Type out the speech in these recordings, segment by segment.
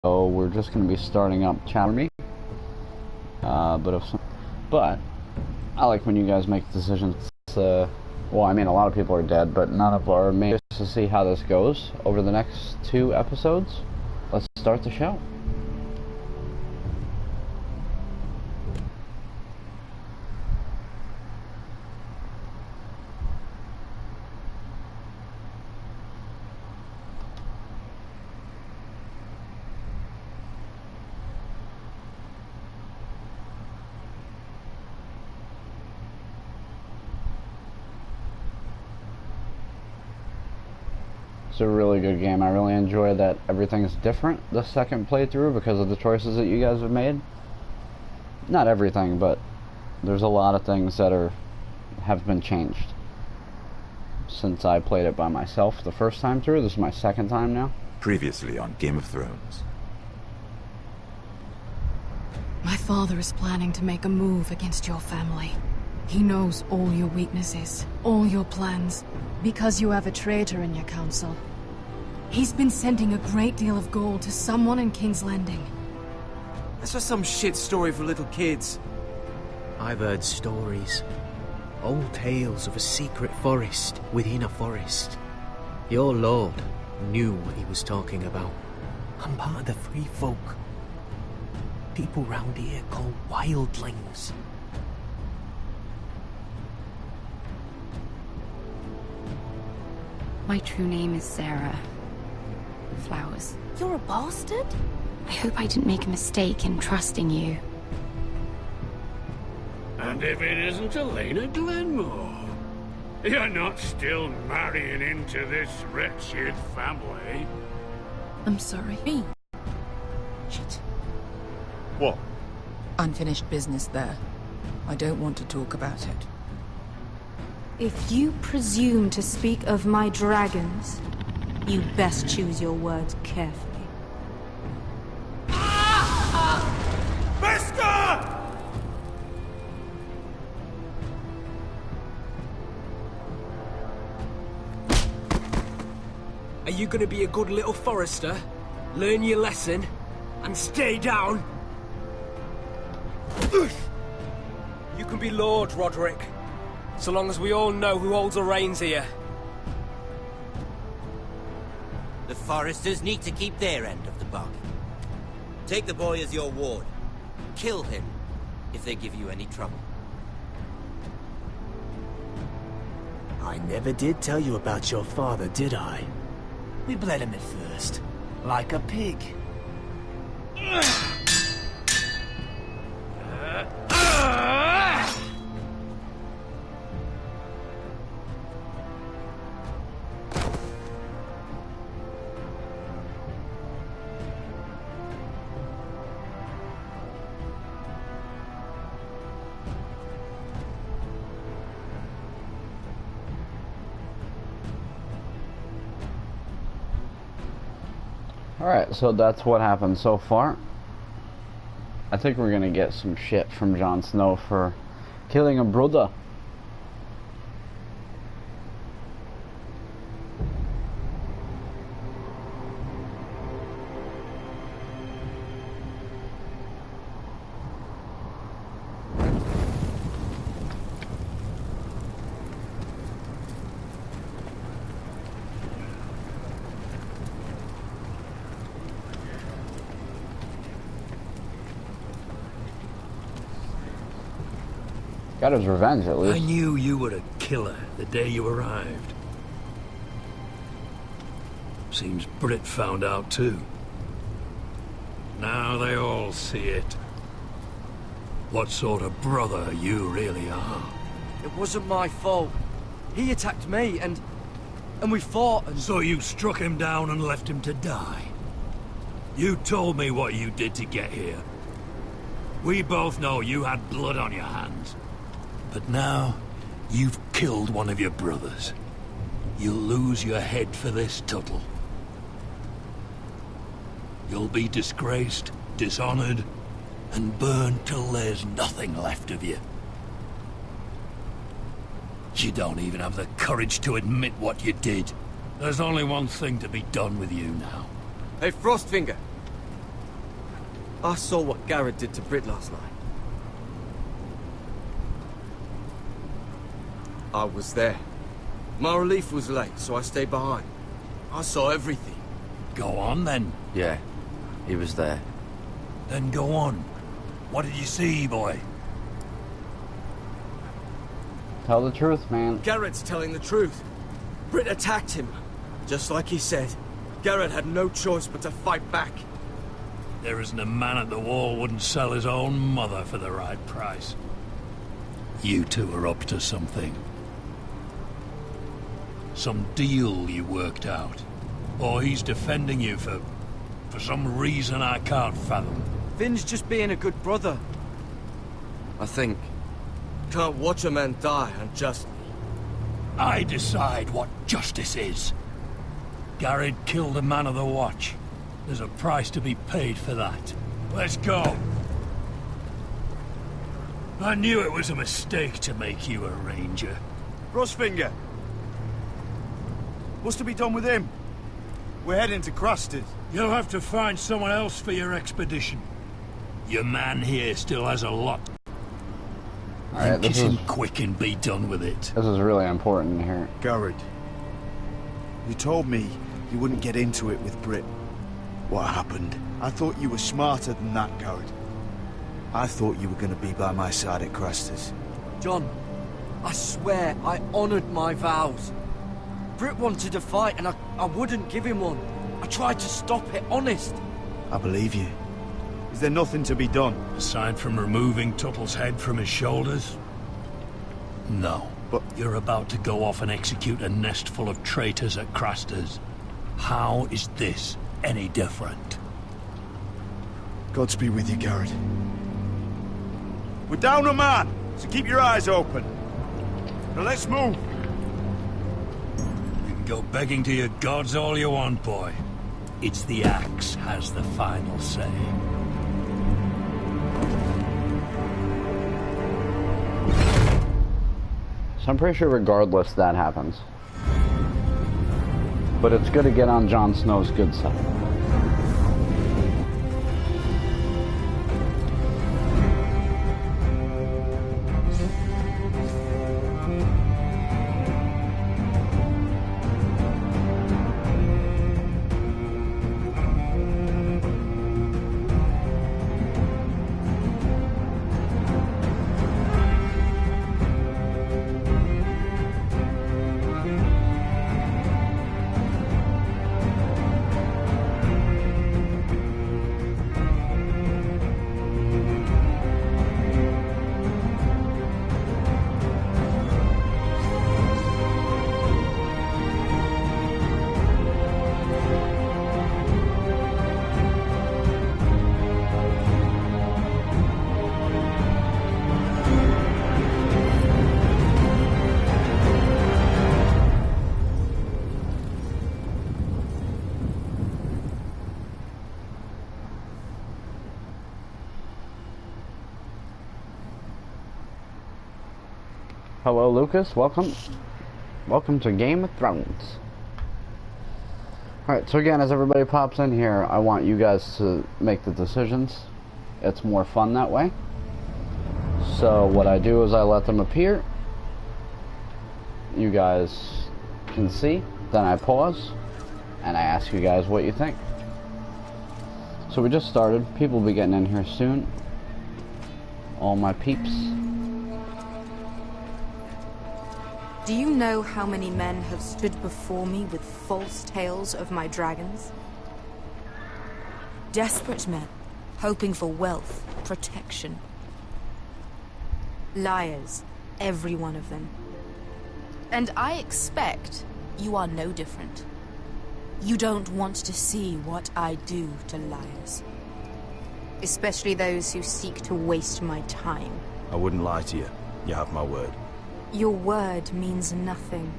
we're just going to be starting up chapter me. But I like when you guys make decisions. Well, I mean, a lot of people are dead, but none of our main. Just to see how this goes over the next 2 episodes. Let's start the show. It's a really good game. I really enjoy that everything's different the second playthrough because of the choices that you guys have made. Not everything, but there's a lot of things that have been changed since I played it by myself the first time through. This is my second time now. Previously on Game of Thrones. My father is planning to make a move against your family. He knows all your weaknesses, all your plans, because you have a traitor in your council. He's been sending a great deal of gold to someone in King's Landing. That's just some shit story for little kids. I've heard stories. Old tales of a secret forest within a forest. Your lord knew what he was talking about. I'm part of the free folk. People round here call wildlings. My true name is Sarah Flowers. You're a bastard? I hope I didn't make a mistake in trusting you. And if it isn't Elena Glenmore, you're not still marrying into this wretched family. I'm sorry. Me? Shit. What? Unfinished business there. I don't want to talk about it. If you presume to speak of my dragons, you best choose your words carefully. Are you gonna be a good little forester? Learn your lesson? And stay down? You can be Lord, Roderick. So long as we all know who holds the reins here. The foresters need to keep their end of the bargain. Take the boy as your ward. Kill him if they give you any trouble. I never did tell you about your father, did I? We bled him at first, like a pig. Alright, so that's what happened so far. I think we're gonna get some shit from Jon Snow for killing a brother. Got his revenge, at least. I knew you were a killer the day you arrived. Seems Britt found out too. Now they all see it. What sort of brother you really are. It wasn't my fault. He attacked me, and we fought, and... So you struck him down and left him to die? You told me what you did to get here. We both know you had blood on your hands. But now, you've killed one of your brothers. You'll lose your head for this, Tuttle. You'll be disgraced, dishonored, and burned till there's nothing left of you. You don't even have the courage to admit what you did. There's only one thing to be done with you now. Hey, Frostfinger. I saw what Garrett did to Britt last night. I was there. My relief was late, so I stayed behind. I saw everything. Go on, then. Yeah, he was there. Then go on. What did you see, boy? Tell the truth, man. Garrett's telling the truth. Britt attacked him. Just like he said. Garrett had no choice but to fight back. There isn't a man at the wall wouldn't sell his own mother for the right price. You two are up to something. Some deal you worked out. Or he's defending you for some reason I can't fathom. Finn's just being a good brother. I think. Can't watch a man die unjustly. I decide what justice is. Garrett killed a man of the watch. There's a price to be paid for that. Let's go. I knew it was a mistake to make you a ranger. Rosfinger. What's to be done with him? We're heading to Crusted. You'll have to find someone else for your expedition. Your man here still has a lot. Alright, kiss him quick and be done with it. This is really important here. Garrett, you told me you wouldn't get into it with Britt. What happened? I thought you were smarter than that, Garrett. I thought you were going to be by my side at Crestus. John, I swear I honored my vows. Britt wanted a fight and I wouldn't give him one. I tried to stop it, honest. I believe you. Is there nothing to be done? Aside from removing Tuttle's head from his shoulders? No. But you're about to go off and execute a nest full of traitors at Craster's. How is this any different? Godspeed with you, Garrett. We're down a man, so keep your eyes open. Now let's move. You can go begging to your gods all you want, boy. It's the axe has the final say. So I'm pretty sure regardless that happens. But it's good to get on Jon Snow's good side. Hello, Lucas. Welcome. Welcome to Game of Thrones. Alright, so again, as everybody pops in here, I want you guys to make the decisions. It's more fun that way. So what I do is I let them appear. You guys can see. Then I pause. And I ask you guys what you think. So we just started. People will be getting in here soon. All my peeps. Do you know how many men have stood before me with false tales of my dragons? Desperate men, hoping for wealth, protection. Liars, every one of them. And I expect you are no different. You don't want to see what I do to liars. Especially those who seek to waste my time. I wouldn't lie to you. You have my word. Your word means nothing.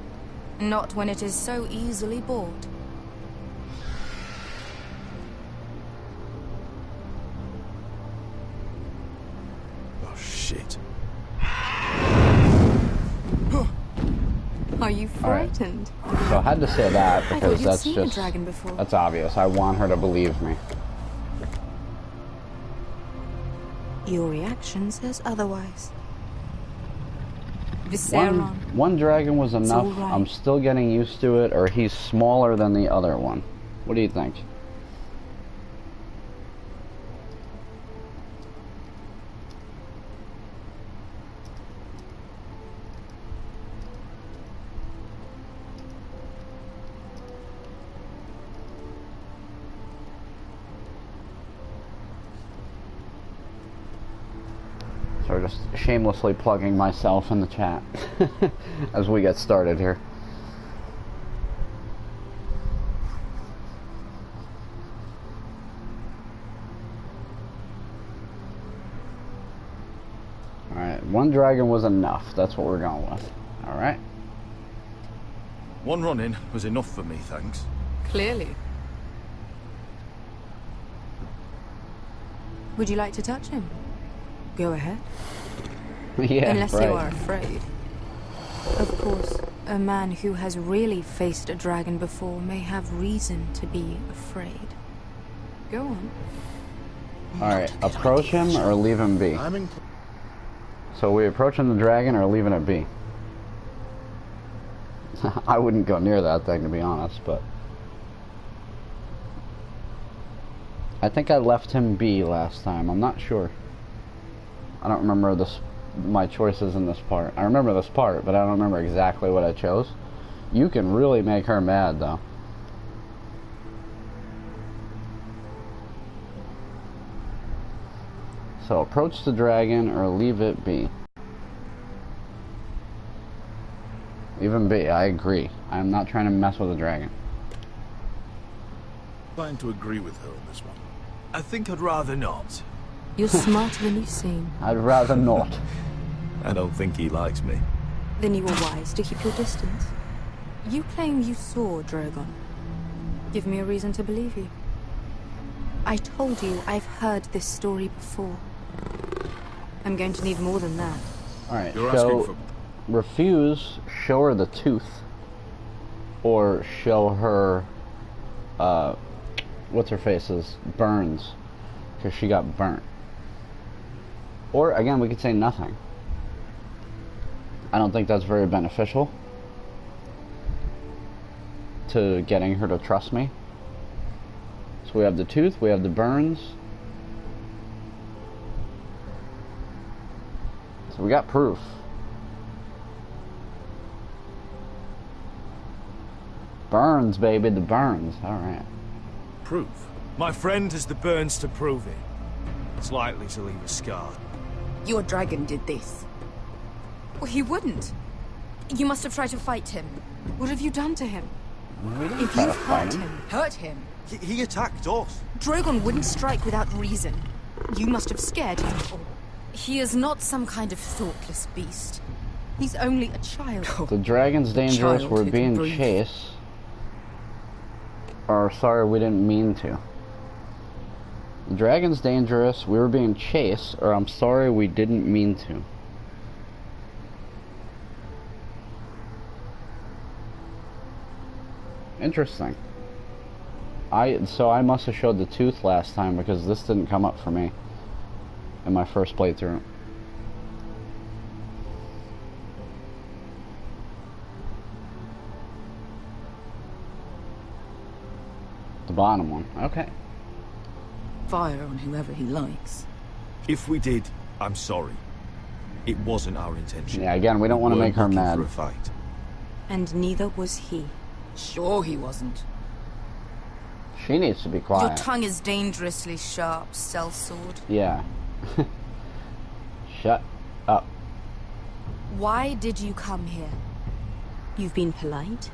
Not when it is so easily bought. Oh, shit. Are you frightened? Right. So I had to say that because I thought you'd that's seen just a dragon before. that's obvious. I want her to believe me. Your reaction says otherwise. Visceron. One dragon was It's enough. all right. I'm still getting used to it, or he's smaller than the other one. What do you think? So just shamelessly plugging myself in the chat as we get started here. Alright, one dragon was enough. That's what we're going with. Alright. One run-in was enough for me, thanks. Clearly. Would you like to touch him? Go ahead. Yeah, Unless right. you are afraid. Of course, a man who has really faced a dragon before may have reason to be afraid. Go on. Alright, approach him or leave him be? So we approaching the dragon or leaving it be? I wouldn't go near that thing, to be honest, but I think I left him be last time. I'm not sure. I don't remember my choices in this part. I remember this part, but I don't remember exactly what I chose. You can really make her mad, though. So approach the dragon or leave it be. Leave him be, I agree. I'm not trying to mess with the dragon. Trying to agree with her on this one. I think I'd rather not. You're smarter than you seem. I'd rather not. I don't think he likes me. Then you were wise to keep your distance. You claim you saw Drogon. Give me a reason to believe you. I told you I've heard this story before. I'm going to need more than that. Alright, You're asking for... refuse, show her the tooth, or show her, what's her face's burns, because she got burnt. Or, again, we could say nothing. I don't think that's very beneficial to getting her to trust me. So we have the tooth, we have the burns. So we got proof. Burns, baby, the burns. Alright. Proof? My friend has the burns to prove it. It's likely to leave a scar. Your dragon did this. Well, he wouldn't. You must have tried to fight him. What have you done to him? If you've hurt him. He attacked us. Drogon wouldn't strike without reason. You must have scared him. He is not some kind of thoughtless beast. He's only a child. The dragon's dangerous, Child we're who can being breathe. chased. Or, sorry, we didn't mean to. The dragon's dangerous, we were being chased, or I'm sorry, we didn't mean to. Interesting. So I must have showed the tooth last time because this didn't come up for me in my first playthrough. The bottom one. Okay. Fire on whoever he likes. If we did, I'm sorry. It wasn't our intention. Yeah, again, we don't want to make her We're mad. looking for a fight. And neither was he. Sure he wasn't. She needs to be quiet. Your tongue is dangerously sharp, sellsword. Yeah. Shut up. Why did you come here? You've been polite,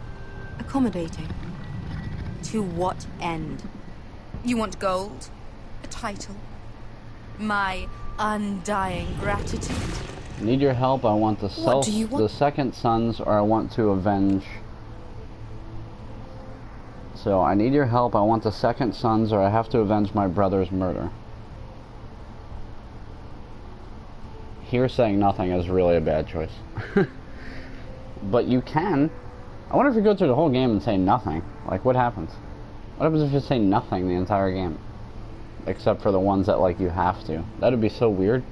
accommodating. To what end? You want gold? A title? My undying gratitude? Need your help. I want the second sons, or I want to avenge. So I need your help. I want the second sons, or I have to avenge my brother's murder. Here saying nothing is really a bad choice. But you can. I wonder if you go through the whole game and say nothing. Like, what happens? What happens if you say nothing the entire game? except for the ones that, like, you have to. That'd be so weird.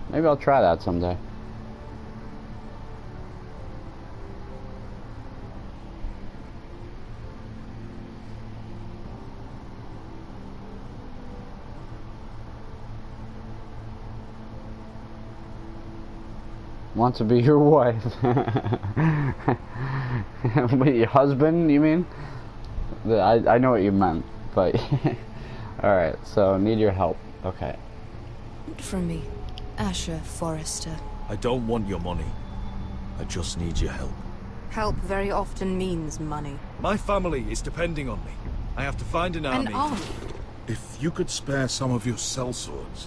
Maybe I'll try that someday. Want to be your wife. Your husband, you mean? I know what you meant, but... Alright, so need your help. Okay. From me, Asher Forrester. I don't want your money. I just need your help. Help very often means money. My family is depending on me. I have to find an army. An army? If you could spare some of your sellswords.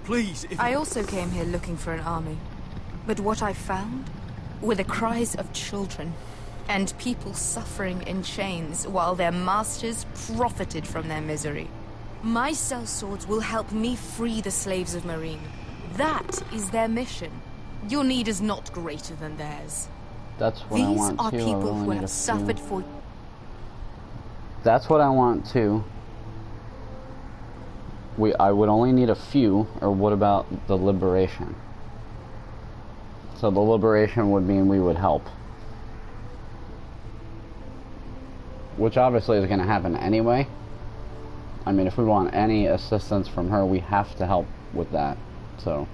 Please, if... I also came here looking for an army. But what I found were the cries of children and people suffering in chains while their masters profited from their misery. My sellswords will help me free the slaves of Marine. That is their mission. Your need is not greater than theirs. That's what I want too. These are people who have suffered for... That's what I want too. I would only need a few, or what about the liberation? So the liberation would mean we would help. Which obviously is going to happen anyway. I mean, if we want any assistance from her, we have to help with that. So...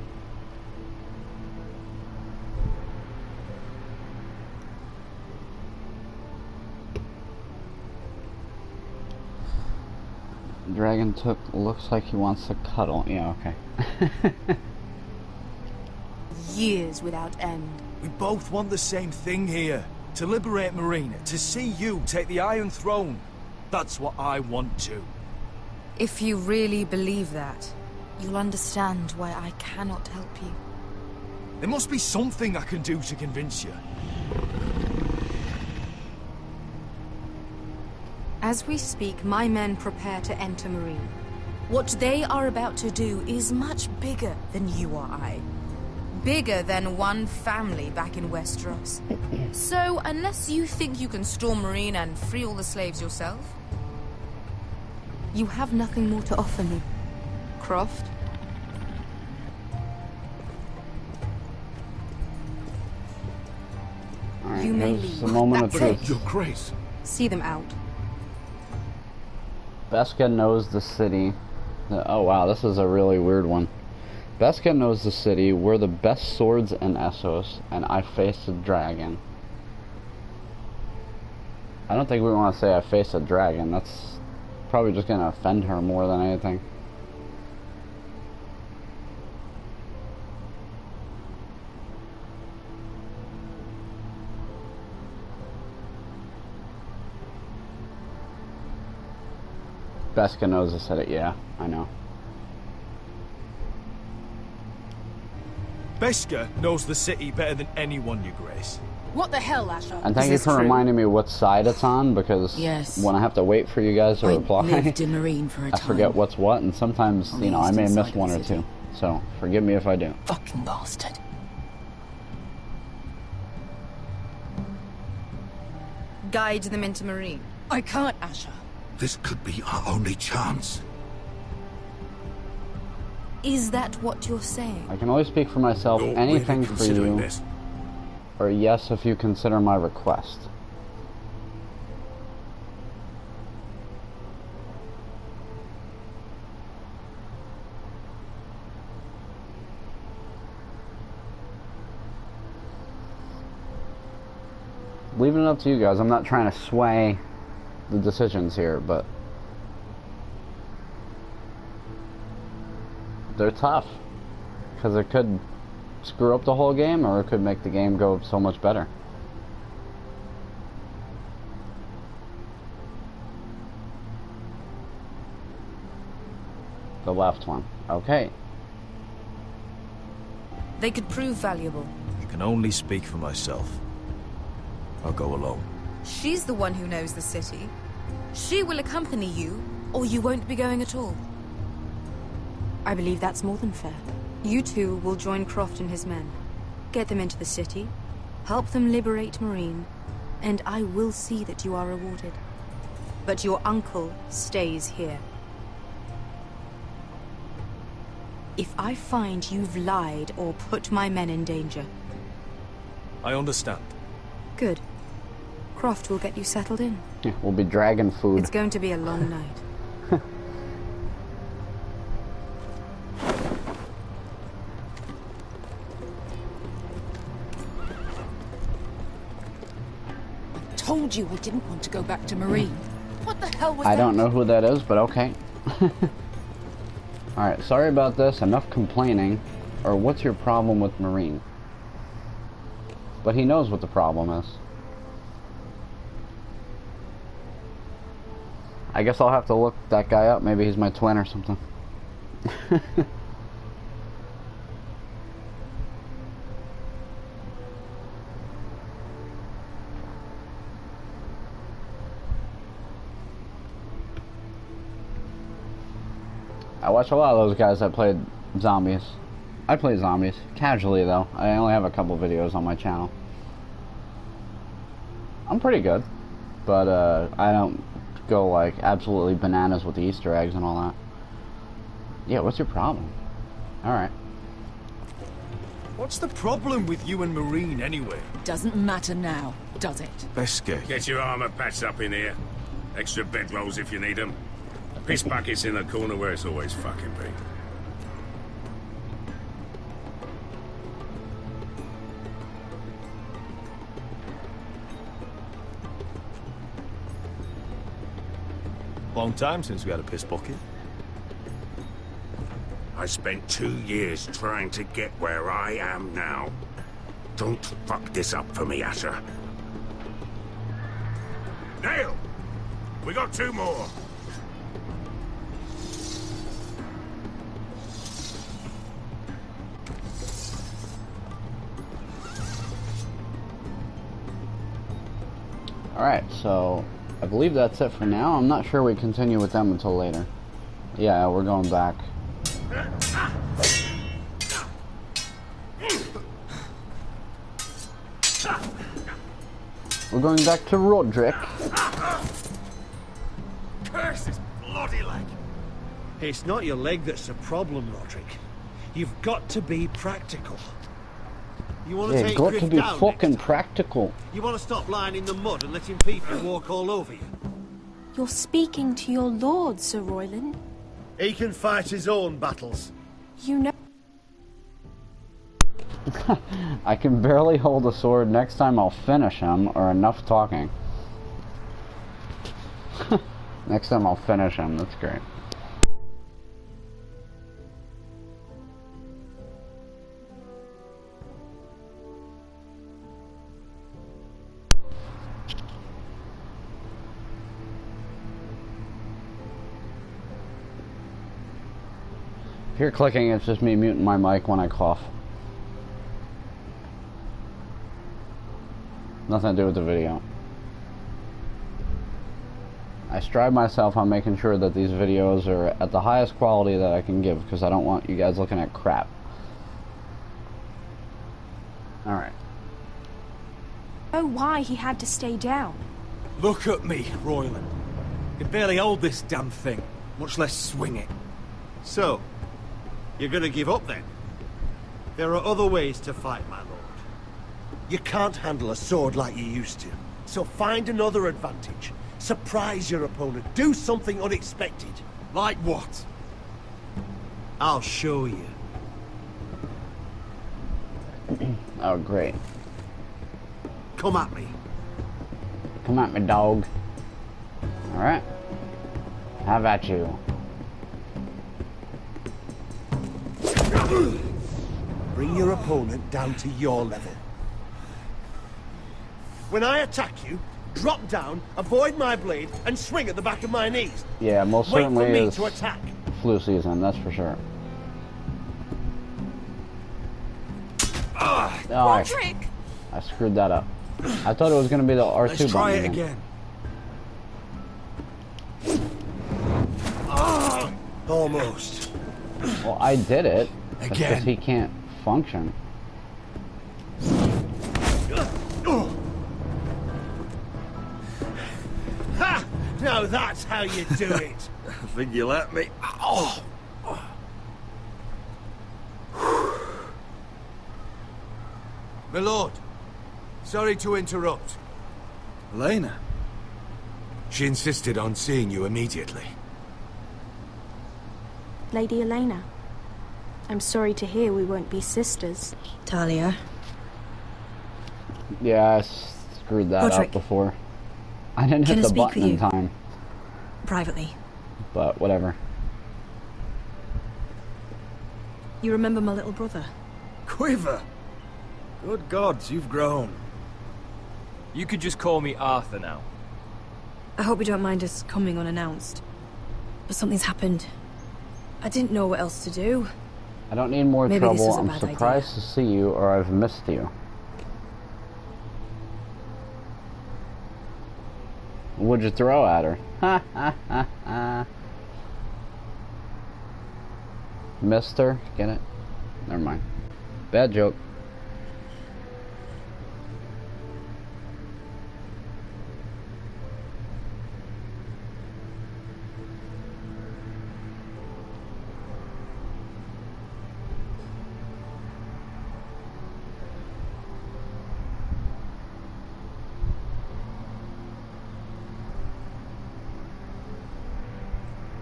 Dragon looks like he wants to cuddle. Yeah, okay. Years without end. We both want the same thing here. To liberate Marine. To see you take the Iron Throne. That's what I want to. If you really believe that, you'll understand why I cannot help you. There must be something I can do to convince you. As we speak, my men prepare to enter Marine. What they are about to do is much bigger than you or I. Bigger than one family back in Westeros. So, unless you think you can storm Marine and free all the slaves yourself, you have nothing more to offer me, Croft. Right, you may there's leave. a moment of truth. Your grace. See them out. Beska knows the city. Oh wow, this is a really weird one. Beska knows the city. We're the best swords in Essos, and I faced a dragon. I don't think we want to say I faced a dragon. That's probably just going to offend her more than anything. Beska knows the city. Yeah, I know. Beska knows the city better than anyone, Your Grace. What the hell, Asher? And thank you for reminding me what side it's on, because when I have to wait for you guys to reply, lived in Marine for a I time. forget what's what, and sometimes, you know, I may miss one or two. So, forgive me if I do. Fucking bastard. Guide them into Marine. I can't, Asher. This could be our only chance. Is that what you're saying? I can only speak for myself. You're Anything really for considering you, this? or yes if you consider my request. Leaving it up to you guys. I'm not trying to sway the decisions here, but they're tough, because it could screw up the whole game, or it could make the game go so much better. The left one. Okay. They could prove valuable. I can only speak for myself. I'll go alone. She's the one who knows the city. She will accompany you, or you won't be going at all. I believe that's more than fair. You two will join Croft and his men. Get them into the city, help them liberate Marine, and I will see that you are rewarded. But your uncle stays here. if I find you've lied or put my men in danger. I understand. Good. Croft will get you settled in. Yeah, we'll be dragging food. It's going to be a long night. Told you I didn't want to go back to Marine. What the hell was that? I don't know who that is, but okay. Alright, sorry about this. Enough complaining. Or what's your problem with Marine? But he knows what the problem is. I guess I'll have to look that guy up. Maybe he's my twin or something. I watch a lot of those guys that played zombies. I play zombies. Casually, though. I only have a couple videos on my channel. I'm pretty good. But, I don't go, like, absolutely bananas with the Easter eggs and all that. Yeah, what's your problem? Alright. What's the problem with you and Marine, anyway? Doesn't matter now, does it? Beskay. Get your armor patched up in here. Extra bedrolls if you need them. Piss buckets in the corner where it's always fucking been. Long time since we had a piss bucket. I spent 2 years trying to get where I am now. Don't fuck this up for me, Asher. Nail! We got 2 more. Alright, so I believe that's it for now. I'm not sure we continue with them until later. Yeah, we're going back. We're going back to Roderick. Curse his bloody leg! It's not your leg that's the problem, Roderick. You've got to be practical. You want to Yeah, take got Griff to be down fucking next time? practical. You want to stop lying in the mud and letting people walk all over you? You're speaking to your lord, Sir Royland. He can fight his own battles. You know... I can barely hold a sword. Next time I'll finish him, or enough talking. Next time I'll finish him. That's great. If you're clicking, it's just me muting my mic when I cough. Nothing to do with the video. I strive myself on making sure that these videos are at the highest quality that I can give, because I don't want you guys looking at crap. Alright. Oh, why he had to stay down. Look at me, Royland. I can barely hold this damn thing, much less swing it. So, you're gonna give up then? There are other ways to fight, my lord. You can't handle a sword like you used to. So find another advantage. Surprise your opponent. Do something unexpected. Like what? I'll show you. Oh, great. Come at me. Come at me, dog. Alright. How about you? Bring your opponent down to your level. When I attack you, drop down, avoid my blade, and swing at the back of my knees. Yeah, most Wait certainly for me is to attack. flu season, that's for sure. Oh, Roderick! I screwed that up. I thought it was going to be the R2 Let's try it button again. Almost. Well, I did it. It's Again. just he can't function. Ha! Now that's how you do it. I think you let me. Oh! My lord, sorry to interrupt. Elena? She insisted on seeing you immediately. Lady Elena, I'm sorry to hear we won't be sisters. Talia. Yeah, I screwed that Roderick. up before. I didn't Can hit I the speak button with in you? time, Privately. but whatever. You remember my little brother? Quiver! Good gods, you've grown. You could just call me Arthur now. I hope you don't mind us coming unannounced. But something's happened. I didn't know what else to do. I don't need more Maybe this trouble. is a I'm bad surprised to see you, or I've missed you. What'd you throw at her? Ha ha ha ha. Missed her? Get it? Never mind. Bad joke.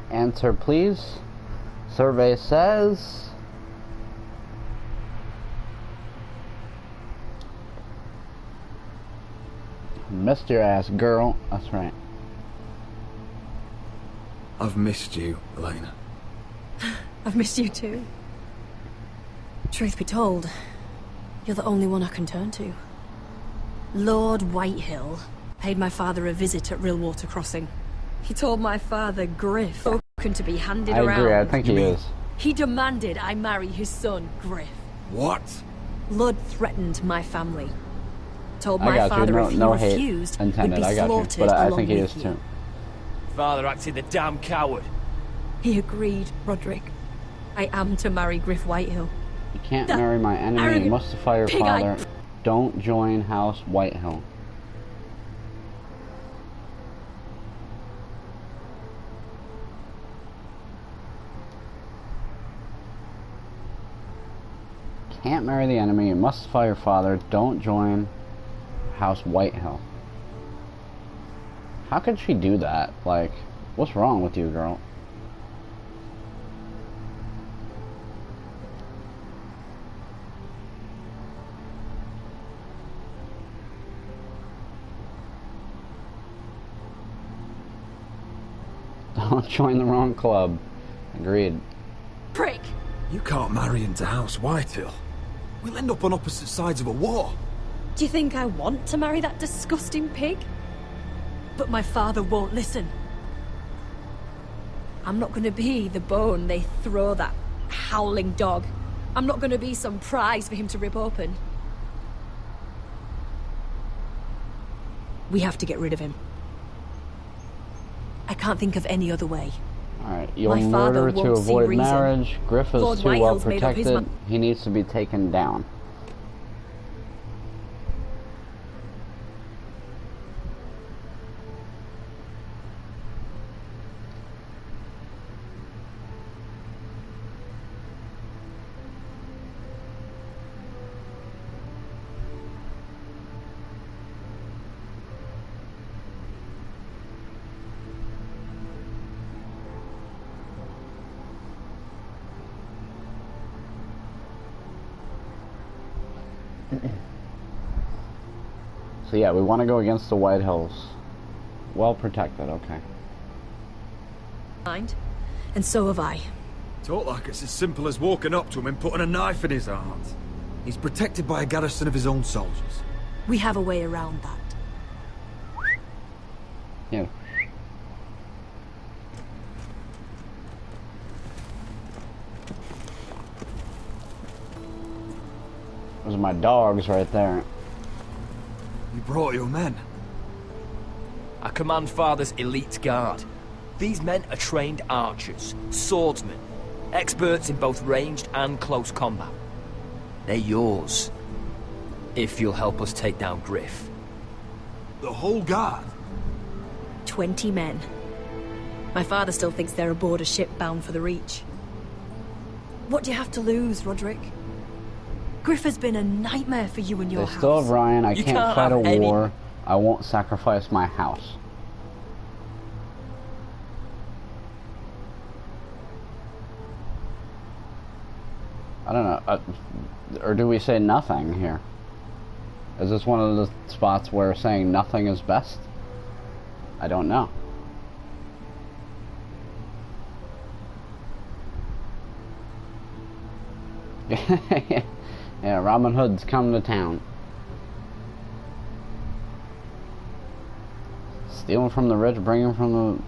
Answer, please. Survey says... Missed your ass, girl. That's right. I've missed you, Elena. I've missed you too. Truth be told, you're the only one I can turn to. Lord Whitehill paid my father a visit at Rillwater Crossing. He told my father Griff spoken to be handed I around. agree, I think he is. He demanded I marry his son, Griff. What? Lord threatened my family. Told I my got you. father if he No hate refused, we'd intended. be I got you. slaughtered But I along think he with is you. too. Father acted the damn coward. He agreed, Roderick. I am to marry Griff Whitehill. You can't That marry my enemy. You arrogant must defy your pig-eyed father. Don't join House Whitehill. Can't marry the enemy. You must defy your father. Don't join House Whitehill. How could she do that? Like, what's wrong with you, girl? Don't join the wrong club. Agreed. Prick! You can't marry into House Whitehill. We'll end up on opposite sides of a war. Do you think I want to marry that disgusting pig? But my father won't listen. I'm not gonna be the bone they throw that howling dog. I'm not gonna be some prize for him to rip open. We have to get rid of him. I can't think of any other way. Alright, you'll My father murder to won't see avoid reason. marriage. Griff is Lord too well Whitehill's made up his protected. He needs to be taken down. So yeah, we want to go against the White Hills. Well protected, okay. Mind, and so have I. Talk like it's as simple as walking up to him and putting a knife in his heart. He's protected by a garrison of his own soldiers. We have a way around that. Yeah. Those are my dogs right there. You brought your men. I command Father's elite guard. These men are trained archers, swordsmen, experts in both ranged and close combat. They're yours, if you'll help us take down Griff. The whole guard? 20 men. My father still thinks they're aboard a ship bound for the Reach. What do you have to lose, Roderick? Griff has been a nightmare for you and your They house. still have Ryan. I You can't can't fight a have any. war. I won't sacrifice my house. I don't know. Or do we say nothing here? Is this one of the spots where saying nothing is best? I don't know. Yeah, Robin Hood's come to town. Stealing from the rich, bringing from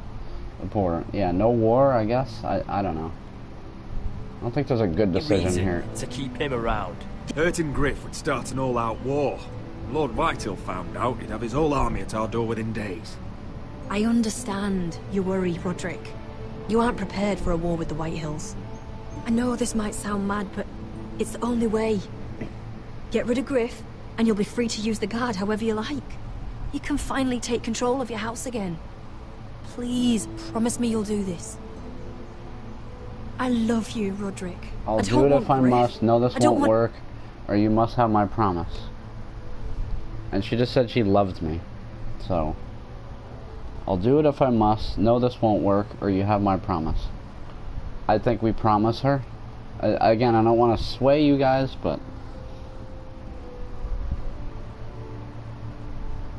the poor. Yeah, no war, I guess. I don't know. I don't think there's a good decision Reason here. to keep him around. Hurting Griff would start an all-out war. Lord Whitehill found out he'd have his whole army at our door within days. I understand your worry, Roderick. You aren't prepared for a war with the Whitehills. I know this might sound mad, but it's the only way. Get rid of Griff, and you'll be free to use the guard however you like. You can finally take control of your house again. Please, promise me you'll do this. I love you, Roderick. I'll do it if I must. No, this won't work. Or you must have my promise. And she just said she loved me. So, I'll do it if I must. No, this won't work. Or you have my promise. I think we promise her. Again, I don't want to sway you guys, but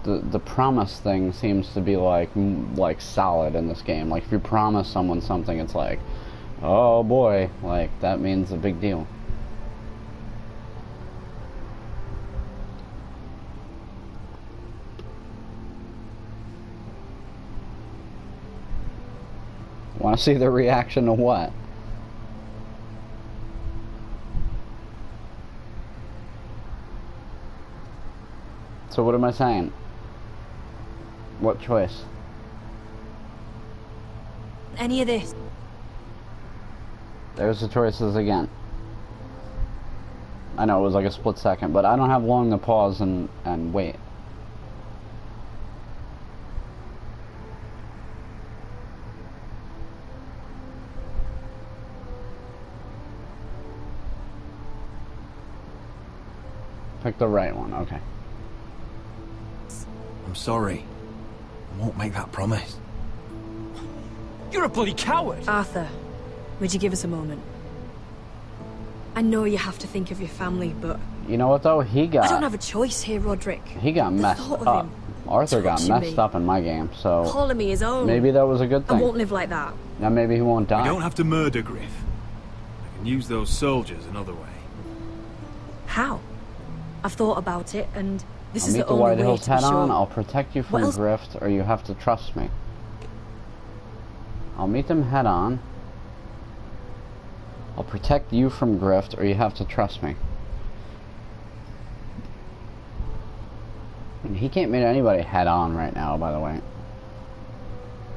the promise thing seems to be like solid in this game. Like if you promise someone something, it's like, oh boy, like that means a big deal. Want to see the reaction to what? So what am I saying? What choice? Any of this. There's the choices again. I know it was like a split second, but I don't have long to pause and wait. Pick the right one, okay. I'm sorry. I won't make that promise. You're a bloody coward! Arthur, would you give us a moment? I know you have to think of your family, but You know what though? He I got don't have a choice here, Roderick. he got The messed thought of up. him Arthur got touching messed me, up in my game, so calling me his own. maybe that was a good I thing. won't live like that. Now maybe he won't die. You don't have to murder Griff. I can use those soldiers another way. How? I've thought about it, and this I'll is meet the the only White way Hills to be head sure. on. I'll protect you What from else? grift, or you have to trust me. I'll meet them head on. I'll protect you from grift, or you have to trust me. And he can't meet anybody head on right now, by the way.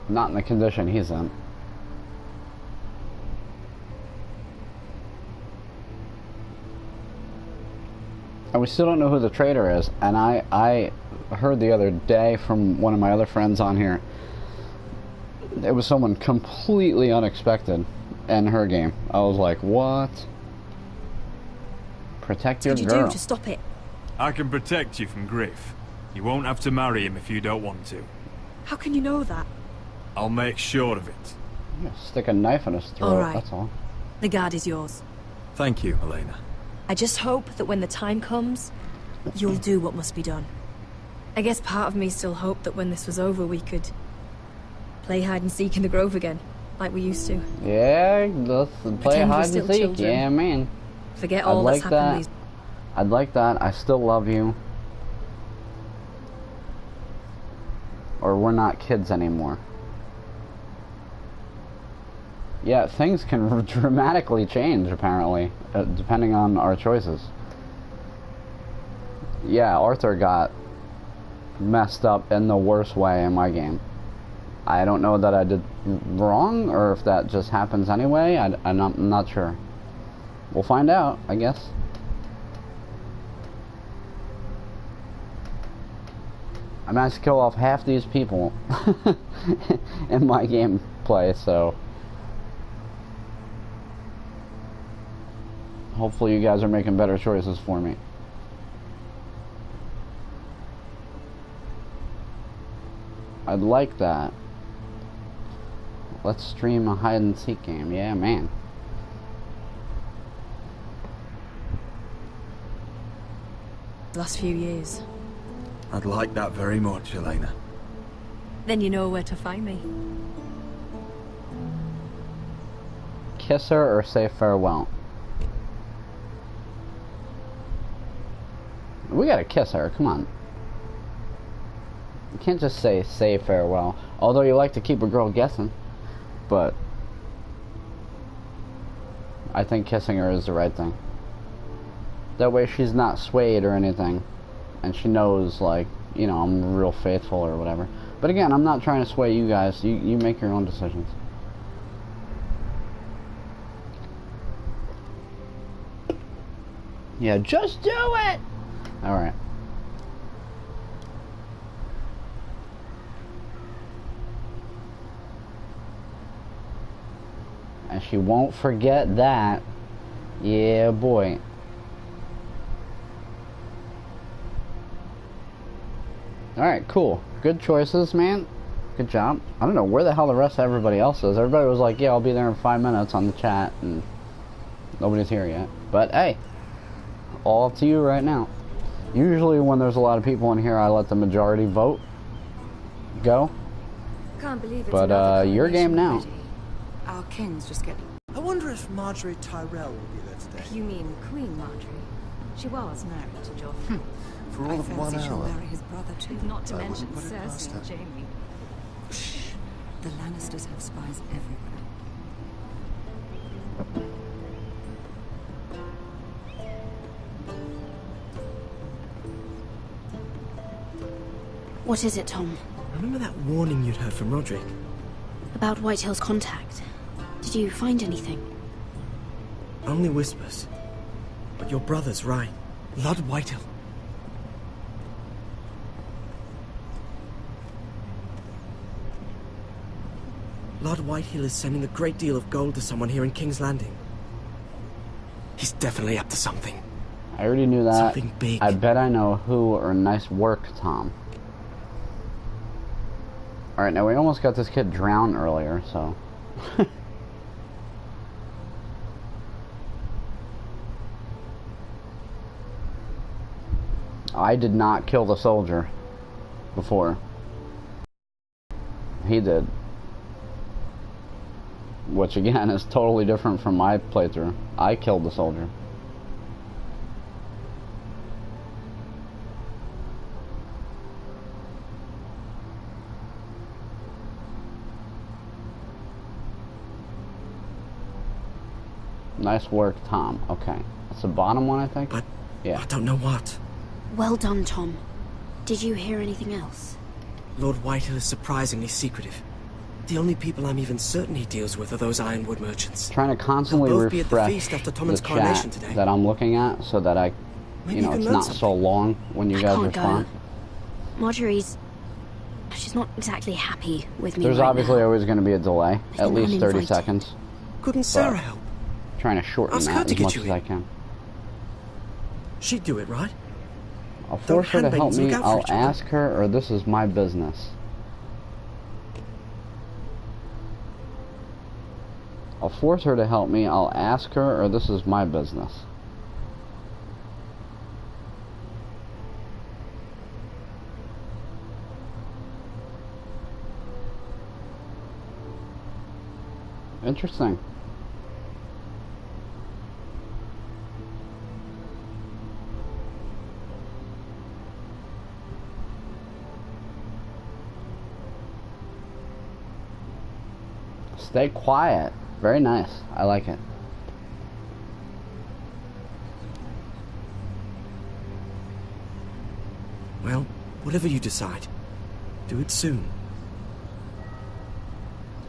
Not in the condition he's in. And we still don't know who the traitor is. And I heard the other day from one of my other friends on here, it was someone completely unexpected in her game. I was like, what? Protect your What did girl. you do to stop it? I can protect you from Griff. You won't have to marry him if you don't want to. How can you know that? I'll make sure of it. Yeah, stick a knife in his throat, All right. that's all. The guard is yours. Thank you, Elena. I just hope that when the time comes, you'll do what must be done. I guess part of me still hoped that when this was over we could play hide and seek in the grove again, like we used to. Yeah, let's play Pretend we're hide still and seek. children. Yeah, man. Forget all that's happened these... I'd like that. I still love you. Or we're not kids anymore. Yeah, things can dramatically change, apparently, depending on our choices. Yeah, Arthur got messed up in the worst way in my game. I don't know that I did wrong, or if that just happens anyway. I'm not sure. We'll find out, I guess. I managed to kill off half these people in my gameplay, so hopefully you guys are making better choices for me. I'd like that. Let's stream a hide and seek game. Yeah, man. Last few years. I'd like that very much, Elena. Then you know where to find me. Kiss her or say farewell? We gotta kiss her, come on. You can't just say farewell. Although you like to keep a girl guessing. But I think kissing her is the right thing. That way she's not swayed or anything. And she knows, like, you know, I'm real faithful or whatever. But again, I'm not trying to sway you guys. You make your own decisions. Yeah, just do it! Alright. And she won't forget that. Yeah, boy. Alright, cool. Good choices, man. Good job. I don't know where the hell the rest of everybody else is. Everybody was like, yeah, I'll be there in 5 minutes on the chat, and nobody's here yet. But hey, all up to you right now. Usually when there's a lot of people in here, I let the majority vote go. Can't believe it's but your game now. already. Our king's just getting... I wonder if Marjorie Tyrell will be there today. You mean Queen Marjorie? She was married to Joffrey. For all of 1 she'll hour. marry his brother too. Not to mention wouldn't put it past Cersei and her. Jamie. Shh. The Lannisters have spies everywhere. What is it, Tom? Remember that warning you'd heard from Roderick? About Whitehill's contact. Did you find anything? Only whispers. But your brother's right. Lord Whitehill. Lord Whitehill is sending a great deal of gold to someone here in King's Landing. He's definitely up to something. I already knew that. Something big. I bet I know who, or nice work, Tom. Alright, now we almost got this kid drowned earlier, so... I did not kill the soldier before. He did. Which again is totally different from my playthrough. I killed the soldier. Nice work, Tom. Okay. That's the bottom one, I think? But yeah. I don't know what. Well done, Tom. Did you hear anything else? Lord Whitehill is surprisingly secretive. The only people I'm even certain he deals with are those ironwood merchants. Trying to constantly They'll both be at the refresh feast after the Tommen's coronation chat today. that I'm looking at so that I, Maybe you know, you can it's learn not so long when you guys can't respond. go. Marjorie's... She's not exactly happy with me There's right obviously now. always going to be a delay, at I'm least 30 uninvited. seconds. Couldn't Sarah help? Trying to shorten Ask her that to as get much you as in. I can. She'd do it, right? I'll force her to help handmaidens me, look out for I'll each other. ask her, or this is my business. I'll force her to help me, I'll ask her, or this is my business. Interesting. Stay quiet. Very nice. I like it. Well, whatever you decide, do it soon.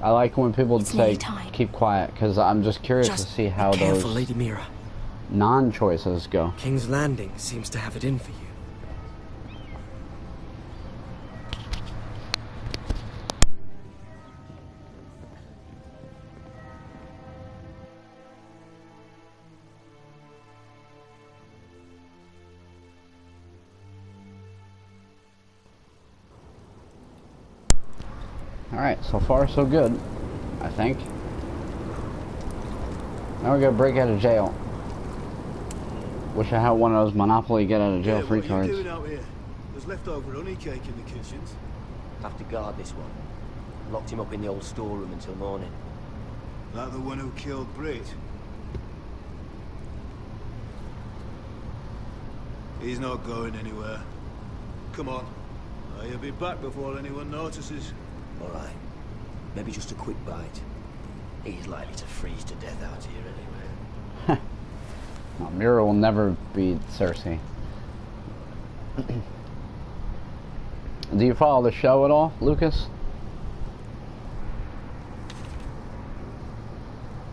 I like when people It's say nearly time. keep quiet, because I'm just curious Just to see be how careful, those Lady Mira. non-choices go. King's Landing seems to have it in for you. Alright, so far so good, I think. Now we're gonna break out of jail. Wish I had one of those Monopoly get out of jail free cards. What are you doing out here? There's leftover honey cake in the kitchens. Have to guard this one. Locked him up in the old storeroom until morning. That the one who killed Brit? He's not going anywhere. Come on. He'll be back before anyone notices. All right. Maybe just a quick bite. He's likely to freeze to death out here anyway. No, Mira will never be Cersei. Do you follow the show at all, Lucas?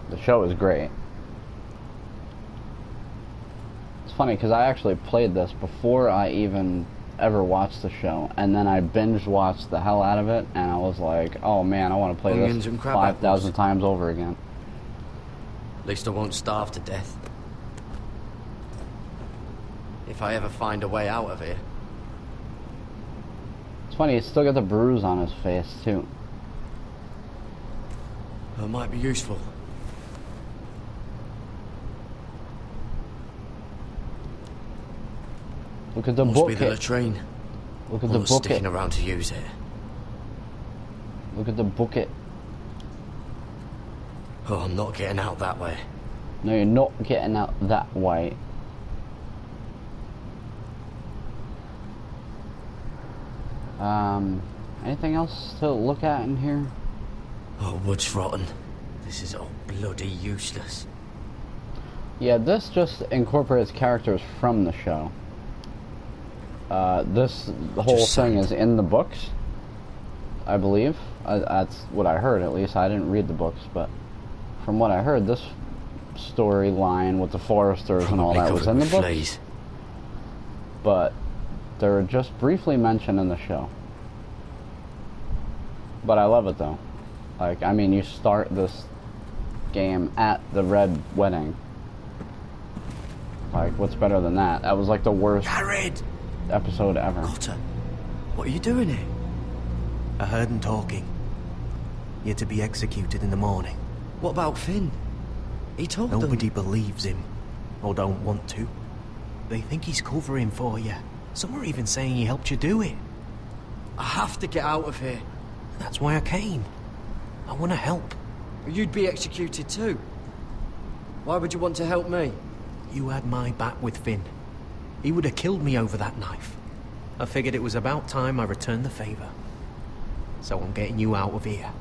The show is great. It's funny because I actually played this before I even ever watched the show, and then I binge watched the hell out of it, and I was like, oh man, I want to play this 5,000 times over again. At least I won't starve to death. If I ever find a way out of here. It's funny, he's still got the bruise on his face too. That might be useful. Look at the Must bucket. be the latrine. Look at the Not bucket. sticking around to use it. Look at the bucket. Oh, I'm not getting out that way. No, you're not getting out that way. Anything else to look at in here? Oh, wood's rotten. This is all bloody useless. Yeah, this just incorporates characters from the show. The whole thing is in the books, I believe. That's what I heard, at least. I didn't read the books, but from what I heard, this storyline with the Foresters and all that was in the books. But they were just briefly mentioned in the show. But I love it, though. Like, I mean, you start this game at the Red Wedding. Like, what's better than that? That was like the worst episode ever. Cotter, what are you doing here? I heard him talking. You're to be executed in the morning. What about Finn? He told them. Nobody believes him, or don't want to. They think he's covering for you. Some are even saying he helped you do it. I have to get out of here. That's why I came. I want to help. You'd be executed too. Why would you want to help me? You had my back with Finn. He would have killed me over that knife. I figured it was about time I returned the favor. So I'm getting you out of here.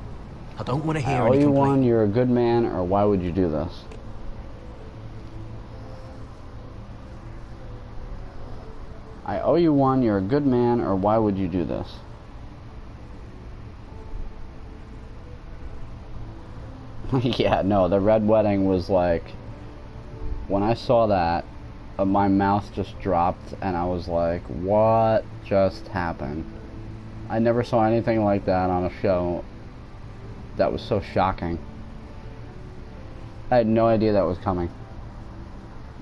I don't want to hear any complaints. One, you're a good man, or why would you do this? I owe you one, you're a good man, or why would you do this? Yeah, no, the Red Wedding was like... When I saw that, my mouth just dropped, and I was like, what just happened? I never saw anything like that on a show that was so shocking. I had no idea that was coming.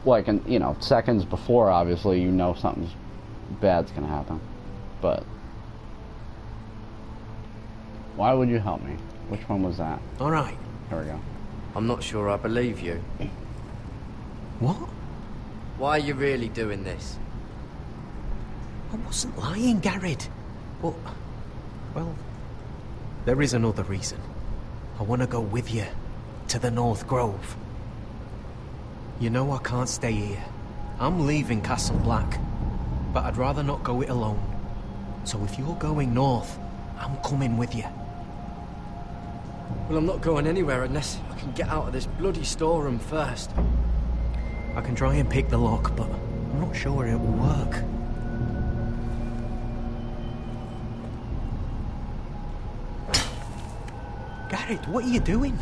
Like, you know, seconds before, obviously, you know something bad's gonna happen. But why would you help me? Which one was that? All right. There we go. I'm not sure I believe you. What? Why are you really doing this? I wasn't lying, Garrett. But, well, there is another reason. I want to go with you to the North Grove. You know I can't stay here. I'm leaving Castle Black, but I'd rather not go it alone. So if you're going north, I'm coming with you. Well, I'm not going anywhere unless I can get out of this bloody storeroom first. I can try and pick the lock, but I'm not sure it will work. Garrett, what are you doing?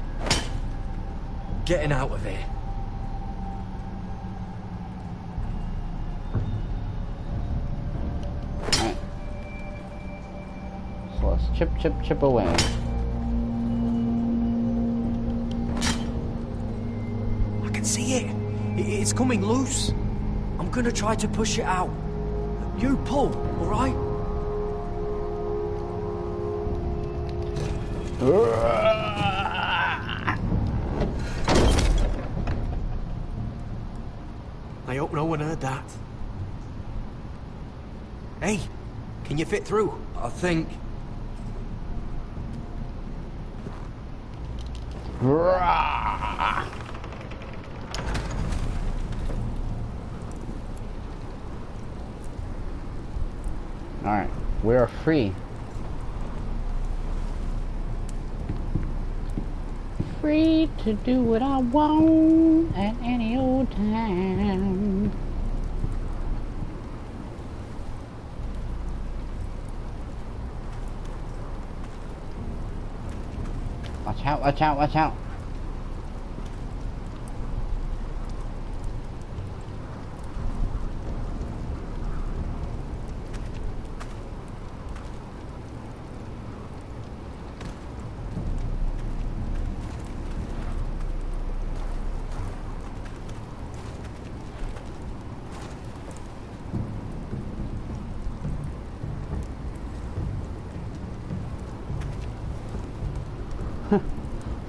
Getting out of here. Alright. So let's chip away. I can see it. It's coming loose. I'm gonna try to push it out. You pull, alright? I hope no one heard that. Hey, can you fit through? I think... Alright, we are free. Free to do what I want at any old time. Watch out, watch out, watch out.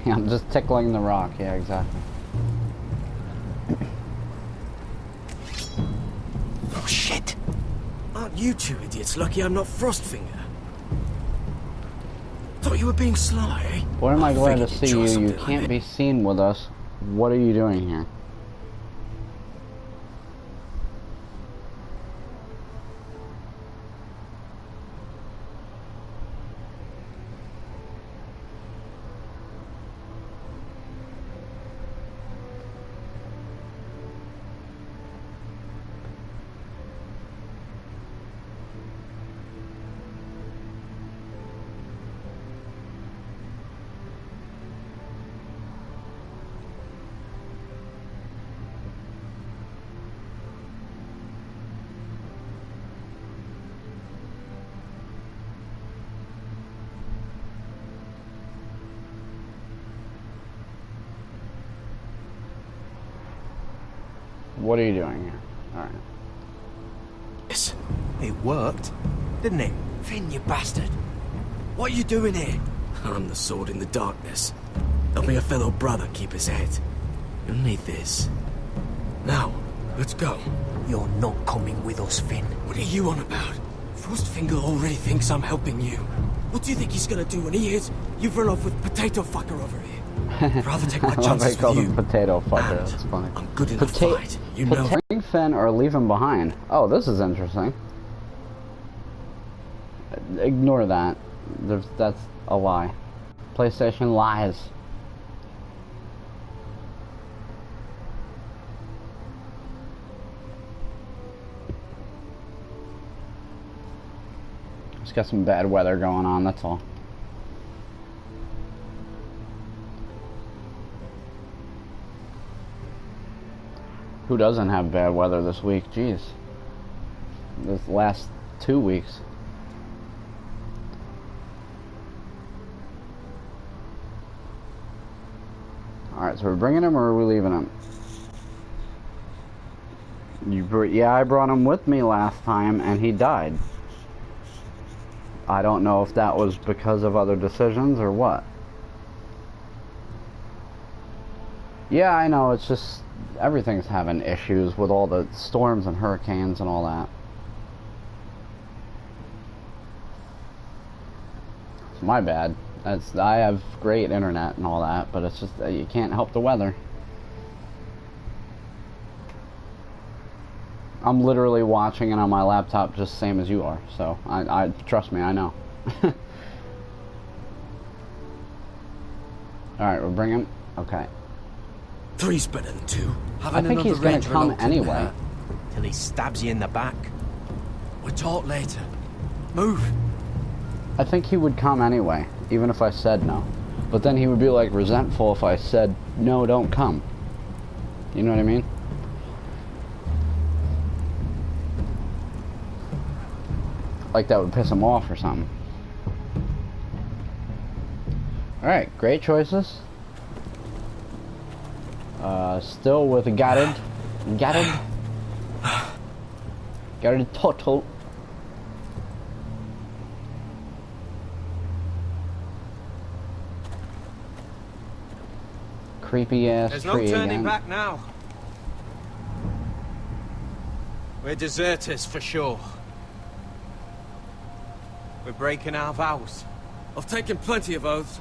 Yeah, I'm just tickling the rock. Yeah, exactly. Oh shit! Aren't you two idiots lucky I'm not Frostfinger? Thought you were being sly, eh? What am I glad to figured see you'd try you? You something like can't it. be seen with us. What are you doing here? What are you doing here? Alright. Yes. It worked, didn't it? Finn, you bastard. What are you doing here? I'm the sword in the darkness. Helping a fellow brother keep his head. You'll need this. Now, let's go. You're not coming with us, Finn. What are you on about? Frostfinger already thinks I'm helping you. What do you think he's gonna do when he hears you've run off with Potato Fucker over here? I'd rather take my I love chances they call with him you. Potato Fucker. And That's funny. I'm good in a fight, you know. Bring Finn or leave him behind. Oh, this is interesting. Ignore that. That's a lie. PlayStation lies. Just got some bad weather going on, that's all. Who doesn't have bad weather this week? Jeez. This last 2 weeks. Alright, so we're bringing him or are we leaving him? Yeah, I brought him with me last time and he died. I don't know if that was because of other decisions or what. Yeah, I know, it's just everything's having issues with all the storms and hurricanes and all that. It's my bad. I have great internet and all that, but it's just you can't help the weather. I'm literally watching it on my laptop just same as you are, so I trust me, I know. Alright, we're bringing... Okay. 3's better than 2. I think he's gonna come anyway. Till he stabs you in the back. We'll talk later. Move. I think he would come anyway, even if I said no. But then he would be like resentful if I said, no, don't come. You know what I mean? Like that would piss him off or something. Alright, great choices. Still with a Garrett Total. creepy ass There's tree no turning again. back now. We're deserters for sure. We're breaking our vows. I've taken plenty of oaths.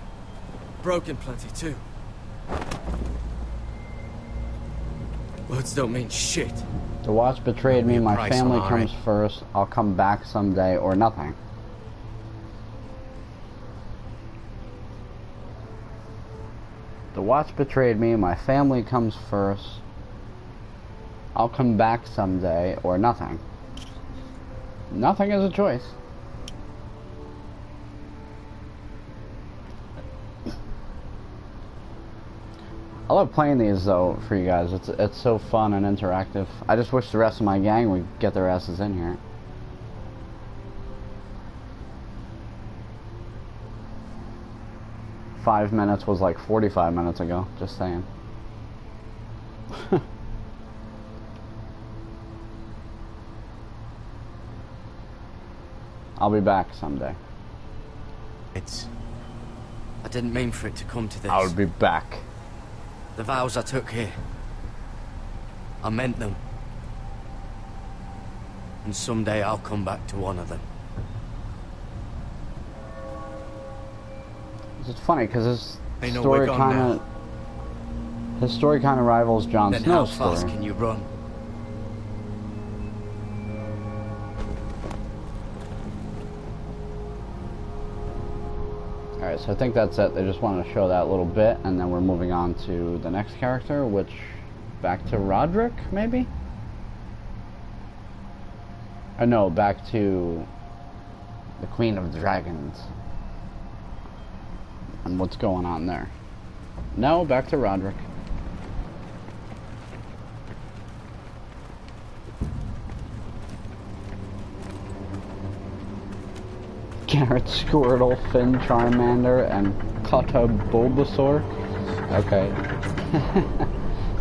Broken plenty, too. Words don't mean shit. The watch betrayed me, my price family on our comes end. first, I'll come back someday, or nothing. The watch betrayed me, my family comes first, I'll come back someday, or nothing. Nothing is a choice. I love playing these though for you guys. It's so fun and interactive. I just wish the rest of my gang would get their asses in here. "5 minutes" was like 45 minutes ago, just saying. I'll be back someday. I didn't mean for it to come to this. I'll be back. The vows I took here, I meant them. And someday I'll come back to one of them. It's funny because his Ain't no story wig on kind of rivals Jon Then how Snow's fast story. can you run? Alright, so I think that's it. They just wanted to show that little bit, and then we're moving on to the next character, which, back to Roderick, maybe? Or no, back to the Queen of Dragons. And what's going on there. No, back to Roderick. Garrett, Squirtle, Finn, Charmander, and Kata Bulbasaur. Okay.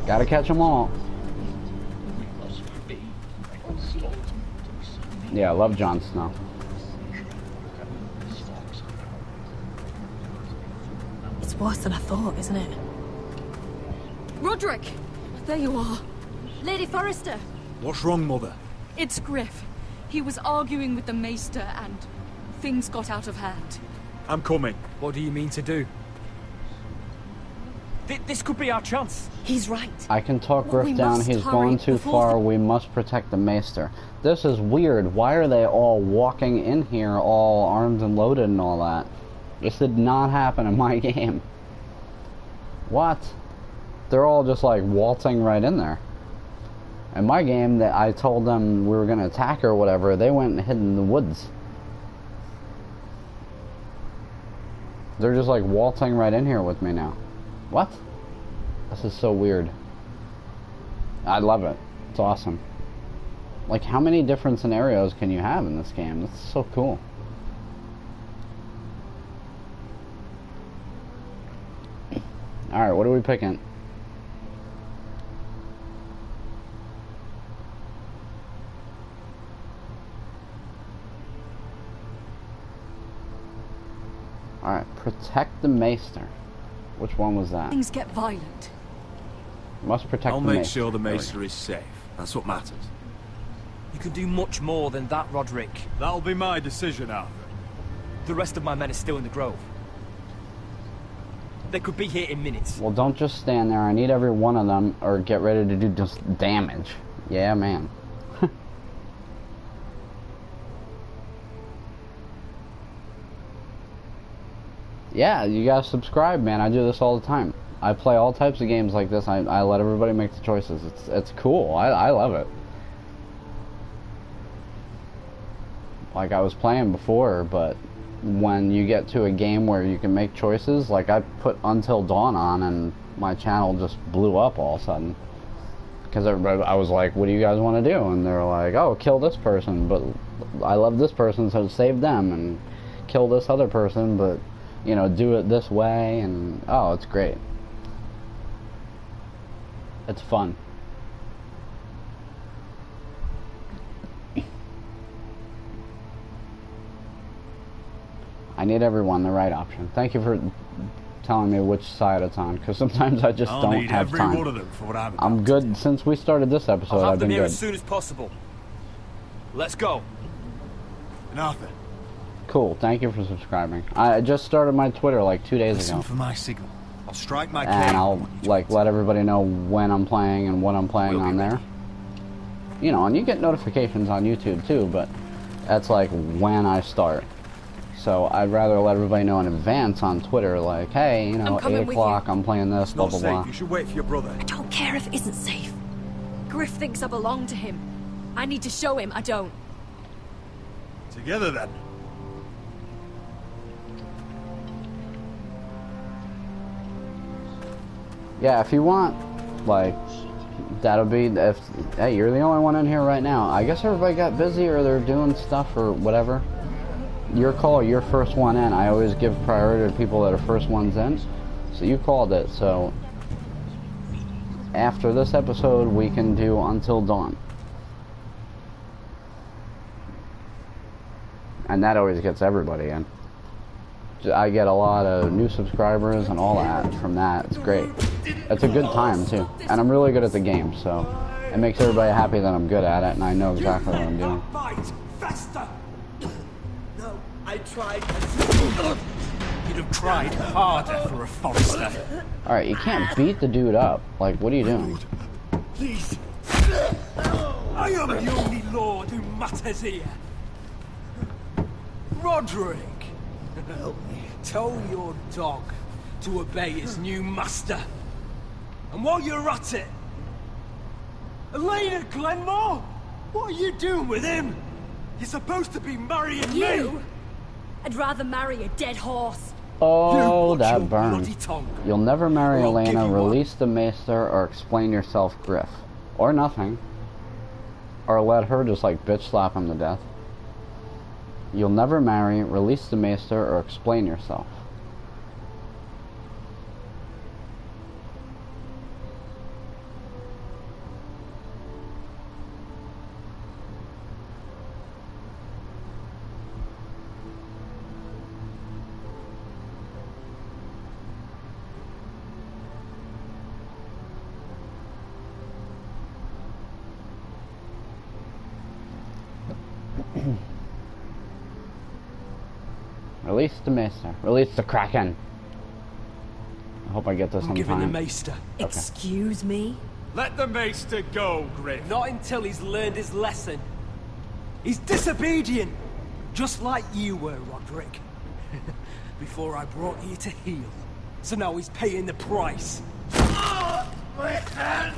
Gotta catch them all. Yeah, I love Jon Snow. It's worse than I thought, isn't it? Roderick! There you are. Lady Forrester! What's wrong, Mother? It's Griff. He was arguing with the Maester and things got out of hand. I'm coming. What do you mean to do? This could be our chance. He's right. I can talk We Griff down. must He's hurry gone too before far. We must protect the Maester. This is weird. Why are they all walking in here all armed and loaded and all that? This did not happen in my game. What? They're all just like waltzing right in there. In my game, that I told them we were going to attack or whatever, they went and hid in the woods. They're just like waltzing right in here with me now. What? This is so weird. I love it. It's awesome. Like, how many different scenarios can you have in this game? This is so cool. Alright, what are we picking? Alright, protect the Maester. Which one was that? Things get violent. Must protect I'll the make Maester. sure the There we Maester is safe. That's what matters. You can do much more than that, Roderick. That'll be my decision, Arthur. The rest of my men are still in the grove. They could be here in minutes. Well, don't just stand there. I need every one of them, or get ready to do just damage. Yeah, man. Yeah, you guys subscribe, man. I do this all the time. I play all types of games like this. I let everybody make the choices. It's cool. I love it. Like I was playing before, but when you get to a game where you can make choices, like I put Until Dawn on and my channel just blew up all of a sudden. Because everybody, I was like, what do you guys want to do? And they're like, oh, kill this person, but I love this person, so save them, and kill this other person, but, you know, do it this way, and, oh, it's great. It's fun. I need everyone the right option. Thank you for telling me which side it's on, because sometimes I just don't need have every time. one of them for what I'm I'm good since we started this episode. I'll have I've them been here good. as soon as possible. Let's go. And Arthur. Cool. Thank you for subscribing. I just started my Twitter like 2 days Listen ago. for my signal. I'll strike my And cane. I'll like let everybody know when I'm playing and what I'm playing on there. You know, and you get notifications on YouTube too, but that's like when I start. So I'd rather let everybody know in advance on Twitter, like, hey, you know, 8 o'clock, I'm playing this, blah, blah, blah. You should wait for your brother. I don't care if it isn't safe. Griff thinks I belong to him. I need to show him I don't. Together then. Yeah, if you want, like, that'll be, if, hey, you're the only one in here right now. I guess everybody got busy or they're doing stuff or whatever. Your call, you're first one in. I always give priority to people that are first ones in. So you called it, so after this episode, we can do Until Dawn. And that always gets everybody in. I get a lot of new subscribers and all that from that. It's great. It's a good time, too. And I'm really good at the game, so it makes everybody happy that I'm good at it, and I know exactly what I'm doing. Fight faster. No, I tried. You'd have tried harder for a Forrester. Alright, you can't beat the dude up. Like, what are you doing? Please. I am the only lord who matters here. Roderick. Help me. Tell your dog to obey his new master. And while you're at it, Elena Glenmore, what are you doing with him? You're supposed to be marrying me. I'd rather marry a dead horse. Oh, that burned. You'll never marry Elena, release the maester, or explain yourself, Griff. Or nothing. Or let her just, like, bitch slap him to death. You'll never marry, release the maester, or explain yourself. Release the maester. Release the Kraken. I hope I get this on Giving the time. maester. Okay. Excuse me? Let the maester go, Griff. Not until he's learned his lesson. He's disobedient, just like you were, Roderick. Before I brought you to heel. So now he's paying the price. My hand!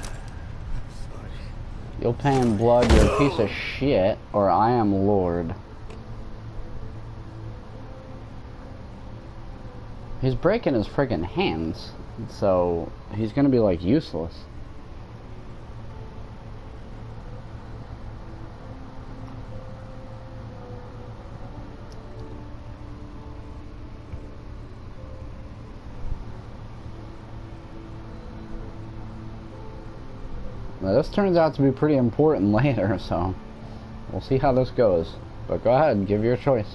You'll pay in blood, you're a piece of shit, or I am Lord. He's breaking his friggin' hands, so he's gonna be like useless. Now this turns out to be pretty important later, so we'll see how this goes. But go ahead, give your choice.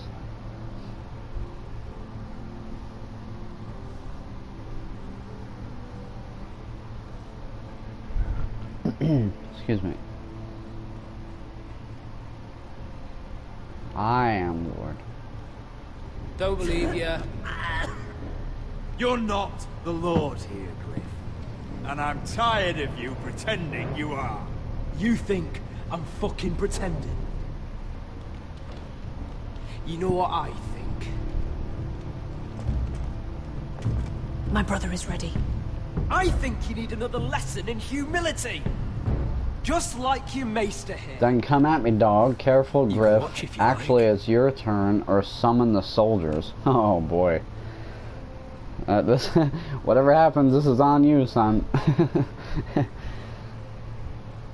Excuse me. I am Lord. Don't believe you. You're not the Lord here, Griff. And I'm tired of you pretending you are. You think I'm fucking pretending? You know what I think? My brother is ready. I think you need another lesson in humility. Just like your maester here. Then come at me, dog. Careful, Griff. Actually, it's your turn, or summon the soldiers. Oh, boy. This, whatever happens, this is on you, son.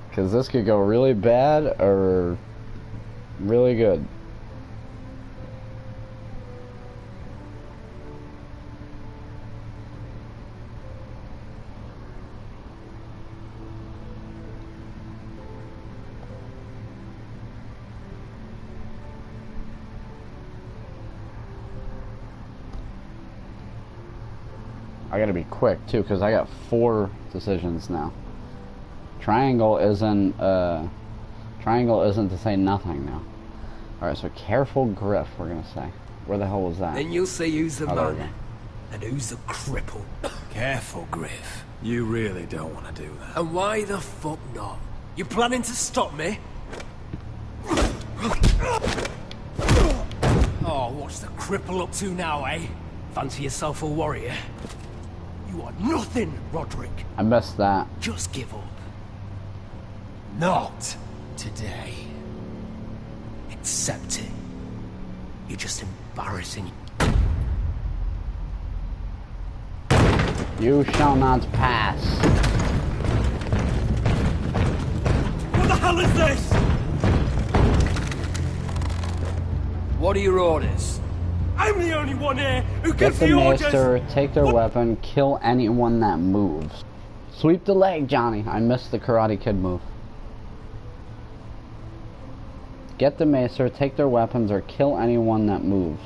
Because this could go really bad, or really good. I gotta be quick too, because I got 4 decisions now. Triangle isn't to say nothing now. Alright, so careful Griff, we're gonna say. Where the hell was that? Then you'll see who's the Oh, man and who's the cripple. Careful, Griff. You really don't want to do that. And why the fuck not? You planning to stop me? Oh, what's the cripple up to now, eh? Fancy yourself a warrior? You are nothing, Roderick. I missed that. Just give up. Not today. Accept it. You're just embarrassing. You shall not pass. What the hell is this? What are your orders? I'm the only one here who Get gives the the orders. maester, take their weapon, kill anyone that moves. Sweep the leg, Johnny. I missed the Karate Kid move. Get the maester, take their weapons, or kill anyone that moves.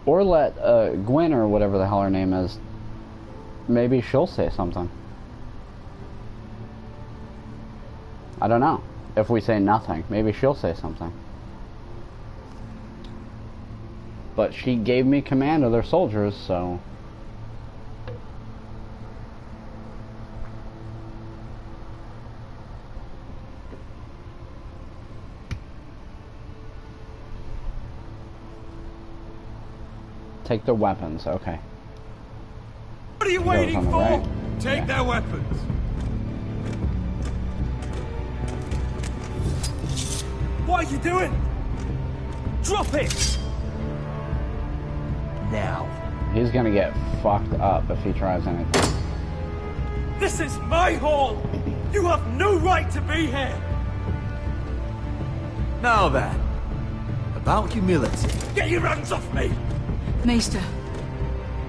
Or let Gwen, or whatever the hell her name is, maybe she'll say something. I don't know. If we say nothing, maybe she'll say something. But she gave me command of their soldiers, so... Take the weapons, okay. What are you waiting for? Right. Take their weapons. What are you doing? Drop it! Now. He's gonna get fucked up if he tries anything. This is my hall! You have no right to be here! Now then, about humility. Get your hands off me! Maester,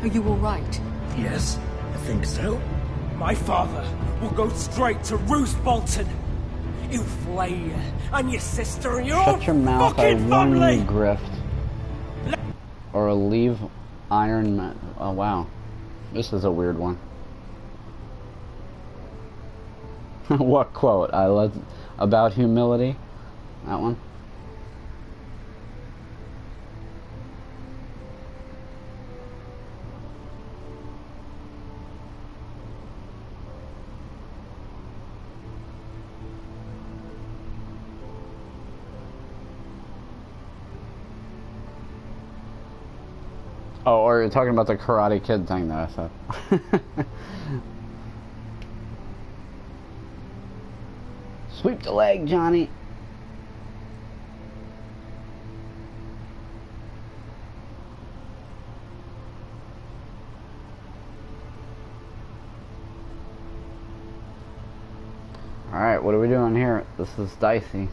are you all right? Yes, I think so. My father will go straight to Roose Bolton. He'll flay you, and your sister, and your Shut your mouth, I fucking warn family! you, Grift. Or leave Iron Man. Oh, wow. This is a weird one. What quote? About humility? That one? Oh, or you're talking about the Karate Kid thing that I said. Sweep the leg, Johnny. Alright, what are we doing here? This is dicey.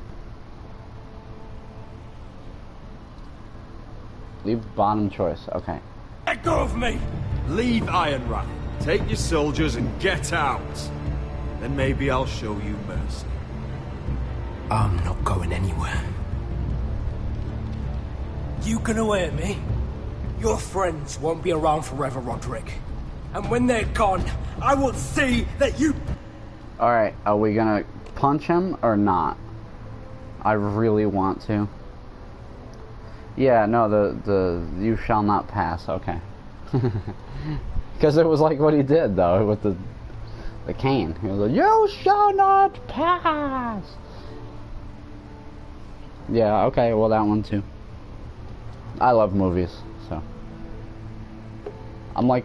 Leave bottom choice, okay. Let go of me! Leave Ironrath. Take your soldiers and get out. Then maybe I'll show you mercy. I'm not going anywhere. You can hear me? Your friends won't be around forever, Roderick. And when they're gone, I will see that you... Alright, are we gonna punch him or not? I really want to. Yeah, no, the you shall not pass, okay. Because it was like what he did, though, with the cane. He was like, you shall not pass! Yeah, okay, well, that one, too. I love movies, so. I'm, like,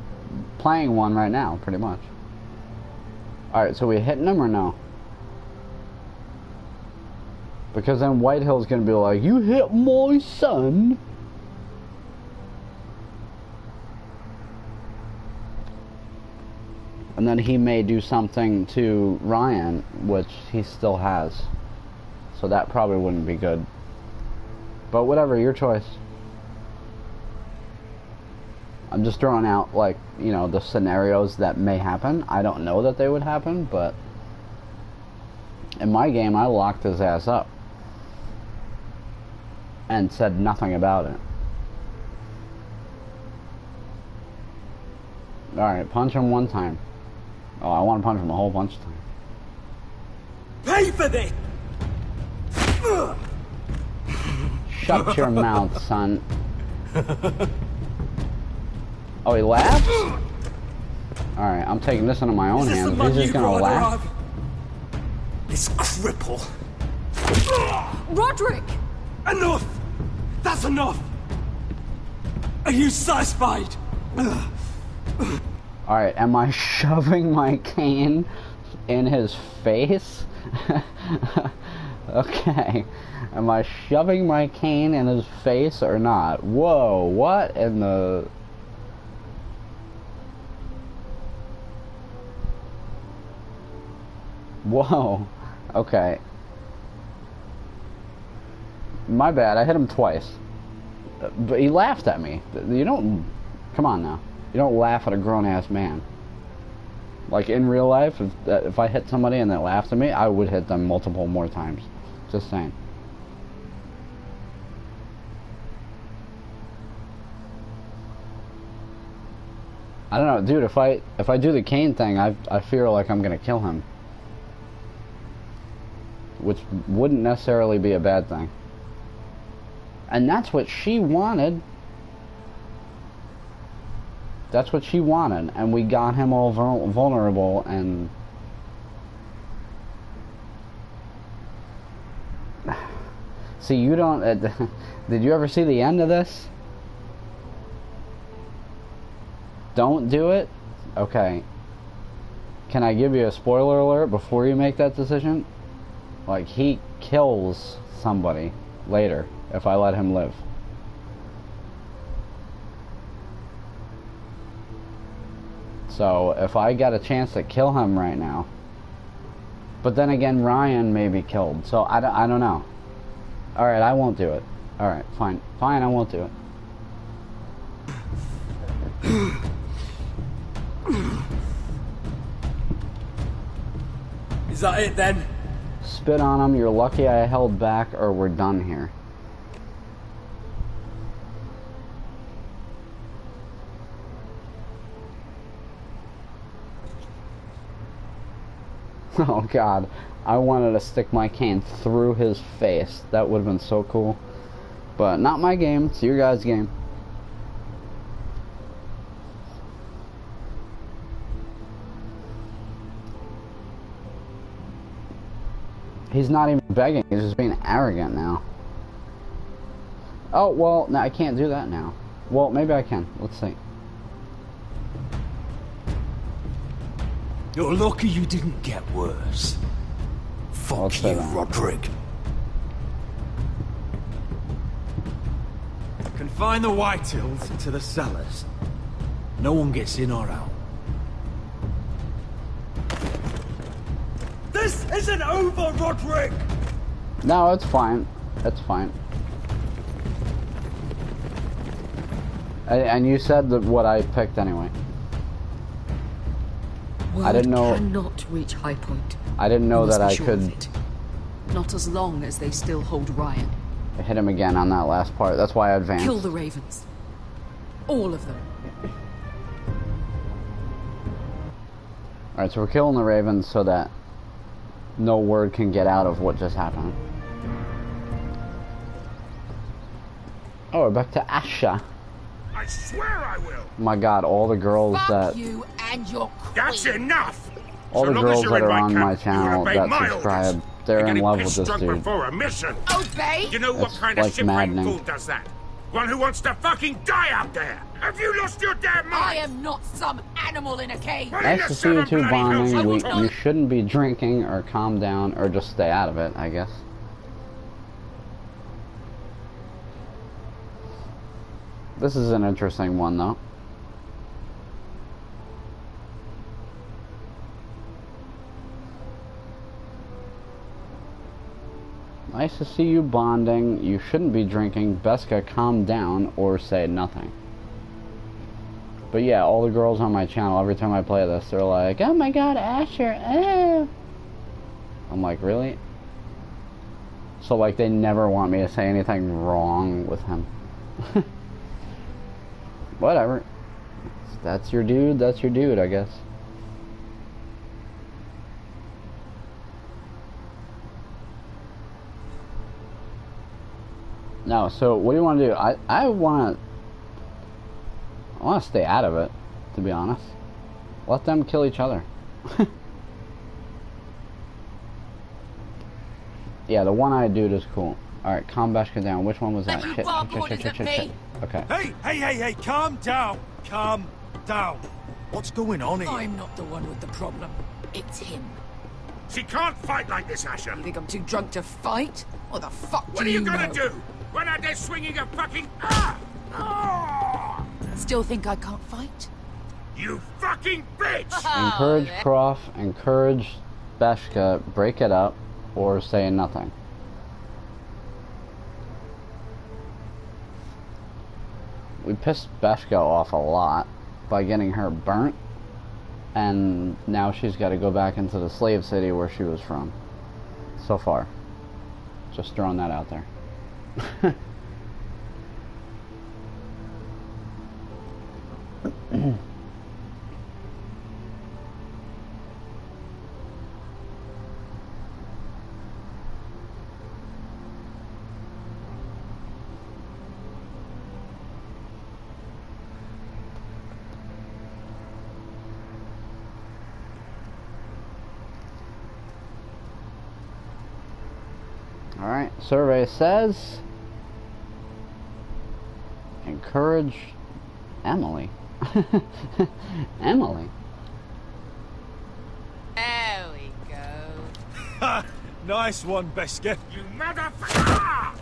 playing one right now, pretty much. Alright, so we hitting him or no? Because then Whitehill's gonna be like, you hit my son! And then he may do something to Ryan, which he still has. So that probably wouldn't be good. But whatever, your choice. I'm just throwing out, like, you know, the scenarios that may happen. I don't know that they would happen, but... in my game, I locked his ass up. And said nothing about it. Alright, punch him one time. Oh, I want to punch him a whole bunch of times. Pay for this! Shut your mouth, son. Oh, he laughs? Alright, I'm taking this into my own hands. He's just gonna laugh. This cripple. Roderick! Enough! That's enough! Are you satisfied? Alright, am I shoving my cane in his face? Okay. Am I shoving my cane in his face or not? Whoa, what in the... Whoa. Okay. My bad, I hit him twice. But he laughed at me. You don't... Come on now. You don't laugh at a grown-ass man. Like, in real life, if I hit somebody and they laughed at me, I would hit them multiple more times. Just saying. I don't know, dude, if I do the cane thing, I feel like I'm gonna kill him. Which wouldn't necessarily be a bad thing. And that's what she wanted. That's what she wanted, and we got him all vulnerable, and... See, you don't... Did you ever see the end of this? Don't do it? Okay. Can I give you a spoiler alert before you make that decision? Like, he kills somebody later if I let him live. So, if I got a chance to kill him right now... But then again, Ryan may be killed, so I don't know. Alright, I won't do it. Alright, fine. Fine, I won't do it. Is that it then? Spit on him, you're lucky I held back, or we're done here. Oh god, I wanted to stick my cane through his face. That would have been so cool. But not my game, it's your guys' game. He's not even begging, he's just being arrogant now. Oh, well, no, I can't do that now. Well, maybe I can. Let's see. You're lucky you didn't get worse. Fuck you, Roderick. Confine the Whitehills to the cellars. No one gets in or out. This isn't over, Roderick! No, it's fine. It's fine. And you said that what I picked anyway. Word I didn't know. Cannot reach High Point. I didn't know that I Sure could. Not as long as they still hold Ryan. I hit him again on that last part. That's why I advanced. Kill the Ravens. All of them. Alright, so we're killing the Ravens so that no word can get out of what just happened. Oh, we're back to Asha. I swear I will. My god, all the girls that... You and your queen. That's enough. All the So long as girls you're that in are my on camp, my channel obey that my subscribe, orders. they're You're in getting love with pissed this drunk dude. before a mission. Obey? You know what It's kind like of shipwright maddening. fool does that? One who wants to fucking die out there. Have you lost your damn mind? I am not some animal in a cage. Nice to see you two bonding. You shouldn't be drinking or calm down or just stay out of it, I guess. This is an interesting one, though. Nice to see you bonding. You shouldn't be drinking. Beska, calm down or say nothing. But yeah, all the girls on my channel, every time I play this, they're like, oh my god, Asher, oh. I'm like, really? So like, they never want me to say anything wrong with him. Whatever. That's your dude, that's your dude, I guess. No, so what do you want to do? I want to stay out of it, to be honest. Let them kill each other. Yeah, the one-eyed dude is cool. Alright, calm Beshka down. Which one was that? You Shit, bark shit, orders shit, at shit, me. shit. Okay. Hey, calm down. Calm down. What's going on here? I'm not the one with the problem. It's him. She can't fight like this, Asher. You think I'm too drunk to fight? What the fuck What do are you know? gonna do? Run out there swinging a fucking... Still think I can't fight? You fucking bitch! Encourage Croft, encourage Beshka, break it up, or say nothing. We pissed Beshka off a lot by getting her burnt, and now she's got to go back into the slave city where she was from. So far. Just throwing that out there. Alright, survey says encourage Emily. Emily. There we go. Nice one, Beshka. You motherfucker!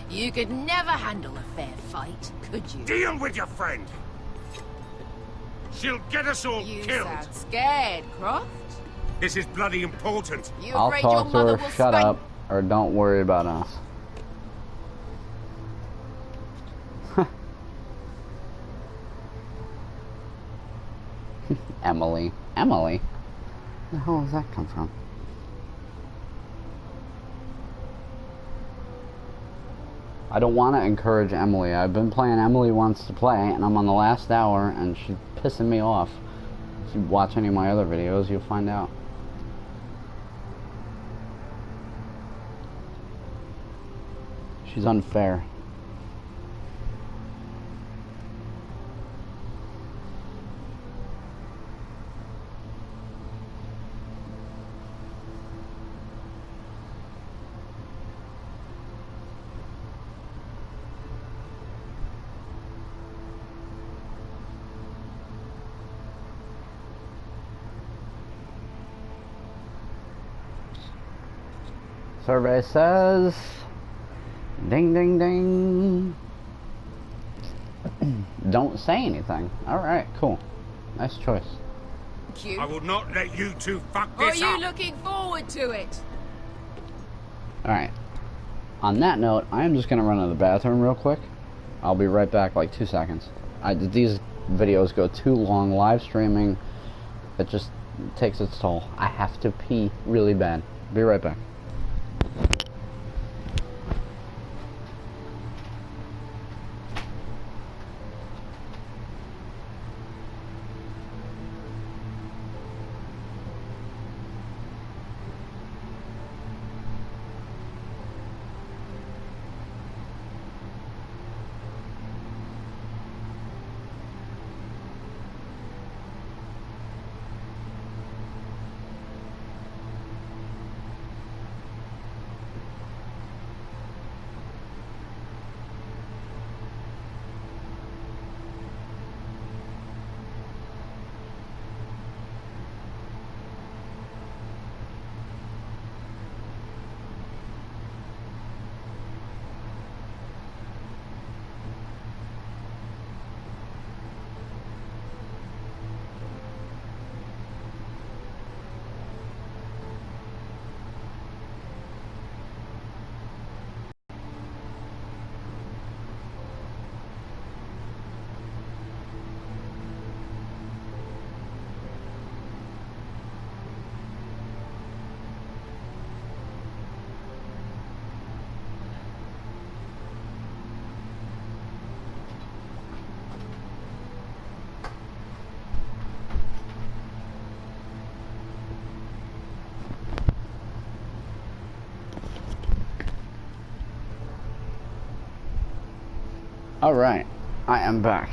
You could never handle a fair fight, could you? Deal with your friend. She'll get us all You killed. sound scared, Croft. This is bloody important. You I'll afraid your talk to mother her, will shut spank- up, or don't worry about us. Emily. Emily? Where the hell does that come from? I don't want to encourage Emily. I've been playing Emily Wants to Play, and I'm on the last hour, and she's pissing me off. If you watch any of my other videos, you'll find out. She's unfair. Survey says, ding, ding, ding. Don't say anything. Alright, cool. Nice choice. I will not let you two fuck Or are this you up. looking forward to it? Alright. On that note, I am just going to run to the bathroom real quick. I'll be right back, like 2 seconds. These videos go too long. Live streaming, it just takes its toll. I have to pee really bad. Be right back. Alright, I am back.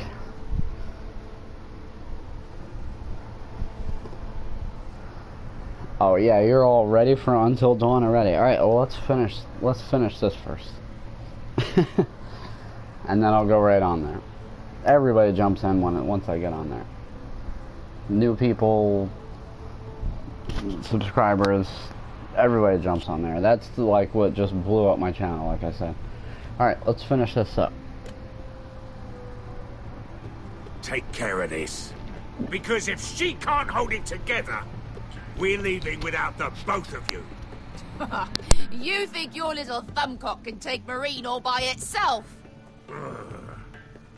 Oh yeah, you're all ready for Until Dawn already. Alright, well let's finish this first. And then I'll go right on there. Everybody jumps in once I get on there. New people, subscribers, everybody jumps on there. That's like what just blew up my channel, like I said. Alright, let's finish this up. Take care of this. Because if she can't hold it together, we're leaving without the both of you. You think your little thumbcock can take Marine all by itself?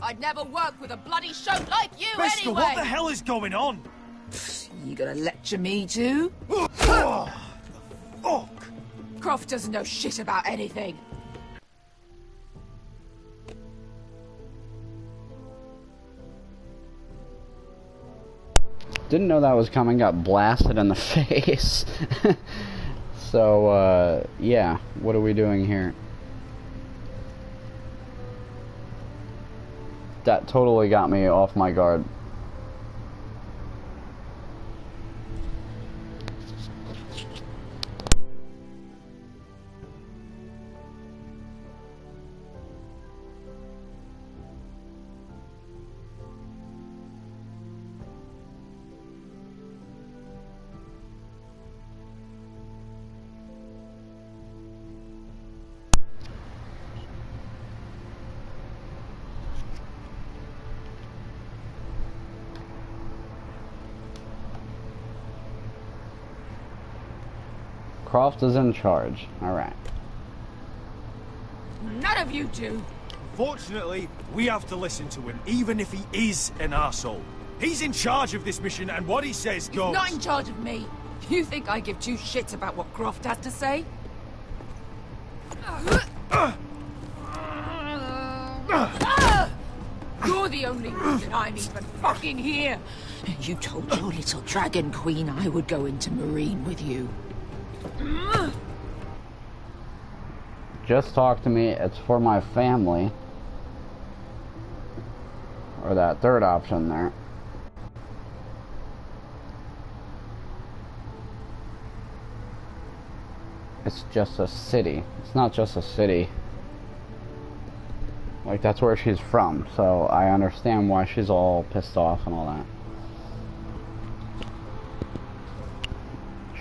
I'd never work with a bloody shote like you Beskha, anyway! what the hell is going on? You gonna lecture me too? Fuck! Croft doesn't know shit about anything. Didn't know that was coming, got blasted in the face. So, yeah, what are we doing here? That totally got me off my guard. Croft is in charge. Alright. None of you do. Fortunately, we have to listen to him, even if he is an arsehole. He's in charge of this mission, and what he says goes. He's not in charge of me. You think I give two shits about what Croft has to say? You're the only reason I'm even fucking here. You told your little dragon queen I would go into Marine with you. Just talk to me, it's for my family. Or that third option there. It's just a city. It's not just a city. Like, that's where she's from, so I understand why she's all pissed off and all that.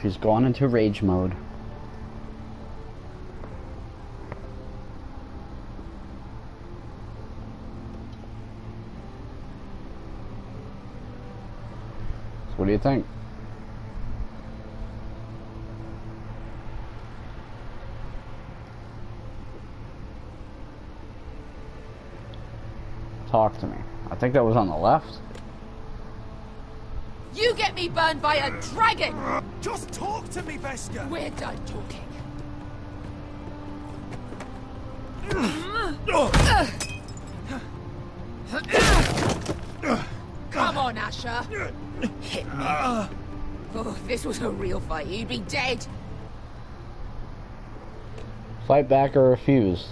She's gone into rage mode. So what do you think? Talk to me. I think that was on the left. You get me burned by a dragon! Just talk to me, Beskha! We're done talking. Come on, Asher. Hit me. Oh, if this was a real fight, you'd be dead. Fight back or refuse.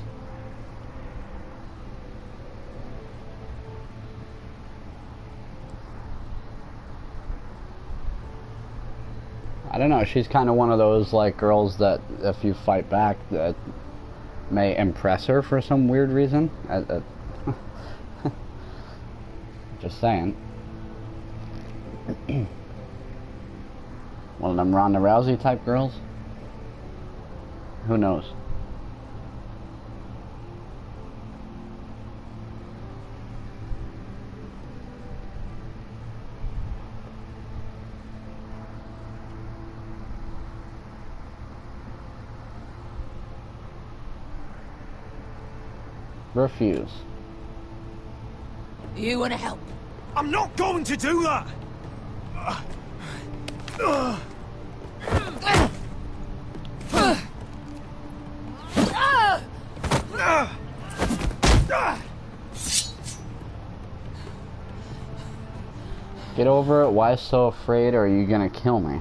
I don't know, she's kind of one of those, like, girls that if you fight back, that may impress her for some weird reason. Just saying. One of them Ronda Rousey type girls? Who knows? Refuse. You want to help? I'm not going to do that! Get over it. Why so afraid? Or are you gonna kill me?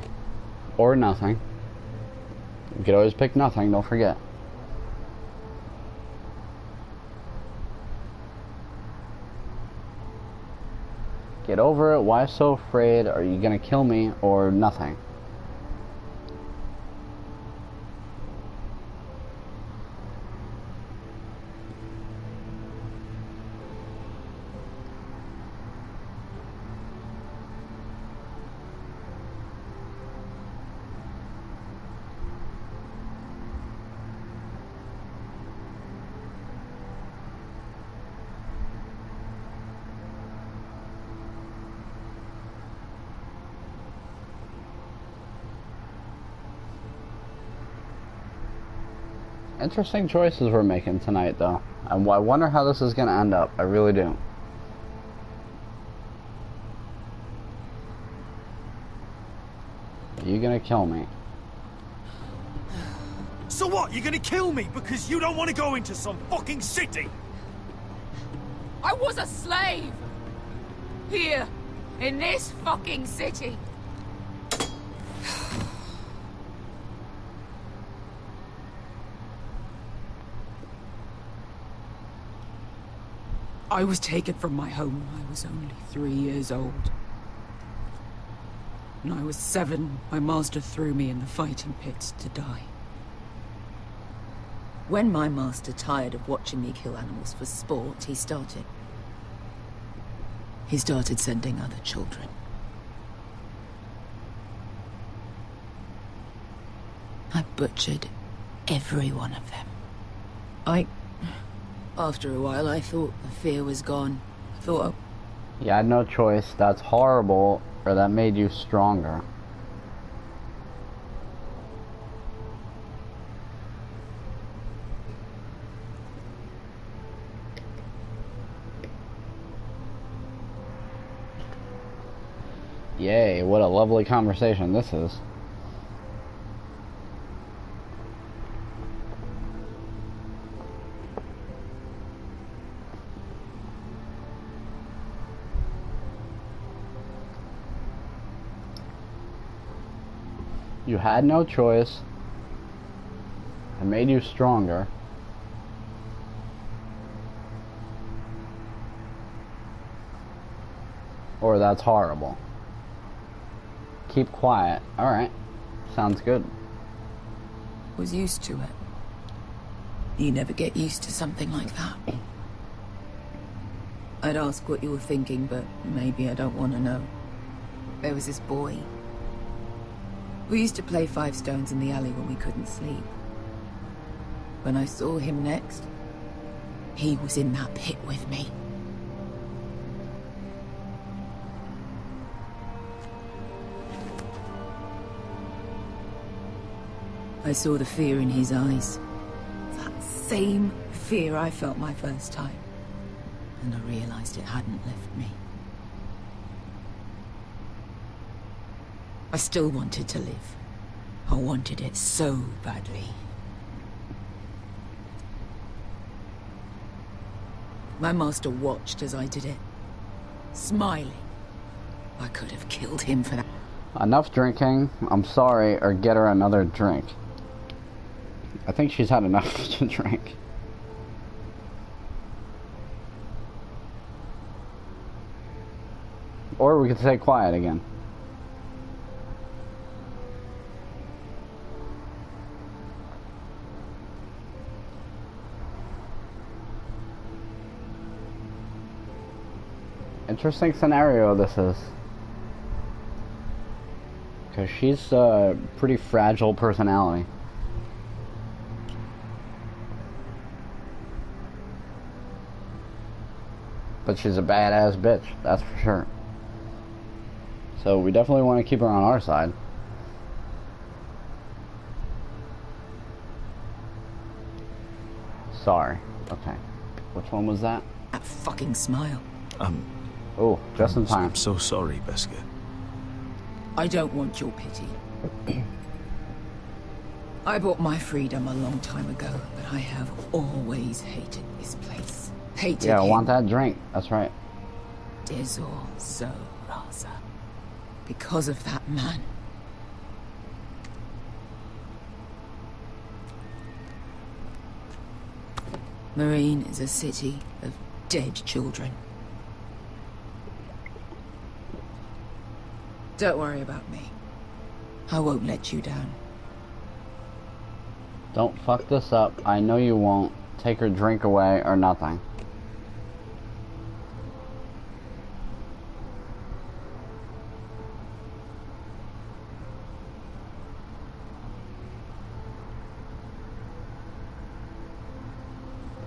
Or nothing. You could always pick nothing, don't forget. Get over it. Why so afraid? Are you gonna kill me or nothing? Interesting choices we're making tonight, though. And I wonder how this is going to end up. I really do. Are you going to kill me? So what? You're gonna kill me because you don't want to go into some fucking city? I was a slave! Here, in this fucking city. I was taken from my home when I was only 3 years old. When I was 7, my master threw me in the fighting pits to die. When my master tired of watching me kill animals for sport, he started sending other children. I butchered every one of them. After a while, I thought the fear was gone. I thought You had no choice. That's horrible, or that made you stronger. Yay, what a lovely conversation this is. You had no choice. It made you stronger. Or that's horrible. Keep quiet. Alright. Sounds good. was used to it. You never get used to something like that. I'd ask what you were thinking, but maybe I don't want to know. There was this boy. We used to play 5 stones in the alley when we couldn't sleep. When I saw him next, he was in that pit with me. I saw the fear in his eyes. That same fear I felt my first time. And I realized it hadn't left me. I still wanted to live. I wanted it so badly. My master watched as I did it, smiling. I could have killed him for that. Enough drinking. I'm sorry, or get her another drink. I think she's had enough to drink. Or we could stay quiet again. Interesting scenario this is. Because she's a pretty fragile personality. But she's a badass bitch, that's for sure. So we definitely want to keep her on our side. Sorry. Okay. Which one was that? That fucking smile. Oh, just in time. I'm so sorry, Beskar. I don't want your pity. I bought my freedom a long time ago, but I have always hated this place. Hated Yeah, I him. want that drink. That's right. Dizor so Raza. Because of that man. Marine is a city of dead children. Don't worry about me. I won't let you down. Don't fuck this up. I know you won't. Take her drink away or nothing.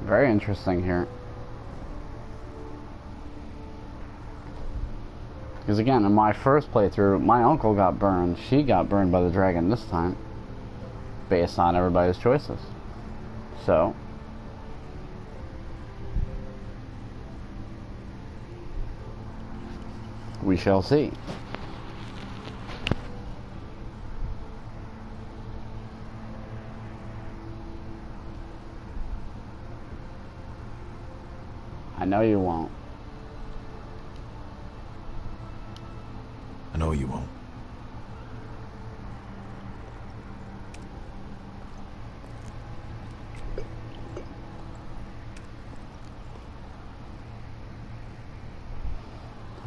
Very interesting here. Because again, in my first playthrough, my uncle got burned. She got burned by the dragon this time. Based on everybody's choices. So, we shall see. I know you won't. I know you won't.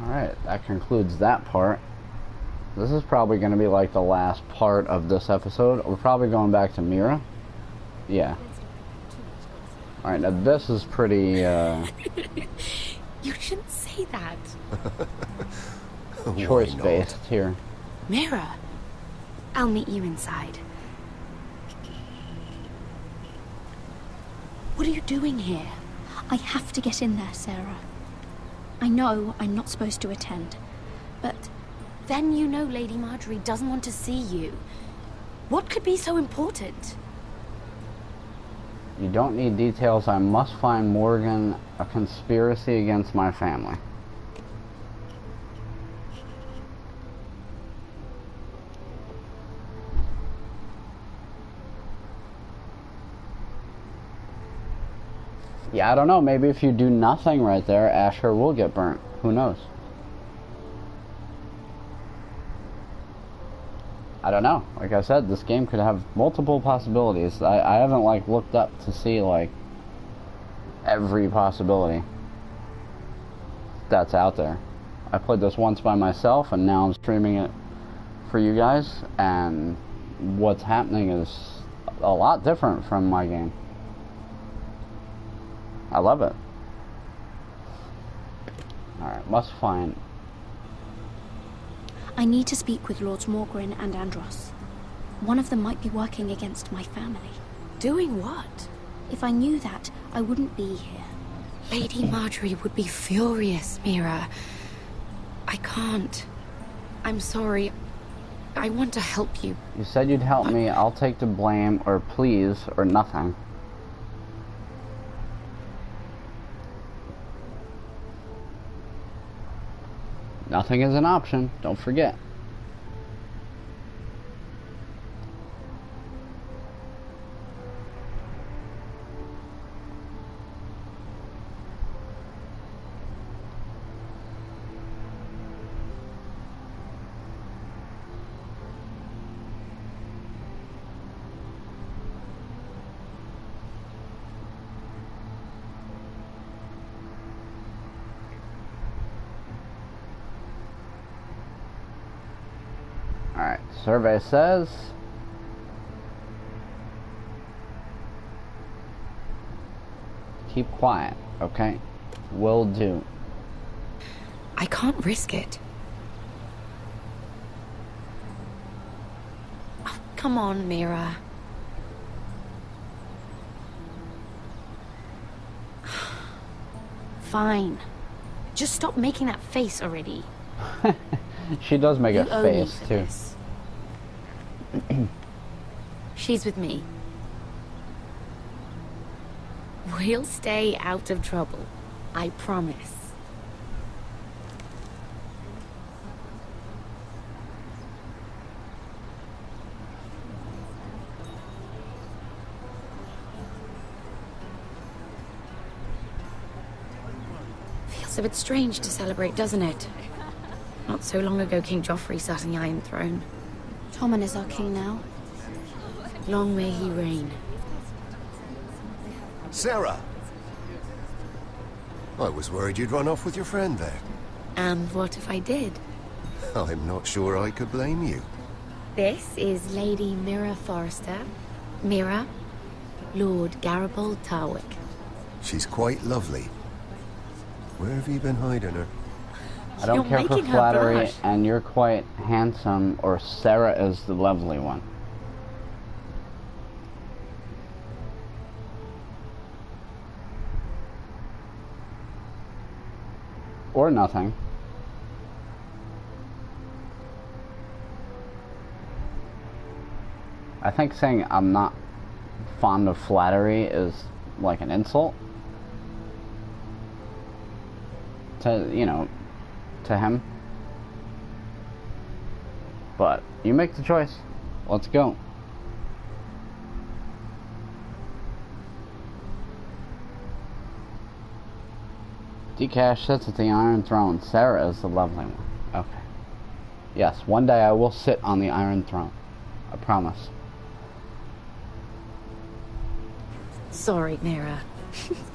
Alright, that concludes that part. This is probably going to be like the last part of this episode. We're probably going back to Mira. Yeah. Alright, now this is pretty, You shouldn't say that. choice-based here. Mira, I'll meet you inside. What are you doing here? I have to get in there, Sarah. I know I'm not supposed to attend, but... Then you know Lady Marjorie doesn't want to see you. What could be so important? You don't need details. I must find Morgan. A conspiracy against my family. Yeah, I don't know. Maybe if you do nothing right there, Asher will get burnt. Who knows? I don't know. Like I said, this game could have multiple possibilities. I haven't, like, looked up to see, like, every possibility that's out there. I played this once by myself, and now I'm streaming it for you guys, and what's happening is a lot different from my game. I love it. Alright, must find... I need to speak with Lords Morgren and Andros. One of them might be working against my family. Doing what? If I knew that, I wouldn't be here. Lady Marjorie would be furious, Mira. I can't. I'm sorry. I want to help you. You said you'd help me. I'll take the blame, or please, or nothing. Nothing is an option, don't forget. Alright, survey says keep quiet, okay? Will do. I can't risk it. Oh, come on, Mira. Fine. Just stop making that face already. She does make a face, too. She's with me. We'll stay out of trouble. I promise. Feels a bit strange to celebrate, doesn't it? Not so long ago, King Joffrey sat on the Iron Throne. Tommen is our king now. Long may he reign. Sarah! I was worried you'd run off with your friend there. And what if I did? I'm not sure I could blame you. This is Lady Mira Forrester. Mira, Lord Garibald Tarwick. She's quite lovely. Where have you been hiding her? I don't care for flattery, and you're quite handsome, or Sarah is the lovely one. Or nothing. I think saying I'm not fond of flattery is like an insult to, you know, to him. But you make the choice. Let's go. Dcash sits at the Iron Throne. Sarah is the lovely one. Okay. Yes, one day I will sit on the Iron Throne. I promise. Sorry, Mira.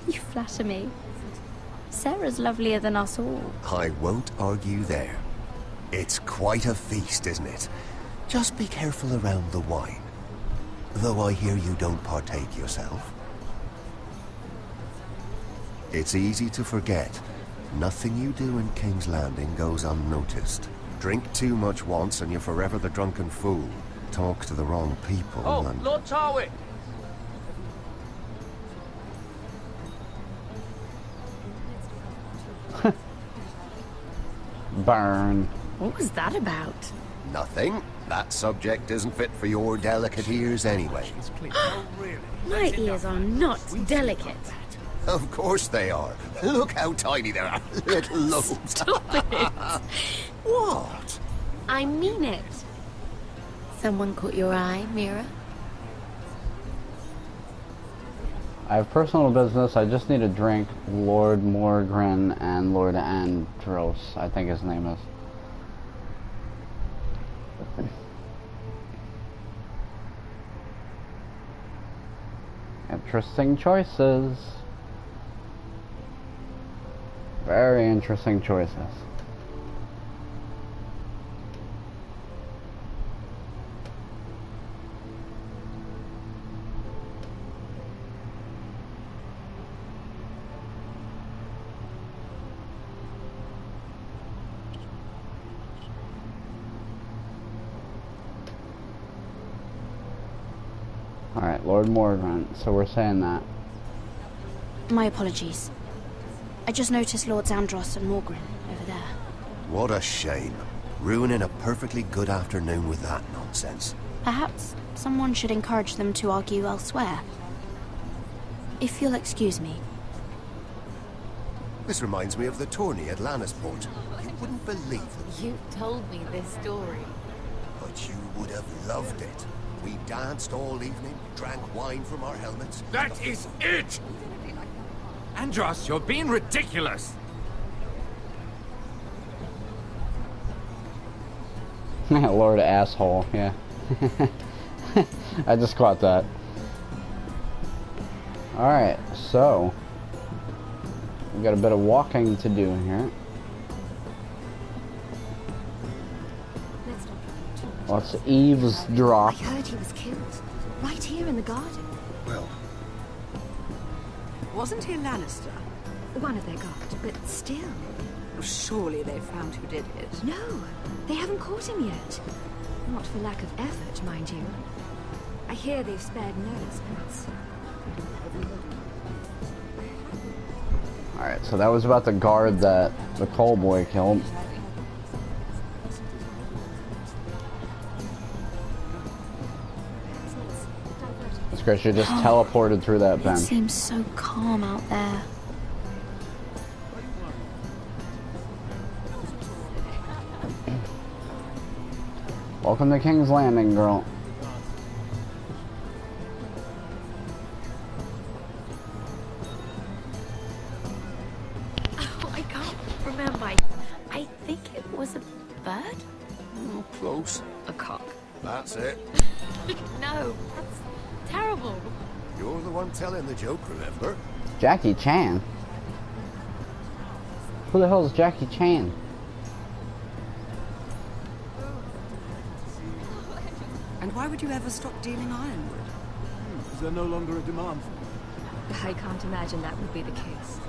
You flatter me. Sarah's lovelier than us all. I won't argue there. It's quite a feast, isn't it? Just be careful around the wine. Though I hear you don't partake yourself. It's easy to forget. Nothing you do in King's Landing goes unnoticed. Drink too much once and you're forever the drunken fool. Talk to the wrong people and... Lord Tarwick! Burn. What was that about? Nothing. That subject isn't fit for your delicate ears anyway. My ears are not delicate. Of course they are. Look how tiny they are. Little lobes. Stop it. What? I mean it. Someone caught your eye, Mira? I have personal business. I just need a drink. Lord Morgren and Lord Andros, I think his name is. Interesting choices. Very interesting choices. Alright, Lord Morgren, so we're saying that. My apologies. I just noticed Lords Andros and Morgren over there. What a shame. Ruining a perfectly good afternoon with that nonsense. Perhaps someone should encourage them to argue elsewhere. If you'll excuse me. This reminds me of the tourney at Lannisport. You wouldn't believe it. You told me this story. But you would have loved it. We danced all evening, drank wine from our helmets. That is it! Andros, you're being ridiculous! Lord Asshole, yeah. I just caught that. Alright, so we've got a bit of walking to do here. Let's eavesdrop. I heard he was killed. Right here in the garden. Well... Wasn't he Lannister? One of their guard, but still. Surely they found who did it. No, they haven't caught him yet. Not for lack of effort, mind you. I hear they've spared no expense. Alright, so that was about the guard that the Coal Boy killed. Chris, you just teleported through that It vent. seems so calm out there. Welcome to King's Landing, girl. Oh, I can't remember. I think it was a bird? Oh, close. A cock. That's it. No, that's terrible. You're the one telling the joke, remember? Jackie Chan? Who the hell is Jackie Chan? And why would you ever stop dealing ironwood? Is there no longer a demand for it? I can't imagine that would be the case.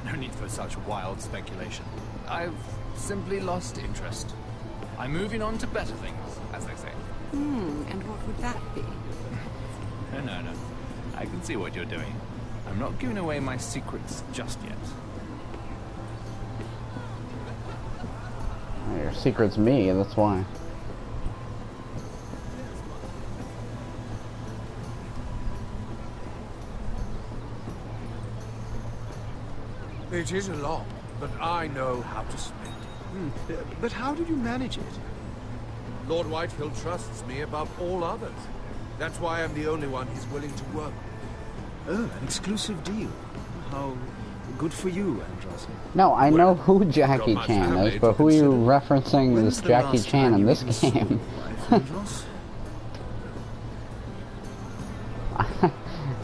No need for such wild speculation. I've simply lost interest. I'm moving on to better things, as they say. And what would that be? No. I can see what you're doing. I'm not giving away my secrets just yet. Your secret's me, that's why. It isn't long, but I know how to spend it. But how did you manage it? Lord Whitehill trusts me above all others. That's why I'm the only one he's willing to work with. Oh, an exclusive deal. How good for you, Andros. No, I know who Jackie Chan is, but who are you referencing as Jackie Chan in this game?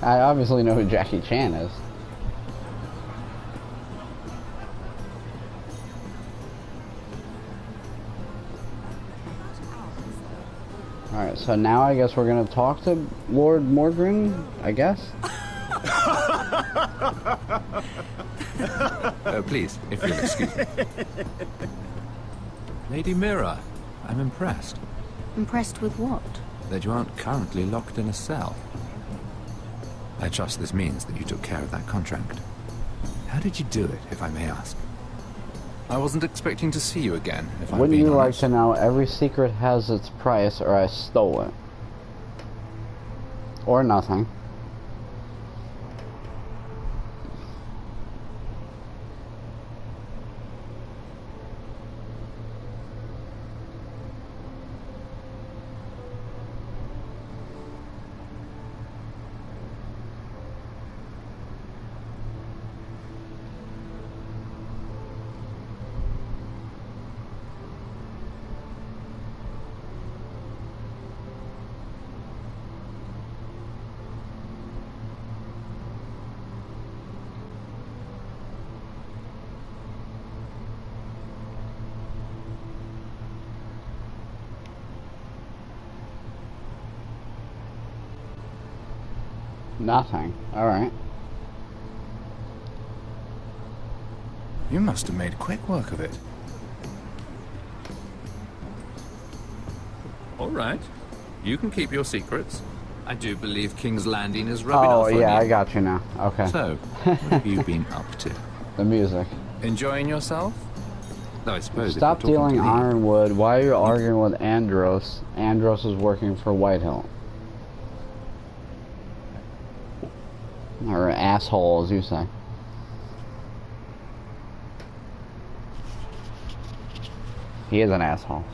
I obviously know who Jackie Chan is. Alright, so now I guess we're gonna talk to Lord Morgren, I guess? Please, if you'll excuse me. Lady Mira, I'm impressed Impressed with what? that you aren't currently locked in a cell. I trust this means that you took care of that contract. How did you do it, if I may ask? I wasn't expecting to see you again, if I'm Wouldn't being you like honest. to know every secret has its price, or I stole it? Or nothing. Nothing. Alright. You must have made quick work of it. All right. You can keep your secrets. I do believe King's Landing is rubbing off on you. Oh, yeah, I got you now. Okay. So, what have you been up to? The music. Enjoying yourself? Though I suppose Stop if you're talking dealing to me, ironwood. Why are you arguing with Andros? Andros is working for Whitehill. Or asshole, as you say. He is an asshole.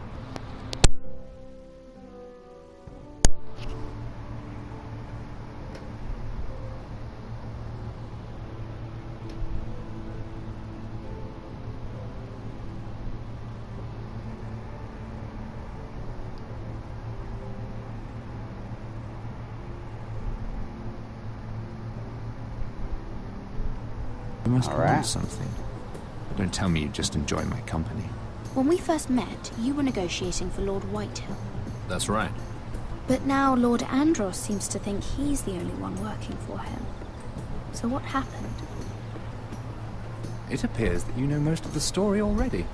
you must All want right. something. Don't tell me you just enjoy my company. When we first met, you were negotiating for Lord Whitehill. That's right. But now Lord Andros seems to think he's the only one working for him. So what happened? It appears that you know most of the story already.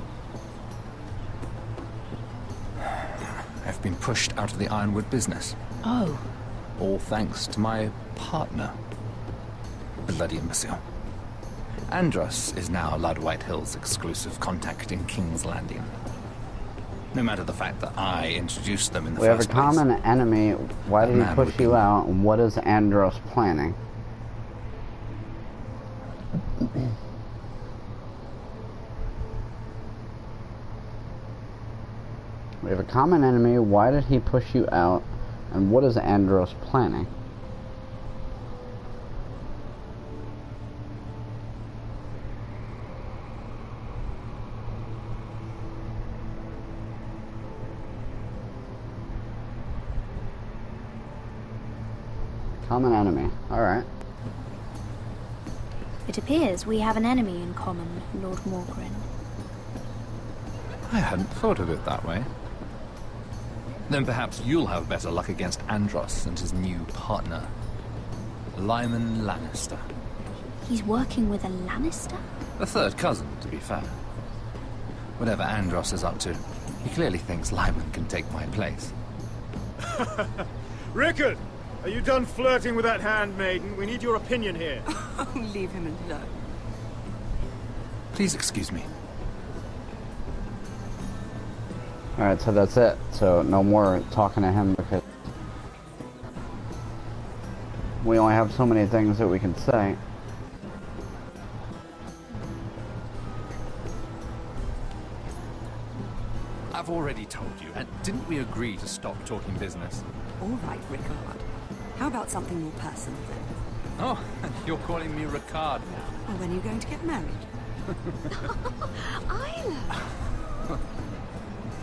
I've been pushed out of the ironwood business. Oh. All thanks to my partner. Bloody imbecile. Andros is now Lord Whitehill's exclusive contact in King's Landing. No matter the fact that I introduced them in the We have a first place. common enemy. Why did he man push would be- you out? And what is Andros planning? We have a common enemy. Why did he push you out? And what is Andros planning? Common enemy. Alright. It appears we have an enemy in common, Lord Morgren. I hadn't thought of it that way. Then perhaps you'll have better luck against Andros and his new partner, Lyman Lannister. He's working with a Lannister? A third cousin, to be fair. Whatever Andros is up to, he clearly thinks Lyman can take my place. Rickard! Are you done flirting with that handmaiden? We need your opinion here. Leave him alone. Please excuse me. Alright, so that's it. So no more talking to him because we only have so many things that we can say. I've already told you, and didn't we agree to stop talking business? All right, Rickard. How about something more personal then? Oh, you're calling me Ricard now. Well, when are you going to get married? Isla!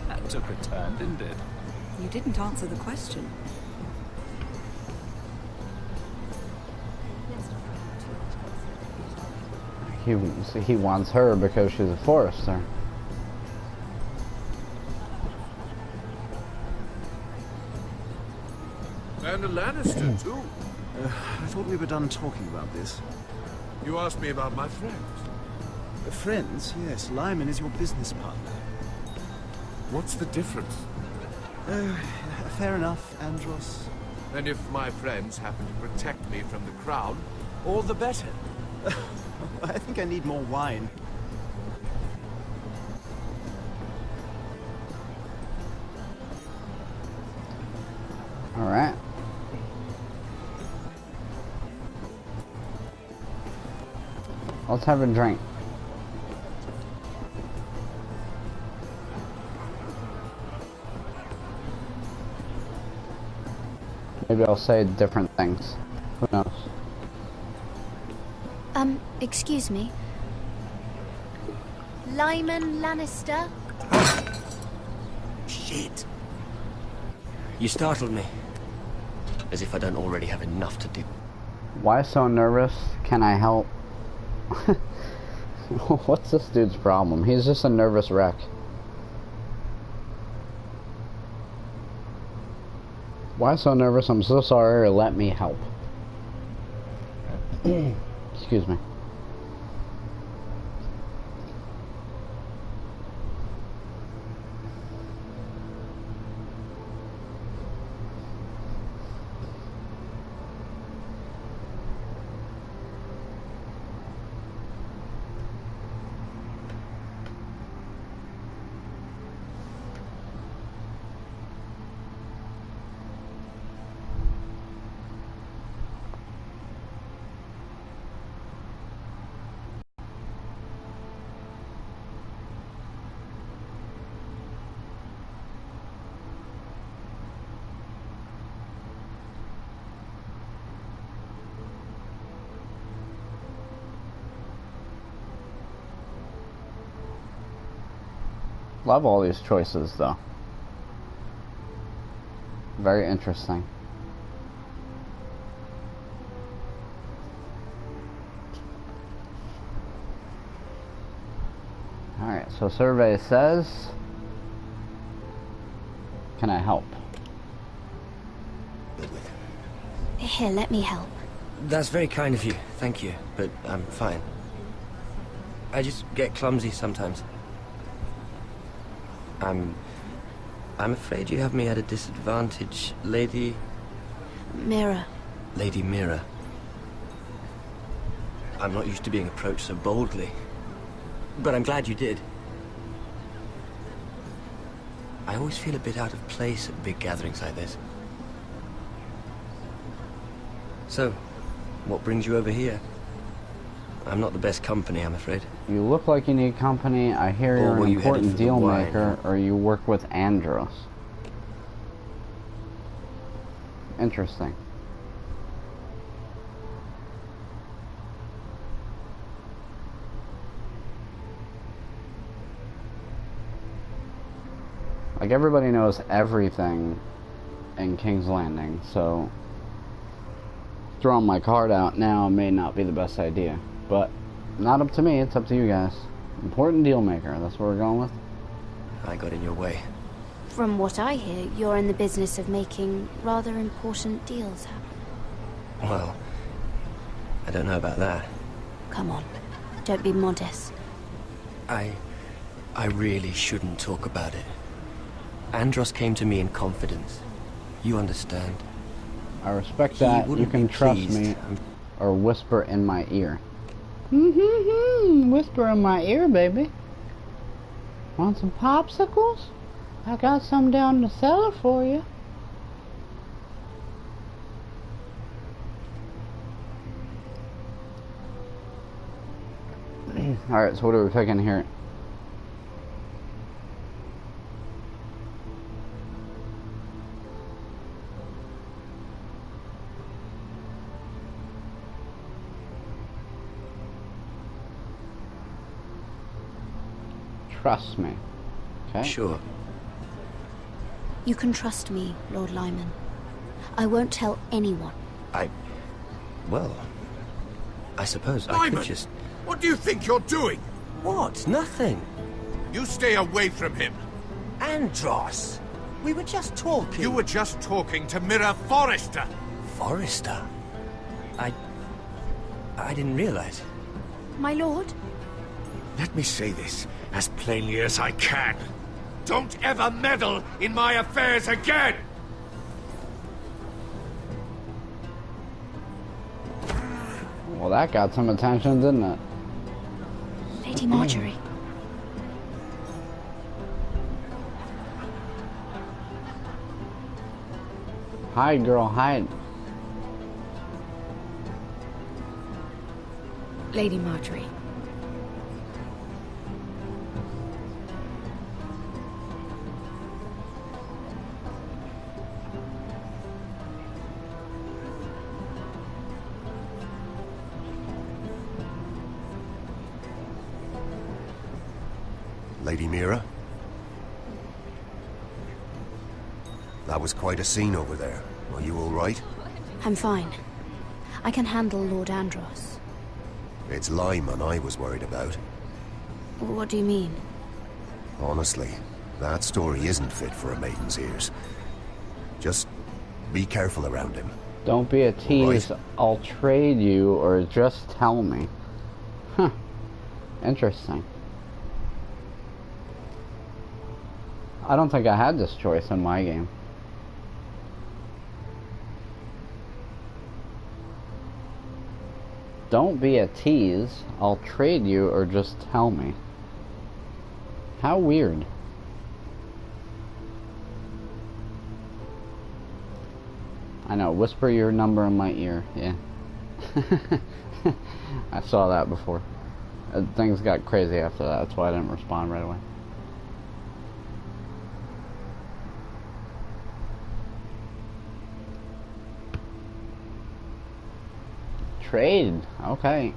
That took a turn, didn't it? You didn't answer the question. He wants her because she's a forester. And a Lannister, too. I thought we were done talking about this. You asked me about my friends. Friends? Yes, Lyman is your business partner. What's the difference? Fair enough, Andros. And if my friends happen to protect me from the crown, all the better. I think I need more wine. Alright. Let's have a drink. Maybe I'll say different things. Who knows? Excuse me. Lyman Lannister? Shit. You startled me. As if I don't already have enough to do. Why so nervous? Can I help? What's this dude's problem? He's just a nervous wreck. Why so nervous? I'm so sorry. Let me help. Excuse me. Love all these choices, though. Very interesting. Alright, so survey says... Can I help? Here, let me help. That's very kind of you, thank you, but I'm fine. I just get clumsy sometimes. I'm afraid you have me at a disadvantage, Lady... Mira. Lady Mira. I'm not used to being approached so boldly, but I'm glad you did. I always feel a bit out of place at big gatherings like this. So, what brings you over here? I'm not the best company, I'm afraid. You look like you need company. I hear you're an important deal maker, or you work with Andros. Interesting. Like, everybody knows everything in King's Landing, so throwing my card out now may not be the best idea. But not up to me, it's up to you guys. Important deal maker, that's what we're going with. I got in your way. From what I hear, you're in the business of making rather important deals happen. Well, I don't know about that. Come on, don't be modest. I really shouldn't talk about it. Andros came to me in confidence. You understand? I respect that. You can trust me. Or whisper in my ear. Whisper in my ear, baby. Want some popsicles? I got some down the cellar for you. Alright, so what are we picking here? Trust me. Okay. Sure. You can trust me, Lord Lyman. I won't tell anyone. Well, I suppose I Lyman, could just... what do you think you're doing? What? Nothing. You stay away from him. Andros! We were just talking. You were just talking to Mirror Forrester. Forrester? I didn't realize. My lord? Let me say this as plainly as I can. Don't ever meddle in my affairs again! Well, that got some attention, didn't it? Lady Marjorie. Hide, girl, hide. Lady Marjorie. Lady Mira? That was quite a scene over there. Are you all right? I'm fine. I can handle Lord Andros. It's Lyman I was worried about. What do you mean? Honestly, that story isn't fit for a maiden's ears. Just be careful around him. Don't be a tease. Right. I'll trade you, or just tell me. Huh. Interesting. I don't think I had this choice in my game. Don't be a tease. I'll trade you, or just tell me. How weird. I know, whisper your number in my ear. Yeah. I saw that before. Things got crazy after that. That's why I didn't respond right away. Trade. Okay.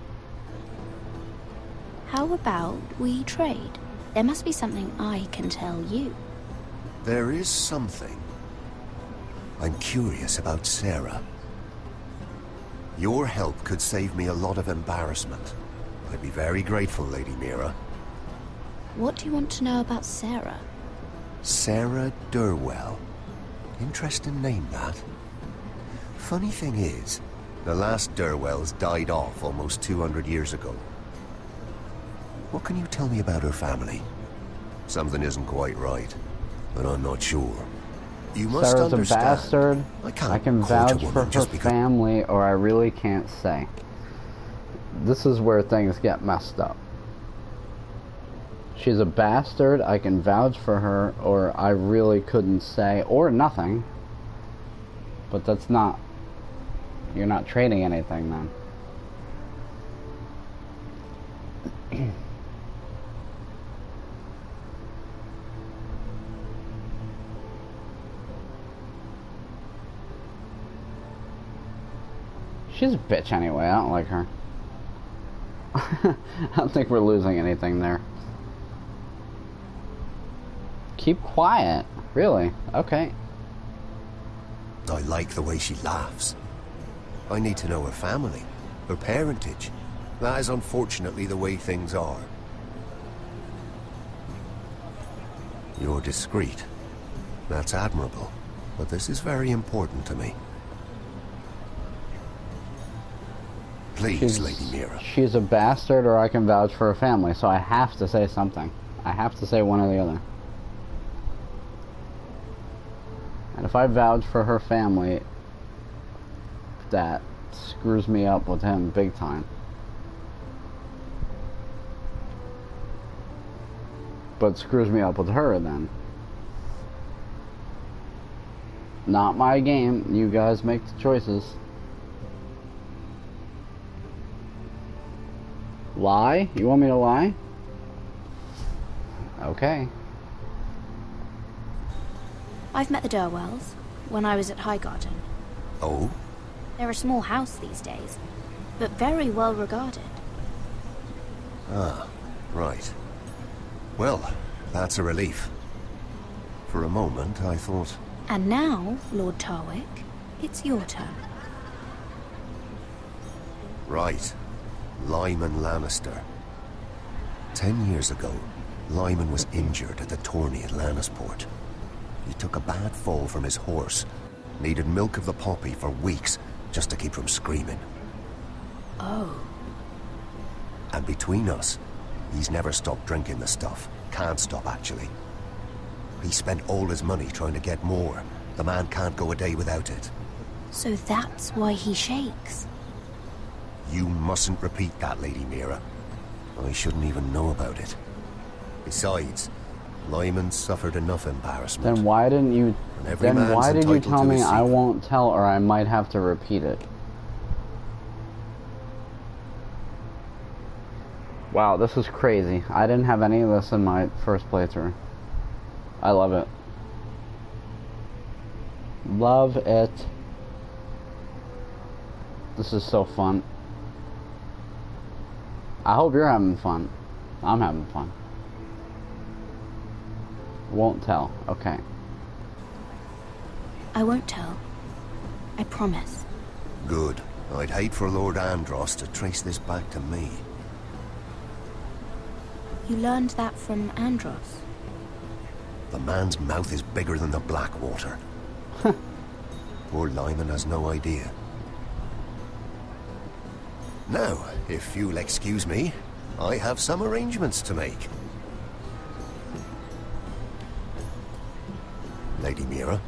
How about we trade? There must be something I can tell you. There is something. I'm curious about Sarah. Your help could save me a lot of embarrassment. I'd be very grateful, Lady Mira. What do you want to know about Sarah? Sarah Durwell. Interesting name, that. Funny thing is, the last Durwells died off almost 200 years ago. What can you tell me about her family? Something isn't quite right, but I'm not sure. You must Sarah's understand. a bastard. I can vouch for her family, or I really can't say. This is where things get messed up. She's a bastard, I can vouch for her, or I really couldn't say, or nothing. But that's not... You're not trading anything, then. She's a bitch anyway, I don't like her. I don't think we're losing anything there. Keep quiet. Really? Okay. I like the way she laughs. I need to know her family, her parentage. That is unfortunately the way things are. You're discreet. That's admirable, but this is very important to me. Please, Lady Mira. She's a bastard, or I can vouch for her family, so I have to say something. I have to say one or the other. And if I vouch for her family, that screws me up with him big time. But screws me up with her then. Not my game. You guys make the choices. Lie? You want me to lie? Okay. I've met the Durwells when I was at Highgarden. Oh? They're a small house these days, but very well regarded. Ah, right. Well, that's a relief. For a moment, I thought... And now, Lord Tarwick, it's your turn. Right. Lyman Lannister. 10 years ago, Lyman was injured at the tourney at Lannisport. He took a bad fall from his horse. Needed milk of the poppy for weeks, just to keep from screaming. Oh. And between us, he's never stopped drinking the stuff. Can't stop, actually. He spent all his money trying to get more. The man can't go a day without it. So that's why he shakes. You mustn't repeat that, Lady Mira. I shouldn't even know about it. Besides, Lyman suffered enough embarrassment. Then why didn't you... Then why did you tell me I won't tell, or I might have to repeat it? Wow, this is crazy. I didn't have any of this in my first playthrough. I love it. Love it. This is so fun. I hope you're having fun. I'm having fun. Won't tell. Okay. I won't tell. I promise. Good. I'd hate for Lord Andros to trace this back to me. You learned that from Andros? The man's mouth is bigger than the Blackwater. Poor Lyman has no idea. Now, if you'll excuse me, I have some arrangements to make. Lady Mira.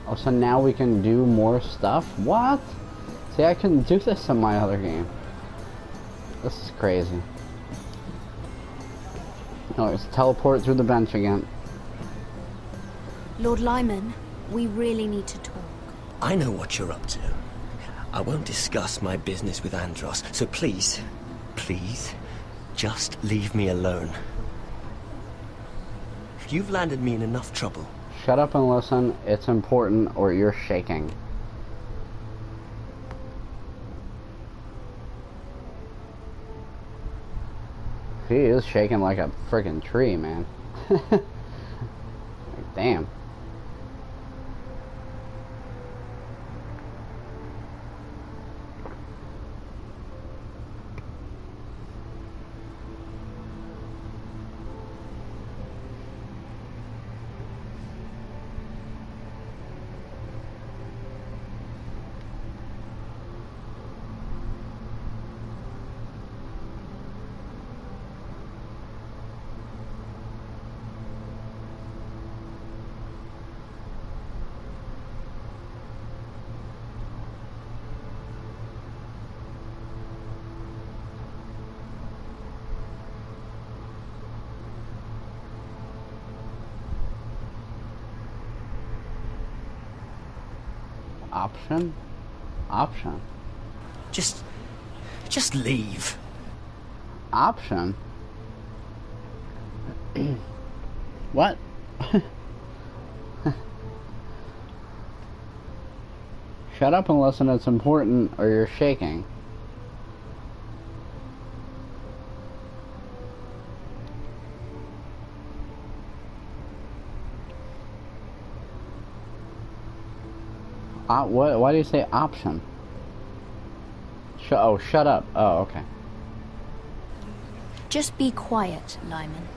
Oh, so now we can do more stuff? What? See, I couldn't do this in my other game. This is crazy. Oh, let's teleport through the bench again. Lord Lyman, we really need to talk. I know what you're up to. I won't discuss my business with Andros, so please, please, just leave me alone. You've landed me in enough trouble. Shut up and listen. It's important, or you're shaking. He is shaking like a friggin' tree, man. Like, damn. Option? Option. Just leave. Option? What? Shut up and listen, it's important, or you're shaking. Why do you say option? Shut up. Oh, okay. Just be quiet, Lyman.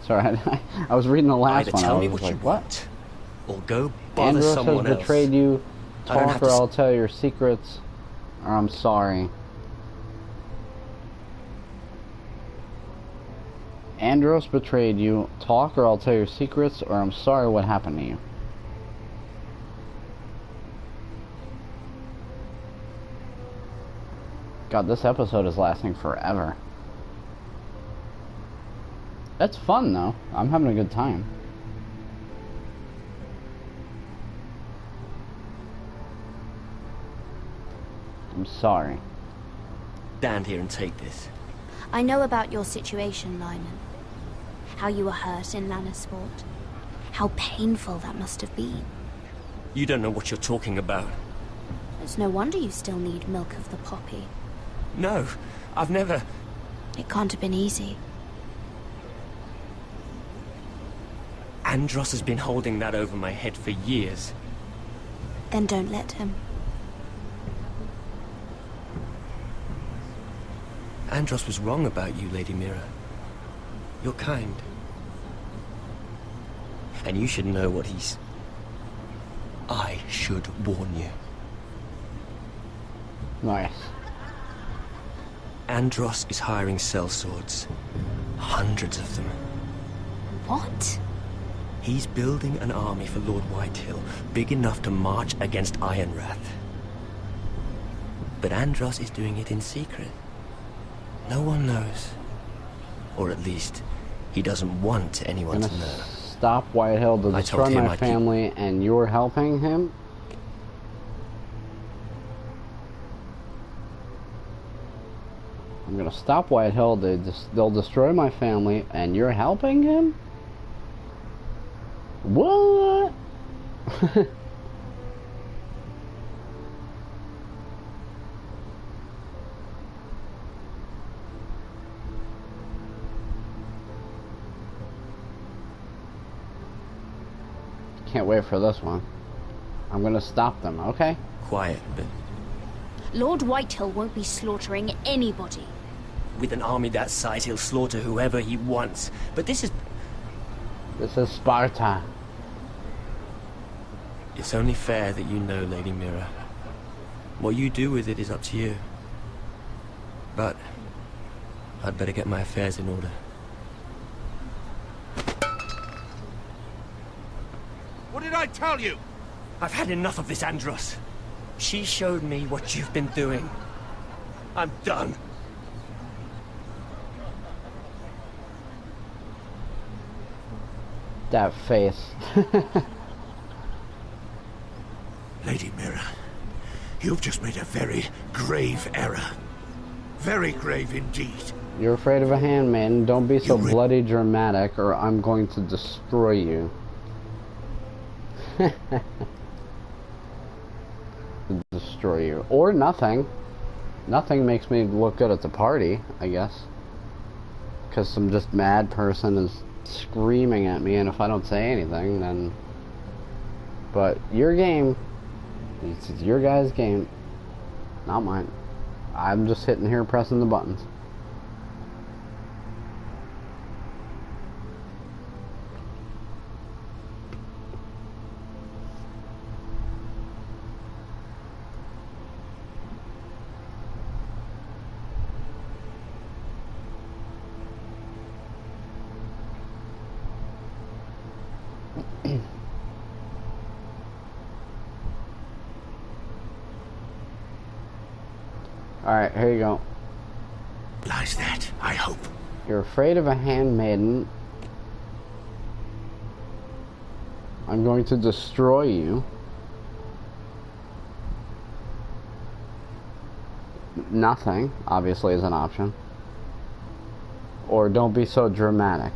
Sorry, I was reading the last Either one. tell I me was what like, you what? want, or go bother Andros someone has else. betrayed you. I don't Talk have or to I'll tell your secrets. Or I'm sorry. Andros betrayed you. Talk or I'll tell your secrets, or I'm sorry what happened to you. God, this episode is lasting forever. That's fun, though. I'm having a good time. I'm sorry. Stand here and take this. I know about your situation, Lyman. How you were hurt in Lannisport. How painful that must have been. You don't know what you're talking about. It's no wonder you still need milk of the poppy. No, I've never... It can't have been easy. Andros has been holding that over my head for years. Then don't let him. Andros was wrong about you, Lady Mira. You're kind. And you should know what he's... I should warn you. Nice. Andros is hiring sellswords. Hundreds of them. What? He's building an army for Lord Whitehill, big enough to march against Ironrath. But Andros is doing it in secret. No one knows. Or at least, he doesn't want anyone to know. Stop Whitehill to destroy my family, and you're helping him? I'm gonna stop Whitehill. They'll destroy my family, and you're helping him? What? Can't wait for this one. I'm gonna stop them, okay? Quiet, but... Lord Whitehill won't be slaughtering anybody. With an army that size, he'll slaughter whoever he wants. But this is... This is Sparta. It's only fair that you know, Lady Mira. What you do with it is up to you. But... I'd better get my affairs in order. What did I tell you? I've had enough of this, Andros. She showed me what you've been doing. I'm done. That face. Lady Mira, you've just made a very grave error. Very grave indeed. You're afraid of a handmaiden. Don't be so bloody dramatic, or I'm going to destroy you. Destroy you. Or nothing. Nothing makes me look good at the party, I guess. Because some just mad person is screaming at me, and if I don't say anything, then... But your game. It's your guys' game. Not mine. I'm just sitting here pressing the buttons. Alright, here you go. Lies that, I hope. You're afraid of a handmaiden. I'm going to destroy you. Nothing, obviously, is an option. Or don't be so dramatic.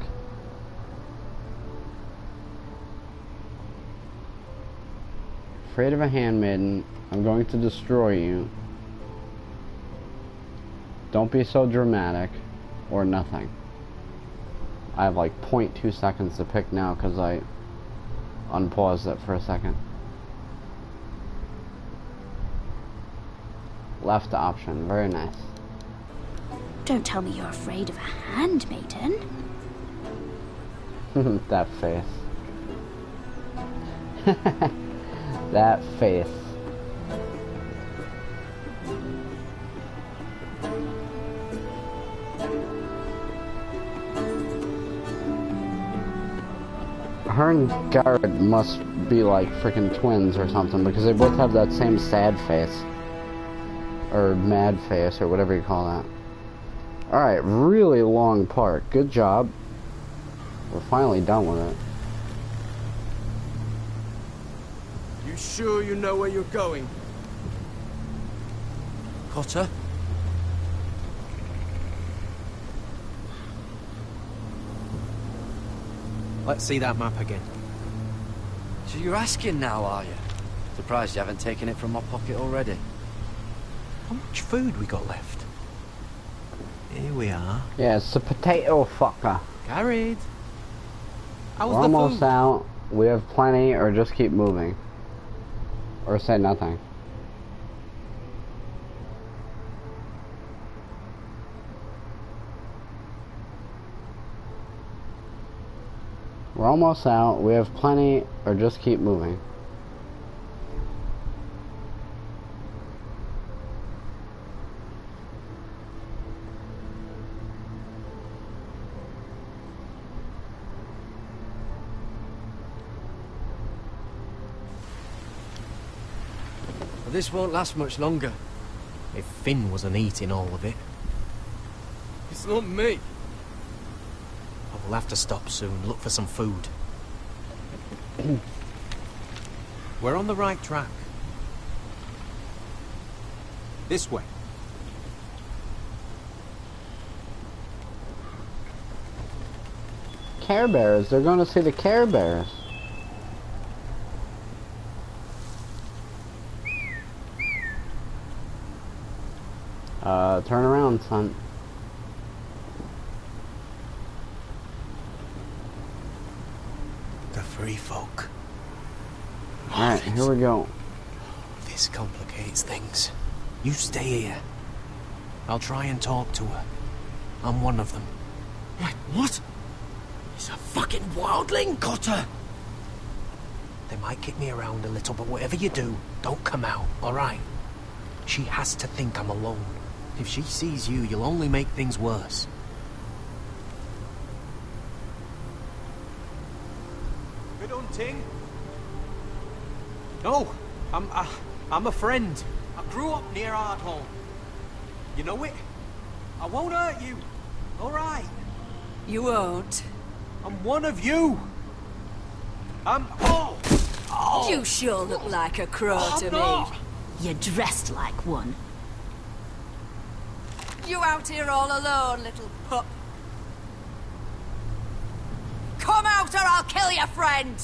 Afraid of a handmaiden. I'm going to destroy you. Don't be so dramatic, or nothing. I have like 0.2 seconds to pick now because I unpaused it for a second. Left option. Very nice. Don't tell me you're afraid of a handmaiden. That face. That face. Her and Garrett must be like freaking twins or something, because they both have that same sad face. Or mad face, or whatever you call that. Alright, really long part. Good job. We're finally done with it. You sure you know where you're going? Cotter? Let's see that map again. So you're asking now, are you? Surprised you haven't taken it from my pocket already. How much food we got left? Here we are. Yeah, it's a potato fucker. Carried. How's We're the almost food? out. We have plenty, or just keep moving. Or say nothing. We're almost out. We have plenty, or just keep moving. But this won't last much longer. If Finn wasn't eating all of it. It's not me. I will have to stop soon, look for some food. We're on the right track. This way. Care Bears. They're going to see the Care Bears. Turn around, son. The free folk. Alright, here we go. This complicates things. You stay here. I'll try and talk to her. I'm one of them. Wait, what? He's a fucking wildling, Cotter! They might kick me around a little, but whatever you do, don't come out, alright? She has to think I'm alone. If she sees you, you'll only make things worse. Good hunting. No, I'm a friend. I grew up near Ardhorn. You know it? I won't hurt you. All right. You won't. I'm one of you. Oh! You sure look like a crow to not. me. You're dressed like one. You out here all alone, little pup? Come out or I'll kill your friend!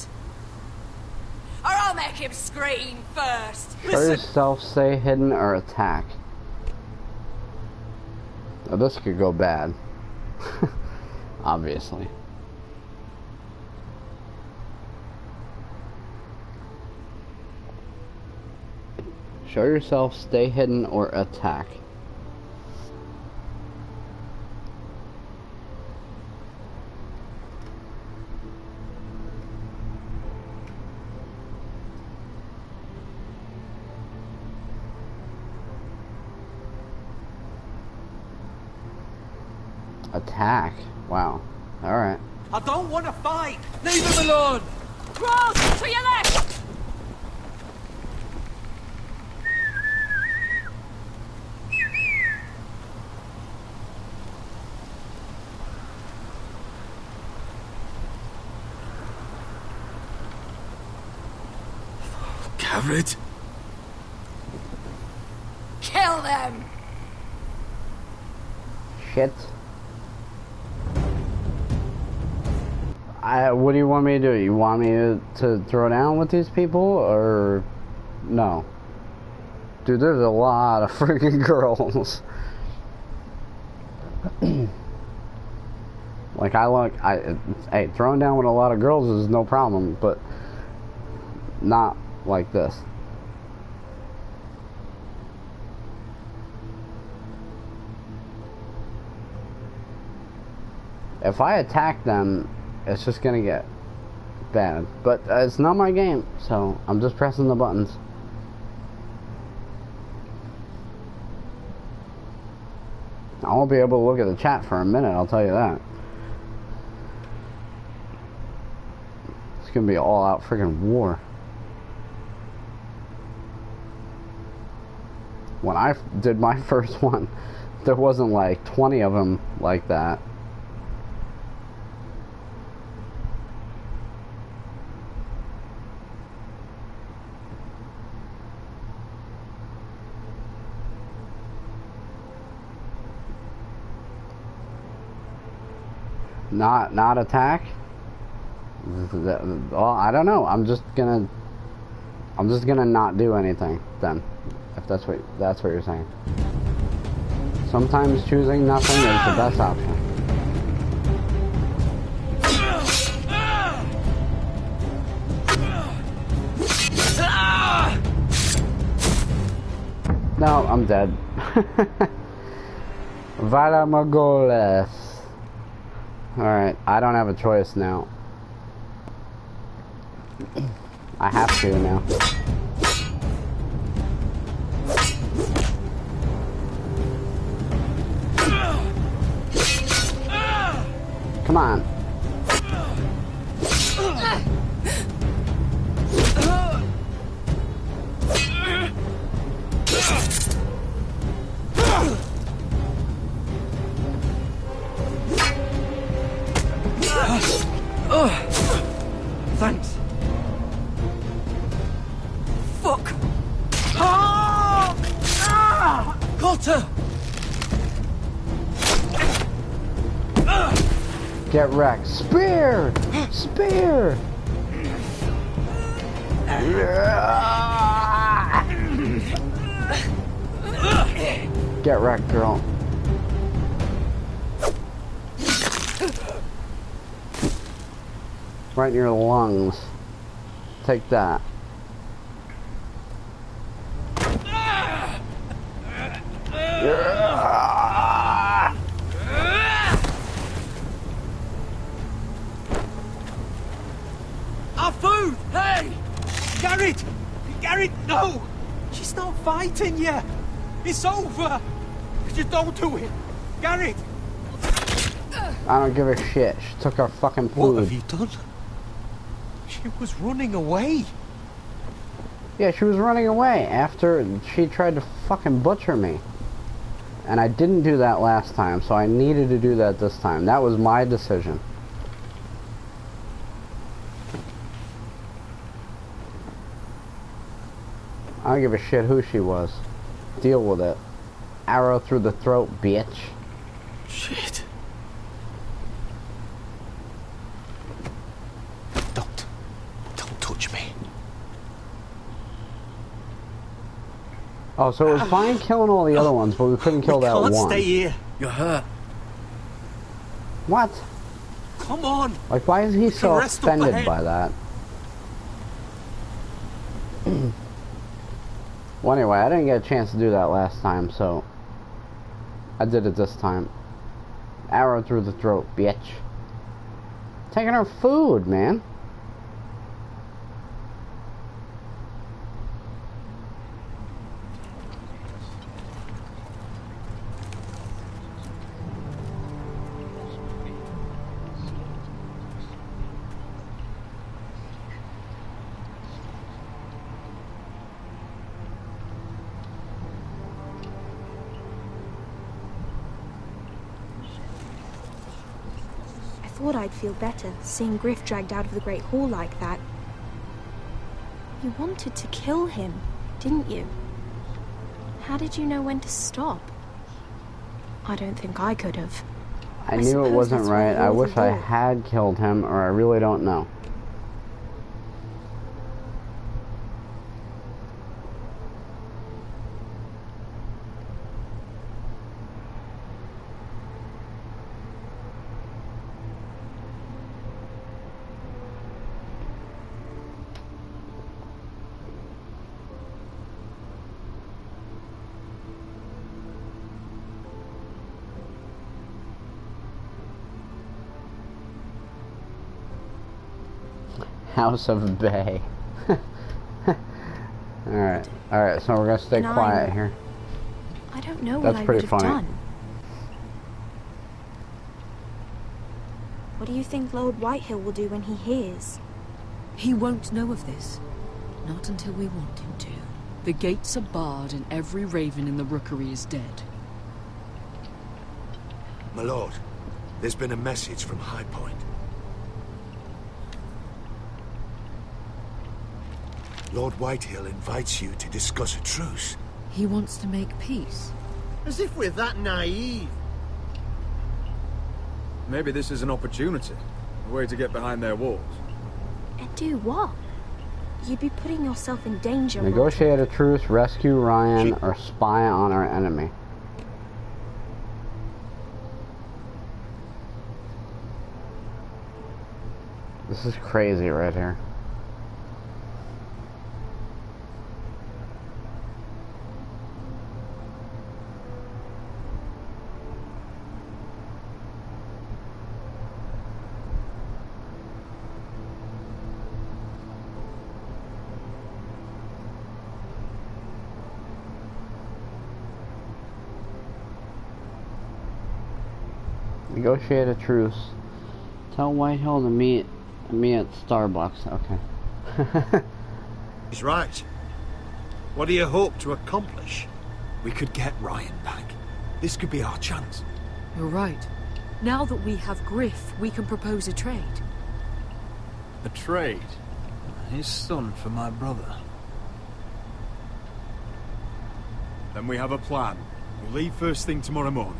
Or I'll make him scream first! Show yourself, stay hidden, or attack. Now this could go bad. Obviously. Show yourself, stay hidden, or attack. Attack. Wow. Alright. I don't want to fight. Leave him alone. Cross, to your left! Garrett? Kill them! Shit. What do you want me to do? You want me to throw down with these people, or no? Dude, there's a lot of freaking girls. Like, hey, throwing down with a lot of girls is no problem, but not like this. If I attack them, it's just gonna get bad. But it's not my game, so I'm just pressing the buttons. I won't be able to look at the chat for a minute, I'll tell you that. It's gonna be an all-out freaking war. When I did my first one, there wasn't like 20 of them like that. Not attack? Well, I don't know. I'm just gonna not do anything then. If that's what you're saying. Sometimes choosing nothing is the best option. No, I'm dead. Vada Margolis. Alright, I don't have a choice now. I have to now. Come on. Thanks. Fuck! Cotter! Get wrecked. Spear! Spear! Get wrecked, girl. Right in your lungs. Take that. Our food! Hey! Garrett! Garrett, no! She's not fighting yet! It's over! Just don't do it! Garrett! I don't give a shit. She took our fucking food. What have you done? She was running away. Yeah, she was running away after she tried to fucking butcher me. And I didn't do that last time, so I needed to do that this time. That was my decision. I don't give a shit who she was. Deal with it. Arrow through the throat, bitch. Shit. Don't touch me. Oh, so it was fine killing all the other ones, but we couldn't kill that one. Can't stay here. You're hurt. What? Come on. Like, why is he so Rest up offended ahead. by that? Well, anyway, I didn't get a chance to do that last time, so I did it this time. Arrow through the throat, bitch. Taking her food, man. I thought I'd feel better seeing Griff dragged out of the Great Hall like that. You wanted to kill him, didn't you? How did you know when to stop? I don't think I could have. I knew it suppose wasn't that's right. why I you're wish the I law. had killed him, or I really don't know. House of Bay. Alright, so we're gonna stay quiet here. I don't know what That's I pretty would have funny. done. What do you think Lord Whitehill will do when he hears? He won't know of this. Not until we want him to. The gates are barred and every raven in the rookery is dead. My lord, there's been a message from High Point. Lord Whitehill invites you to discuss a truce. He wants to make peace. As if we're that naive. Maybe this is an opportunity. A way to get behind their walls. And do what? You'd be putting yourself in danger. Negotiate a truce, rescue Ryan, or spy on our enemy. This is crazy right here. Negotiate a truce. Tell Whitehill to meet me at Starbucks. Okay. He's right. What do you hope to accomplish? We could get Ryan back. This could be our chance. You're right. Now that we have Griff, we can propose a trade. A trade? His son for my brother. Then we have a plan. We'll leave first thing tomorrow morning.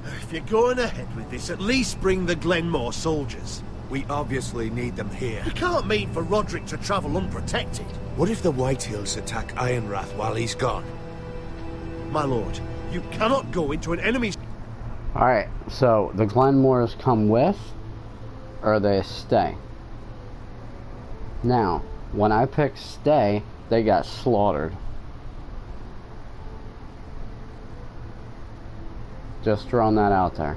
If you're going ahead with this, at least bring the Glenmore soldiers. We obviously need them here. You can't mean for Roderick to travel unprotected. What if the Whitehills attack Ironrath while he's gone? My lord, you cannot go into an enemy's... Alright, so the Glenmores come with, or they stay. Now, when I picked stay, they got slaughtered. Just throwing that out there.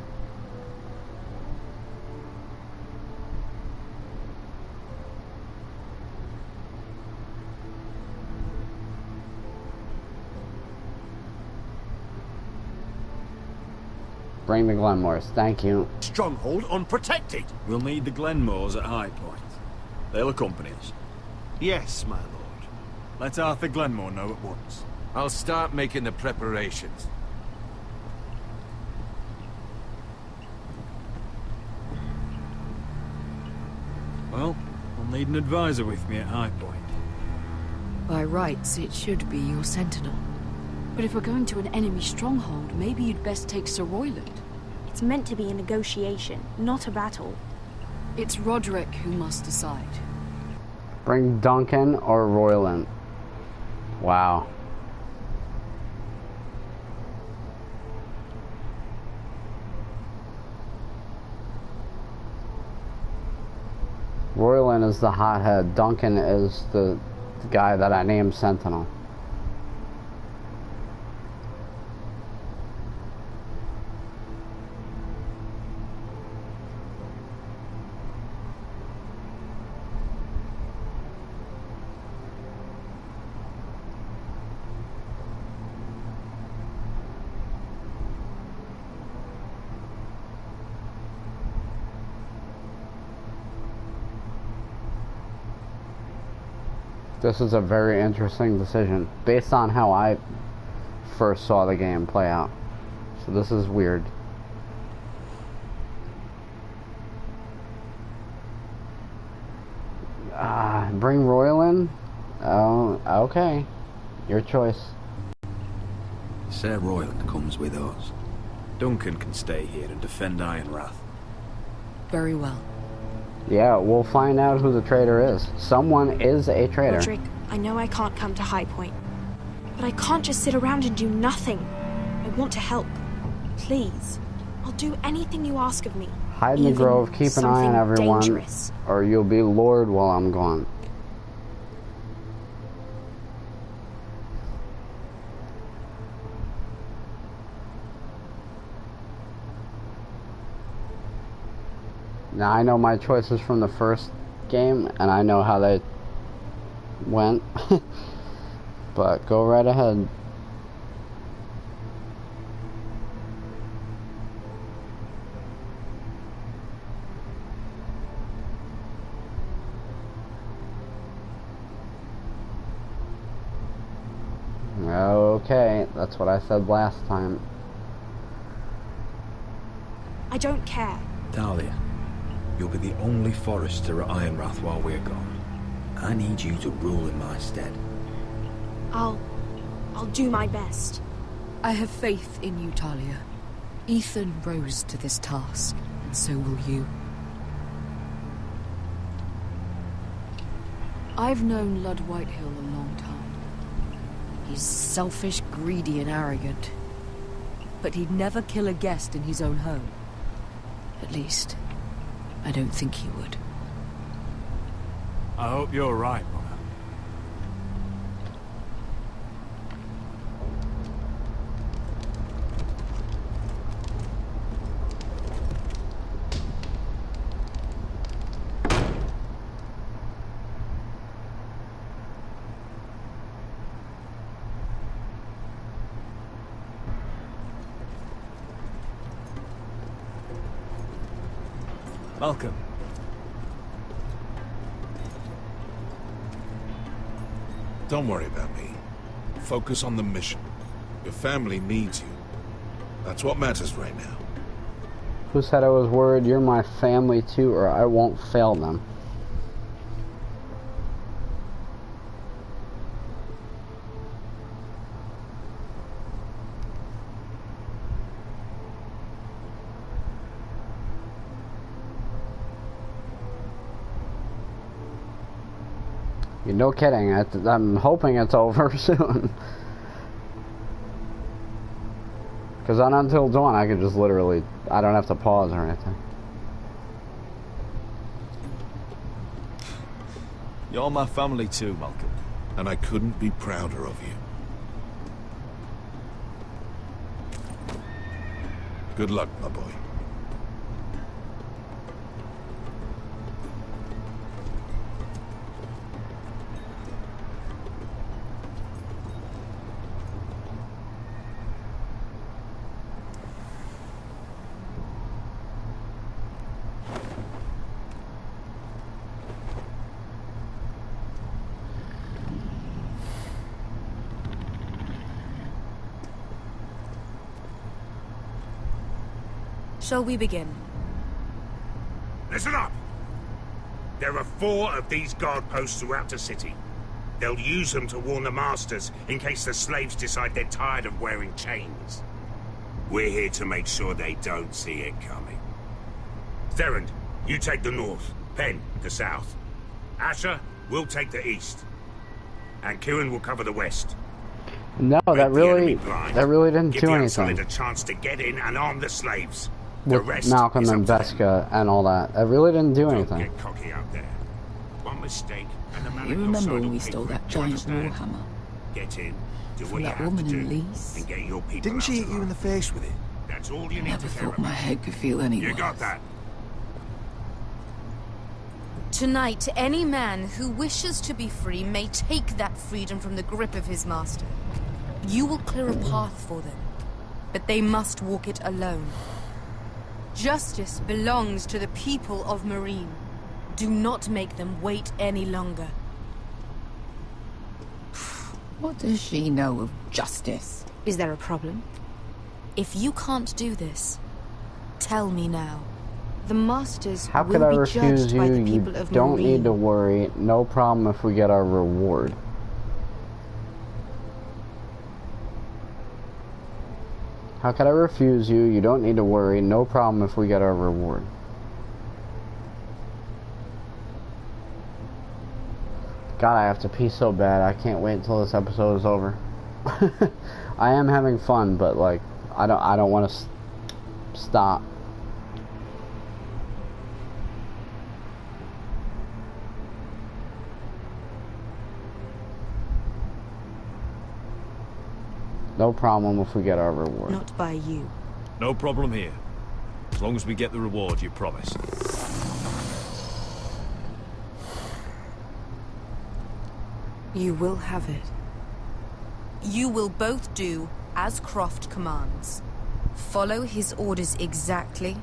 Bring the Glenmores, thank you. Stronghold unprotected. We'll need the Glenmores at High Point. They'll accompany us. Yes, my lord. Let Arthur Glenmore know at once. I'll start making the preparations. Well, I'll need an advisor with me at High Point. By rights, it should be your sentinel. But if we're going to an enemy stronghold, maybe you'd best take Sir Royland. It's meant to be a negotiation, not a battle. It's Roderick who must decide. Bring Duncan or Royland. Wow. Royland is the hothead. Duncan is the guy that I named Sentinel. This is a very interesting decision based on how I first saw the game play out. So this is weird. Bring Royland? Oh, okay. Your choice. Sir Royland comes with us. Duncan can stay here and defend Ironrath. Very well. Yeah, we'll find out who the traitor is. Someone is a traitor. Roderick, I know I can't come to High Point, but I can't just sit around and do nothing. I want to help. Please. I'll do anything you ask of me. Hide in the grove, keep an eye on everyone, dangerous. or you'll be lured while I'm gone. Now I know my choices from the first game, and I know how they went. But go right ahead. Okay, that's what I said last time. I don't care. Talia, you'll be the only forester at Ironrath while we're gone. I need you to rule in my stead. I'll do my best. I have faith in you, Talia. Ethan rose to this task, and so will you. I've known Lud Whitehill a long time. He's selfish, greedy, and arrogant. But he'd never kill a guest in his own home. At least, I don't think he would. I hope you're right, Mother. Malcolm. Don't worry about me. Focus on the mission. Your family needs you. That's what matters right now. Who said I was worried? You're my family too, or I won't fail them. You're no kidding. I'm hoping it's over soon. Because on Until Dawn, I could just literally... I don't have to pause or anything. You're my family too, Malcolm. And I couldn't be prouder of you. Good luck, my boy. Shall we begin? Listen up! There are 4 of these guard posts throughout the city. They'll use them to warn the masters in case the slaves decide they're tired of wearing chains. We're here to make sure they don't see it coming. Therend, you take the north. Penn, the south. Asher, we'll take the east. And Kieran will cover the west. No, that really didn't Give do the anything. Unsullied a chance to get in and arm the slaves. With Malcolm and Veska and all that. That really didn't do anything. Get cocky out there. One mistake and the man You at your remember side when will we pay stole for that it. giant Understand? warhammer? Get in, do From what you that have woman to in do, Lease? and get your people Didn't she hit you in the face with it? That's all you need Never to care thought my about. head could feel any You worse. got that? Tonight, any man who wishes to be free may take that freedom from the grip of his master. You will clear a path for them, but they must walk it alone. Justice belongs to the people of Marine. Do not make them wait any longer. What does she know of justice? Is there a problem? If you can't do this, tell me now. The masters How could will I be refuse judged you? by the You people of don't Marine. need to worry. No problem if we get our reward. How could I refuse you? You don't need to worry. No problem if we get our reward. God, I have to pee so bad. I can't wait until this episode is over. I am having fun, but like, I don't want to stop. No problem if we get our reward. Not by you. No problem here. As long as we get the reward you promised. You will have it. You will both do as Croft commands. Follow his orders exactly,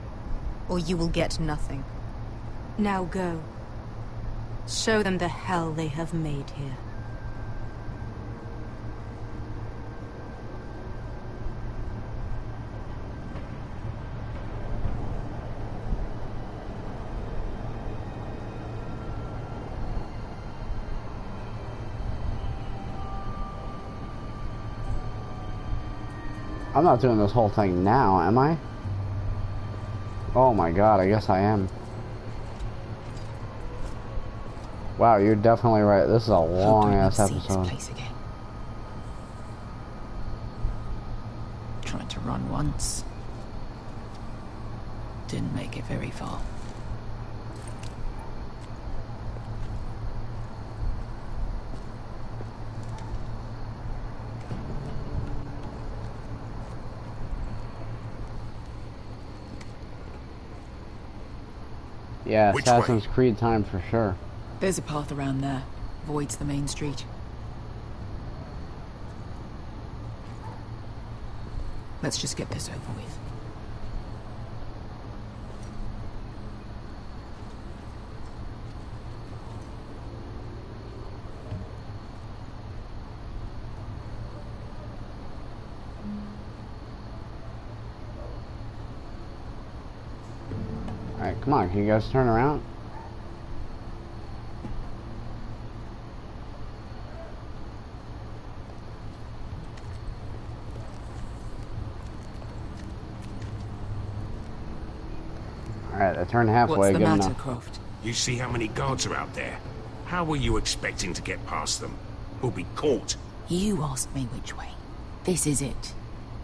or you will get nothing. Now go. Show them the hell they have made here. I'm not doing this whole thing now, am I? Oh my god, I guess I am. Wow, you're definitely right. This is a long-ass episode. Tried to run once. Didn't make it very far. Yeah, Assassin's Creed time for sure. There's a path around there. Voids the main street. Let's just get this over with. Alright, come on, can you guys turn around? Alright, I turned halfway. What's the good matter, enough. Croft? You see how many guards are out there? How were you expecting to get past them? We'll be caught. You asked me which way. This is it.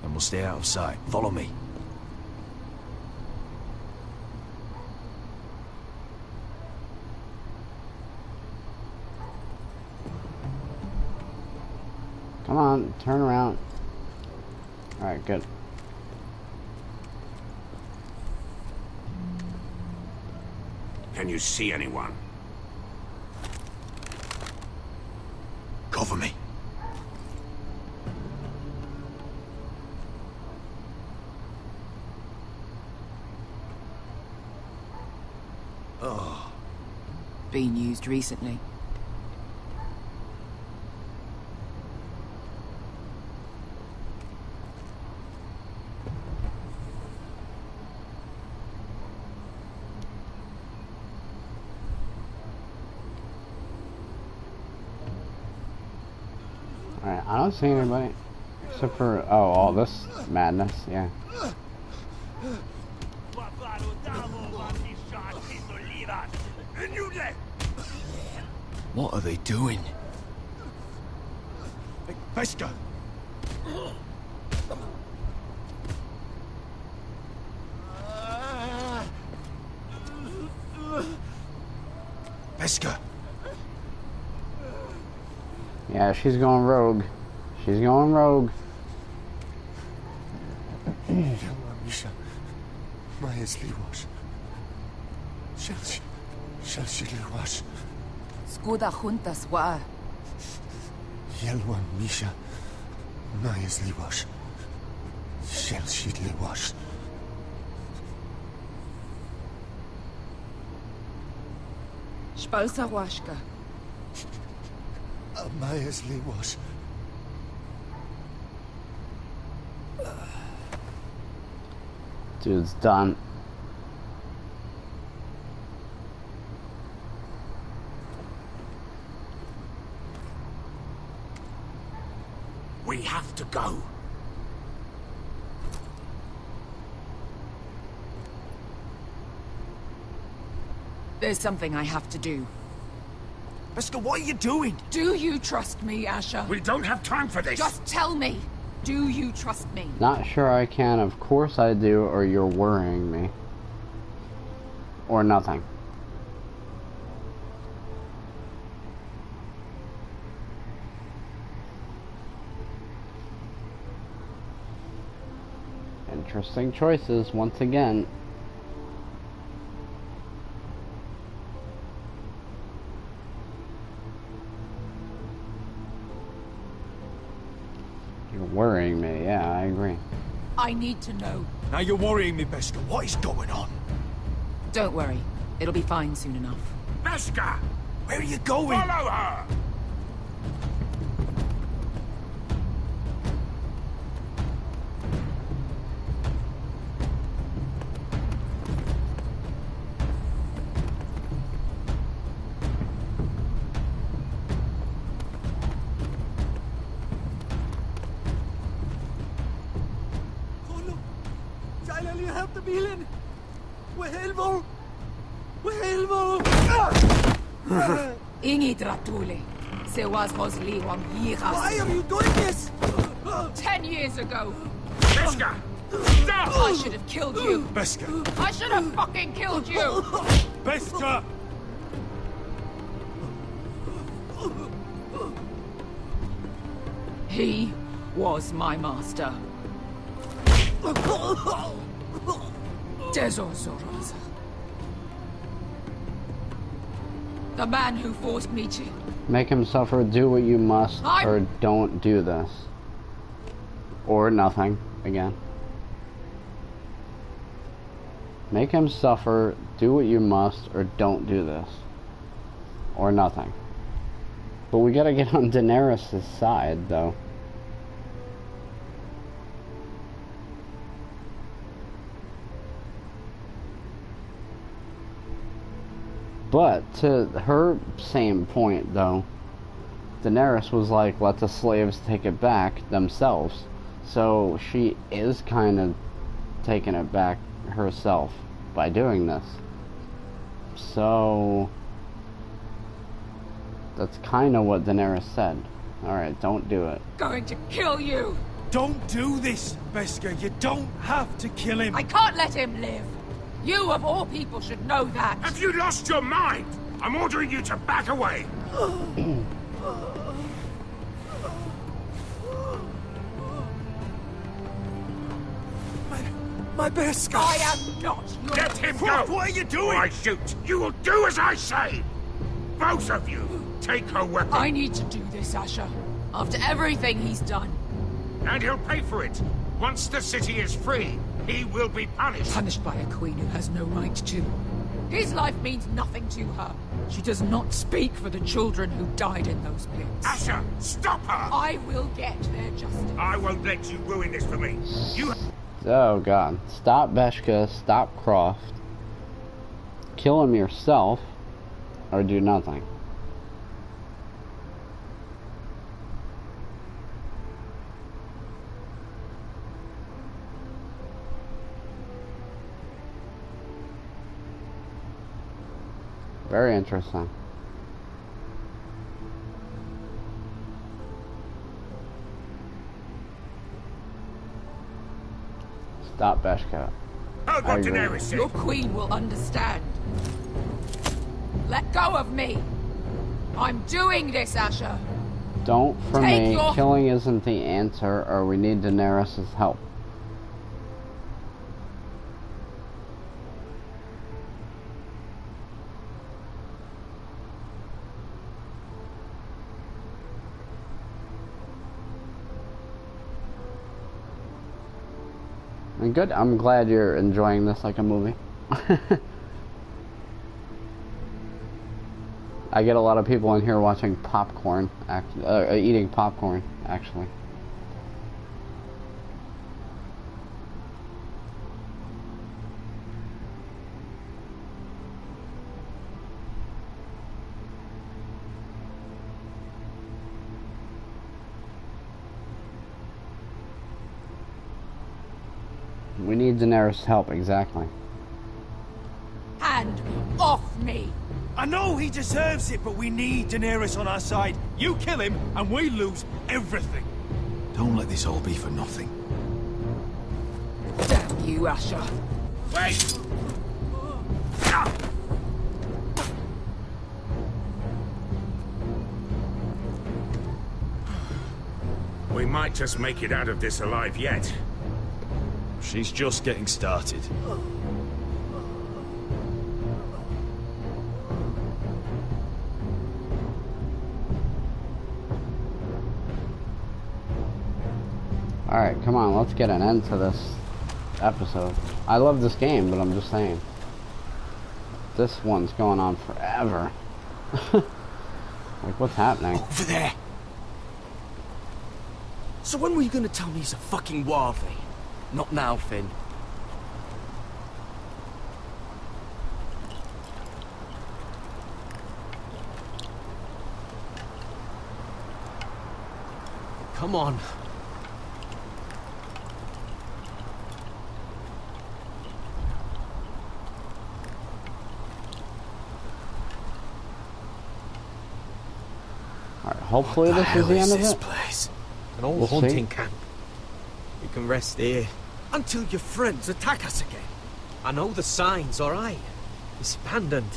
And we'll stay out of sight. Follow me. Come on, turn around. Alright, good. Can you see anyone? Cover me. Oh. Been used recently. Alright, I don't see anybody. Except for, oh, all this madness, yeah. What are they doing? Pesca! Pesca! Yeah, she's going rogue. She's going rogue. Misha, Majes Liwash. Shall she Liwash? Skuda juntas wa. Yelwan Misha, Majes Liwash. Shall she Liwash? Spalsa washka. Majes Liwash. Dude's done. We have to go. There's something I have to do. Pesca, what are you doing? Do you trust me, Asher? We don't have time for this. Just tell me. Do you trust me? Not sure I can. Of course I do, or you're worrying me. Or nothing. Interesting choices once again. worrying me. Yeah, I agree. I need to know. Now you're worrying me, Beskha. What is going on? Don't worry. It'll be fine soon enough. Beskha! Where are you going? Follow her! Ingi Dratule. Se was Rosli Wang Why are you doing this? 10 years ago. Beskha! Stop! I should have killed you. Beskha! I should have fucking killed you. Beskha! He was my master. Dezo Zoroza. The man who forced me to... Make him suffer, do what you must, or don't do this. Or nothing, again. Make him suffer, do what you must, or don't do this. Or nothing. But we gotta get on Daenerys' side, though. But, to her same point, though, Daenerys was like, let the slaves take it back themselves. So, she is kind of taking it back herself by doing this. So, that's kind of what Daenerys said. Alright, don't do it. Going to kill you! Don't do this, Beskha. You don't have to kill him. I can't let him live! You, of all people, should know that! Have you lost your mind? I'm ordering you to back away! My Beskha! I am not your... Let him go! What are you doing? Or I shoot! You will do as I say! Both of you, take her weapon! I need to do this, Asher. After everything he's done. And he'll pay for it! Once the city is free, he will be punished! Punished by a queen who has no right to. His life means nothing to her. She does not speak for the children who died in those pits. Asher, stop her! I will get their justice. I won't let you ruin this for me. You... Oh god. Stop Beskha, stop Croft. Kill him yourself, or do nothing. Very interesting. Stop Beskha. Heard what Daenerys said. Your queen will understand. Let go of me. I'm doing this, Asher. Don't for Take me. your... Killing isn't the answer, or we need Daenerys' help. And good. I'm glad you're enjoying this like a movie. I get a lot of people in here watching popcorn, eating popcorn, actually. We need Daenerys' help, exactly. Hand off me! I know he deserves it, but we need Daenerys on our side. You kill him, and we lose everything. Don't let this all be for nothing. Damn you, Asher. Wait! We might just make it out of this alive yet. She's just getting started. Alright, come on, let's get an end to this episode. I love this game, but I'm just saying. This one's going on forever. Like, what's happening? Over there! So when were you gonna tell me he's a fucking wildling? Not now, Finn. Come on. Alright, hopefully this is the end of it. Place? An old We'll hunting see. camp. You can rest here. Until your friends attack us again. I know the signs, alright? It's abandoned.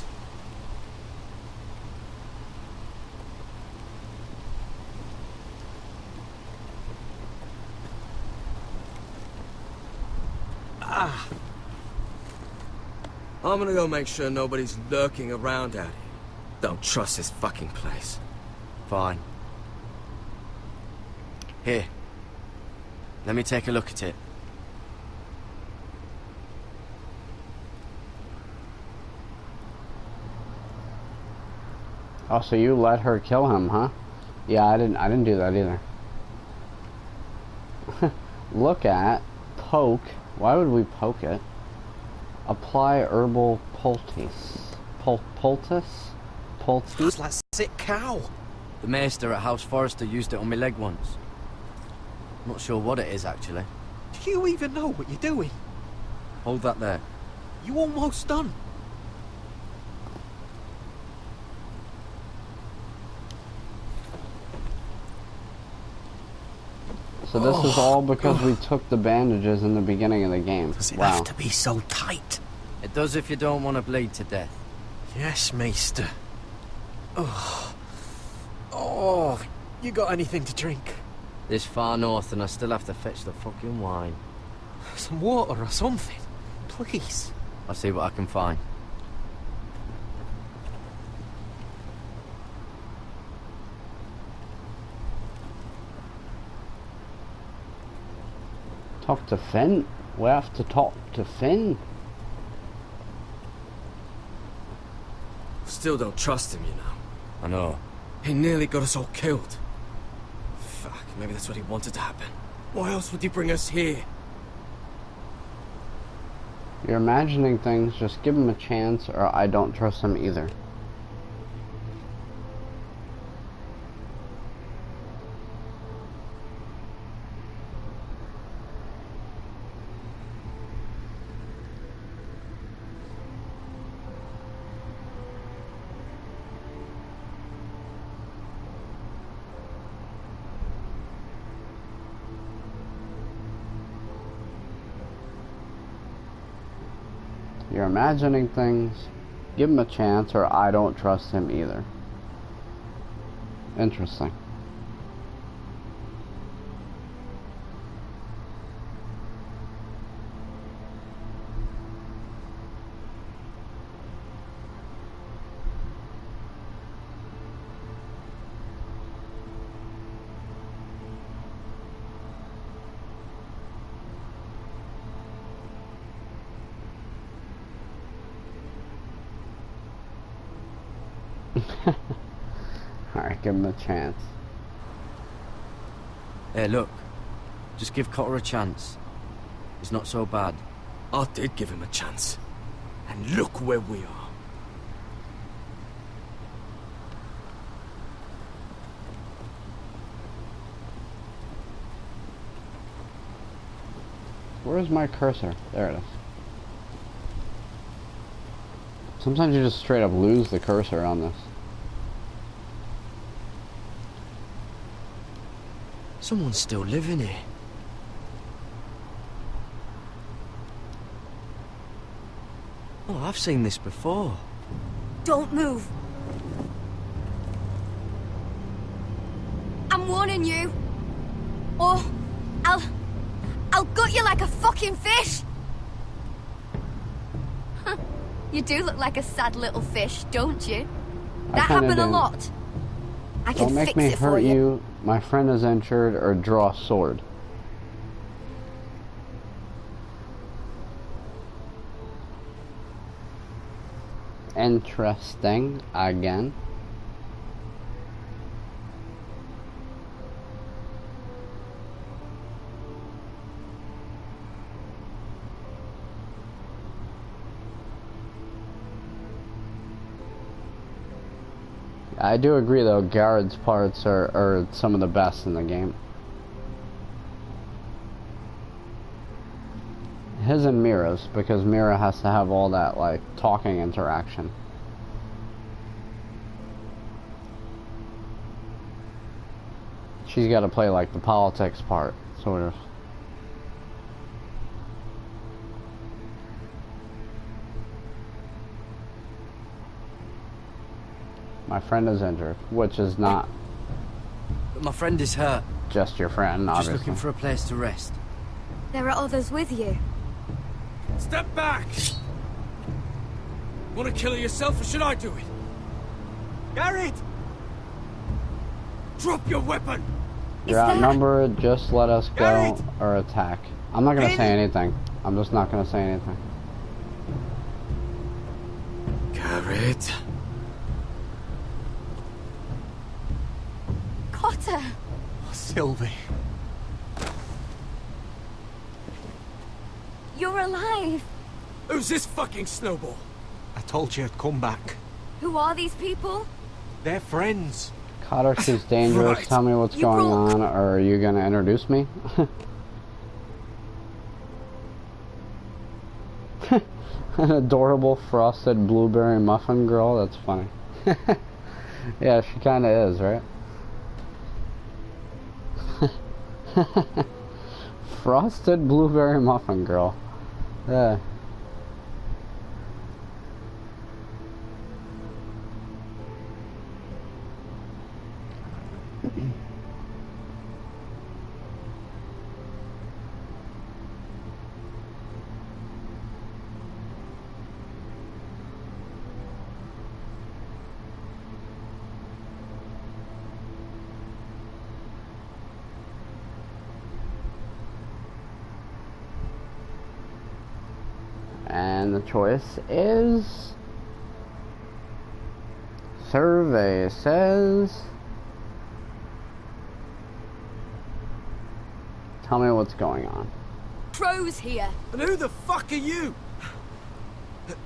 Ah. I'm gonna go make sure nobody's lurking around out here. Don't trust this fucking place. Fine. Here. Let me take a look at it. Oh, so you let her kill him, huh? Yeah, I didn't do that either. Look at, poke. Why would we poke it? Apply herbal poultice. Poultice? It's like sick cow. The maester at House Forrester used it on my leg once. Not sure what it is, actually. Do you even know what you're doing? Hold that there. You almost done. So this is all because we took the bandages in the beginning of the game. Does it Wow. have to be so tight? It does if you don't want to bleed to death. Yes, Maester. Oh. Oh, you got anything to drink? This far north and I still have to fetch the fucking wine. Some water or something? Please. I'll see what I can find. Talk to Finn? We have to talk to Finn? Still don't trust him, you know. I know. He nearly got us all killed. Fuck, maybe that's what he wanted to happen. Why else would he bring us here? You're imagining things, just give him a chance or I don't trust him either. You're imagining things, give him a chance or I don't trust him either. Interesting. Alright, give him a chance. Hey, look. Just give Cotter a chance. He's not so bad. I did give him a chance. And look where we are. Where's my cursor? There it is. Sometimes you just straight up lose the cursor on this. Someone's still living here. Oh, I've seen this before. Don't move. I'm warning you. Or I'll gut you like a fucking fish. You do look like a sad little fish, don't you? That happened a lot. I can Don't make fix me it for hurt you. you. My friend is injured or draw a sword. interesting again. I do agree though, Garrett's parts are some of the best in the game. His and Mira's, because Mira has to have all that, like, talking interaction. She's got to play, like, the politics part, sort of. My friend is injured, which is not... But my friend is hurt. Just your friend, obviously. Just looking for a place to rest. There are others with you. Step back! Want to kill her yourself, or should I do it? Garrett! Drop your weapon! You're outnumbered, just let us go, or attack. I'm not gonna say anything. I'm just not gonna say anything. Garrett. Cotter! Sylvie. You're alive! Who's this fucking snowball? I told you I'd come back. Who are these people? They're friends. Cotter, she's dangerous. Right. Tell me what's going on, or are you gonna introduce me? An adorable frosted blueberry muffin girl? That's funny. Yeah, she kinda is, right? Frosted blueberry muffin girl. Yeah. And the choice is... Survey says... Tell me what's going on. Crow's here. And who the fuck are you?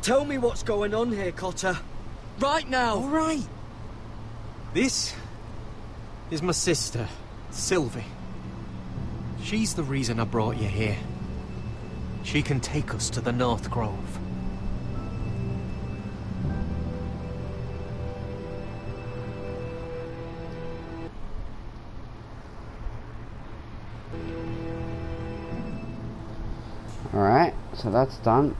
Tell me what's going on here, Cotter. Right now. All right. This is my sister, Sylvie. She's the reason I brought you here. She can take us to the North Grove. Alright, so that's done.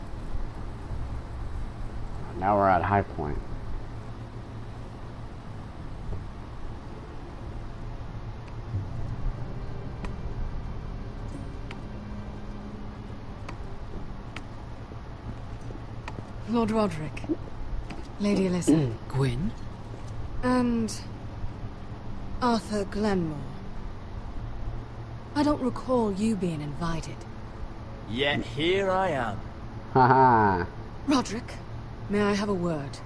Now we're at High Point. Lord Roderick, Lady Alyssa, Gwyn? and Arthur Glenmore. I don't recall you being invited. Yet here I am. Haha. Roderick, may I have a word?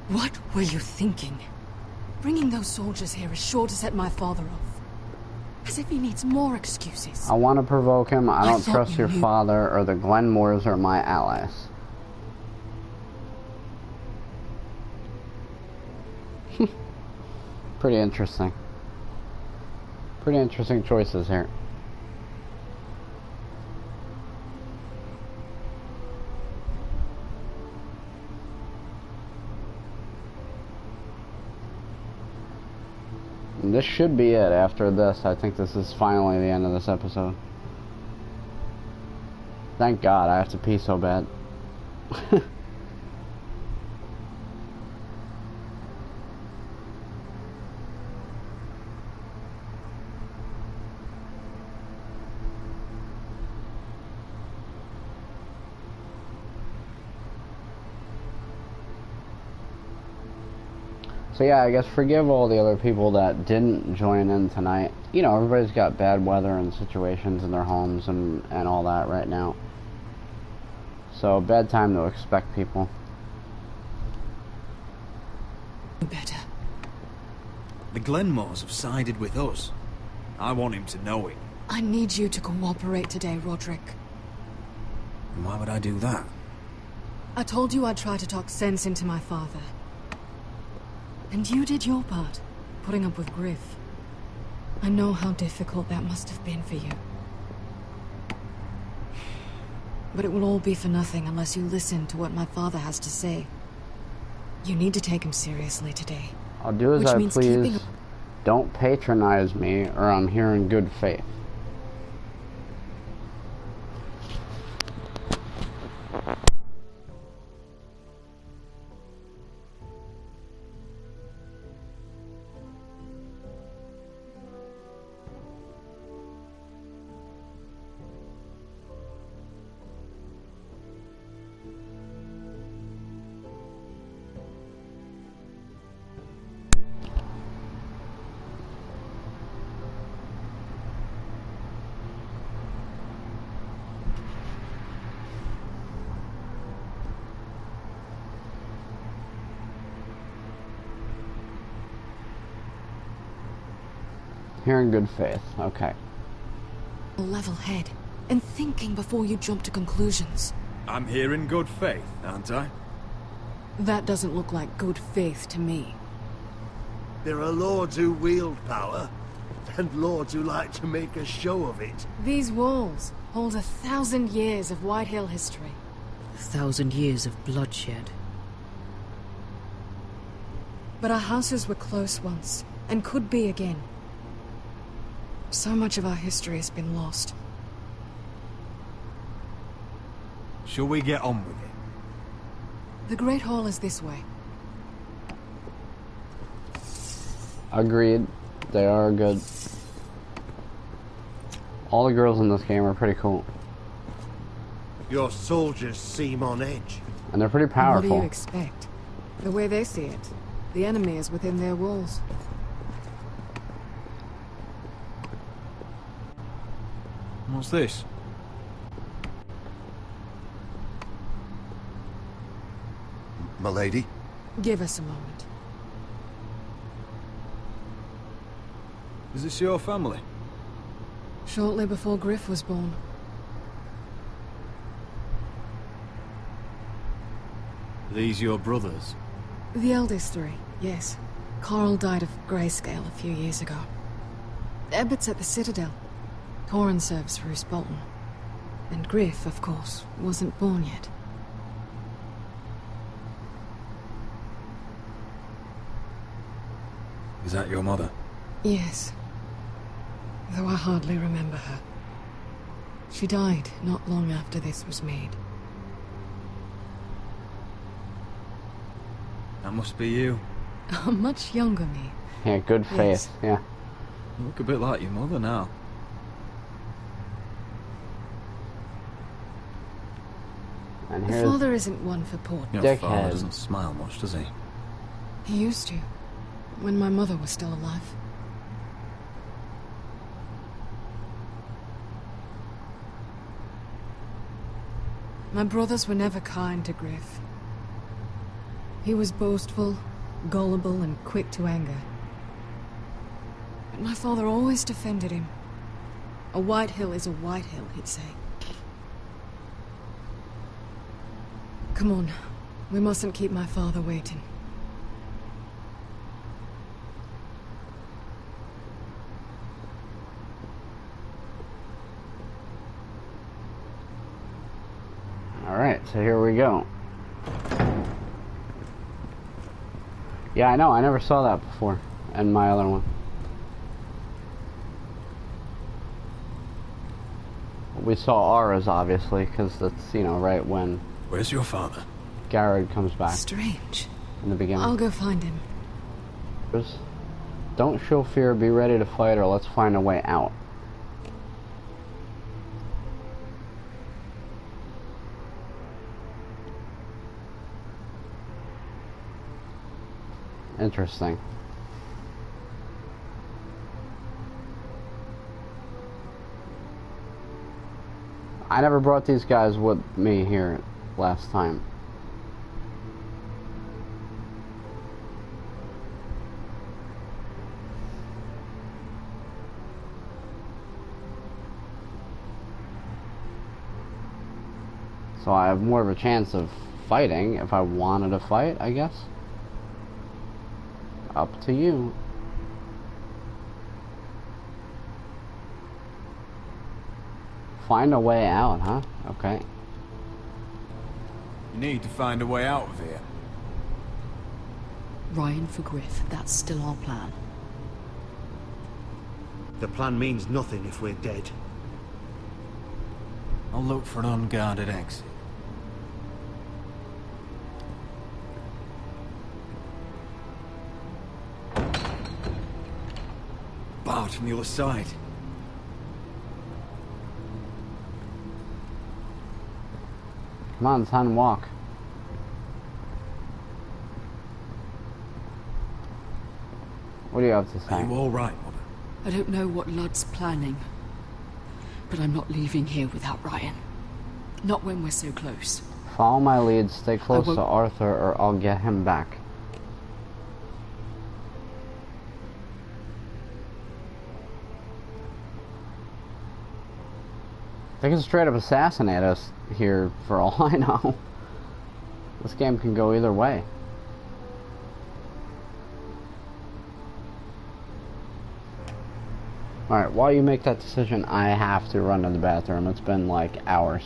What were you thinking? Bringing those soldiers here is sure to set my father off. As if he needs more excuses. I want to provoke him. I don't thought trust you your knew. father, or the Glenmores are my allies. Pretty interesting. Pretty interesting choices here. And this should be it. After this, I think this is finally the end of this episode. Thank God, I have to pee so bad. So yeah, I guess forgive all the other people that didn't join in tonight. You know, everybody's got bad weather and situations in their homes and all that right now. So, bad time to expect people. Better. The Glenmores have sided with us. I want him to know it. I need you to cooperate today, Roderick. And why would I do that? I told you I'd try to talk sense into my father. And you did your part, putting up with Griff. I know how difficult that must have been for you. But it will all be for nothing unless you listen to what my father has to say. You need to take him seriously today. I'll do as I please. Don't patronize me, or I'm here in good faith. Here in good faith, okay. A level head, and thinking before you jump to conclusions. I'm here in good faith, aren't I? That doesn't look like good faith to me. There are lords who wield power, and lords who like to make a show of it. These walls hold 1,000 years of Whitehill history. 1,000 years of bloodshed. But our houses were close once, and could be again. So much of our history has been lost. Shall we get on with it? The Great Hall is this way. Agreed. They are good. All the girls in this game are pretty cool. Your soldiers seem on edge. And they're pretty powerful. What do you expect? The way they see it, the enemy is within their walls. What's this? M'lady? Give us a moment. Is this your family? Shortly before Griff was born. These your brothers? The eldest three, yes. Carl died of grayscale a few years ago. Ebbett's at the Citadel. Torrin serves for Roose Bolton. And Griff, of course, wasn't born yet. Is that your mother? Yes. Though I hardly remember her. She died not long after this was made. That must be you. A much younger me. Yeah, good faith, Yes. yeah. You look a bit like your mother now. And The here's father isn't one for port. Your father doesn't smile much, does he? He used to, when my mother was still alive. My brothers were never kind to Griff. He was boastful, gullible, and quick to anger. But my father always defended him. A Whitehill is a Whitehill, he'd say. Come on. We mustn't keep my father waiting. Alright, so here we go. Yeah, I know, I never saw that before in my other one. We saw Aura's, obviously, because that's, you know, right when... Where's your father? Garrod comes back. Strange. In the beginning. I'll go find him. Don't show fear, be ready to fight, or let's find a way out. Interesting. I never brought these guys with me here last time. So I have more of a chance of fighting if I wanted to fight, I guess. Up to you. Find a way out, huh? Okay. You need to find a way out of here. Ryan for Griff, that's still our plan. The plan means nothing if we're dead. I'll look for an unguarded exit. Barred from the other side. Come on, it's time to walk. What do you have to say? Are you all right, Mother? I don't know what Ludd's planning, but I'm not leaving here without Ryan. Not when we're so close. Follow my lead, stay close to Arthur, or I'll get him back. They can straight up assassinate us here for all I know. This game can go either way. Alright, while you make that decision, I have to run to the bathroom. It's been like hours.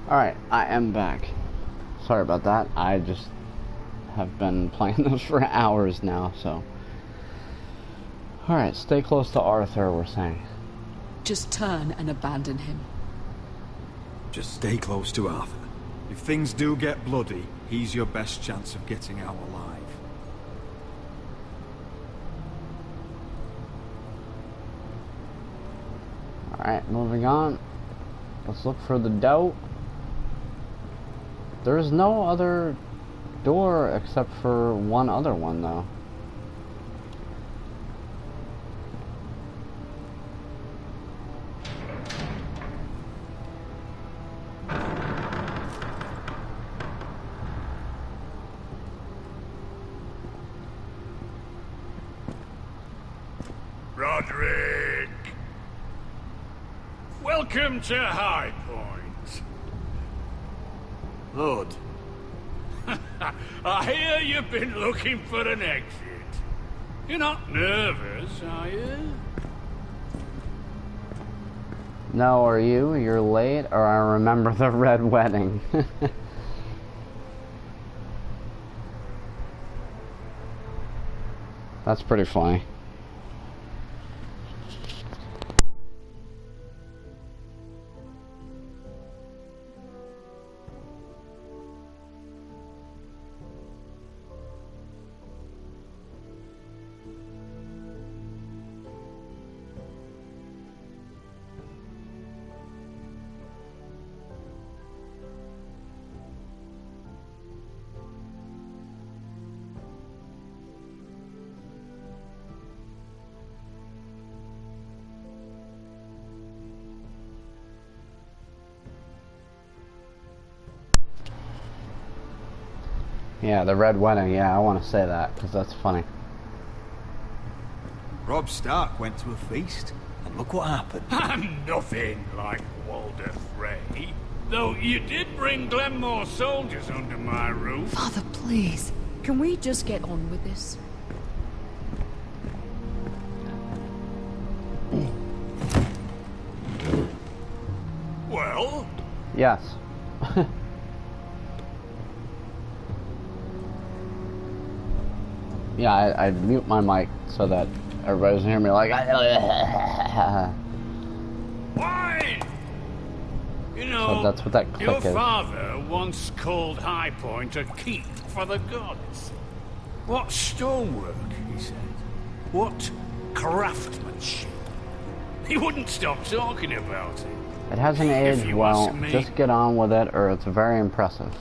Alright, I am back. Sorry about that. I just have been playing this for hours now, so. Alright, stay close to Arthur, we're saying. Just turn and abandon him. Just stay close to Arthur. If things do get bloody, he's your best chance of getting out alive. Alright, moving on. Let's look for the doubt. There's no other door except for one other one, though. Roderick! Welcome to High Point. Lord. I hear you've been looking for an exit. You're not nervous, are you? No, are you? You're late, or I remember the red wedding. That's pretty funny. Yeah, the red wedding. Yeah, I want to say that because that's funny. Robb Stark went to a feast, and look what happened. I'm nothing like Walder Frey. Though you did bring Glenmore soldiers under my roof. Father, please. Can we just get on with this? Well? Yes. Yeah, I mute my mic so that everybody doesn't hear me like. Why? You know, So that's what that click your is. father once called High Point a keep for the gods. What stonework, he said. What craftsmanship. He wouldn't stop talking about it. It hasn't If aged you well. ask me. Just get on with it, or it's very impressive.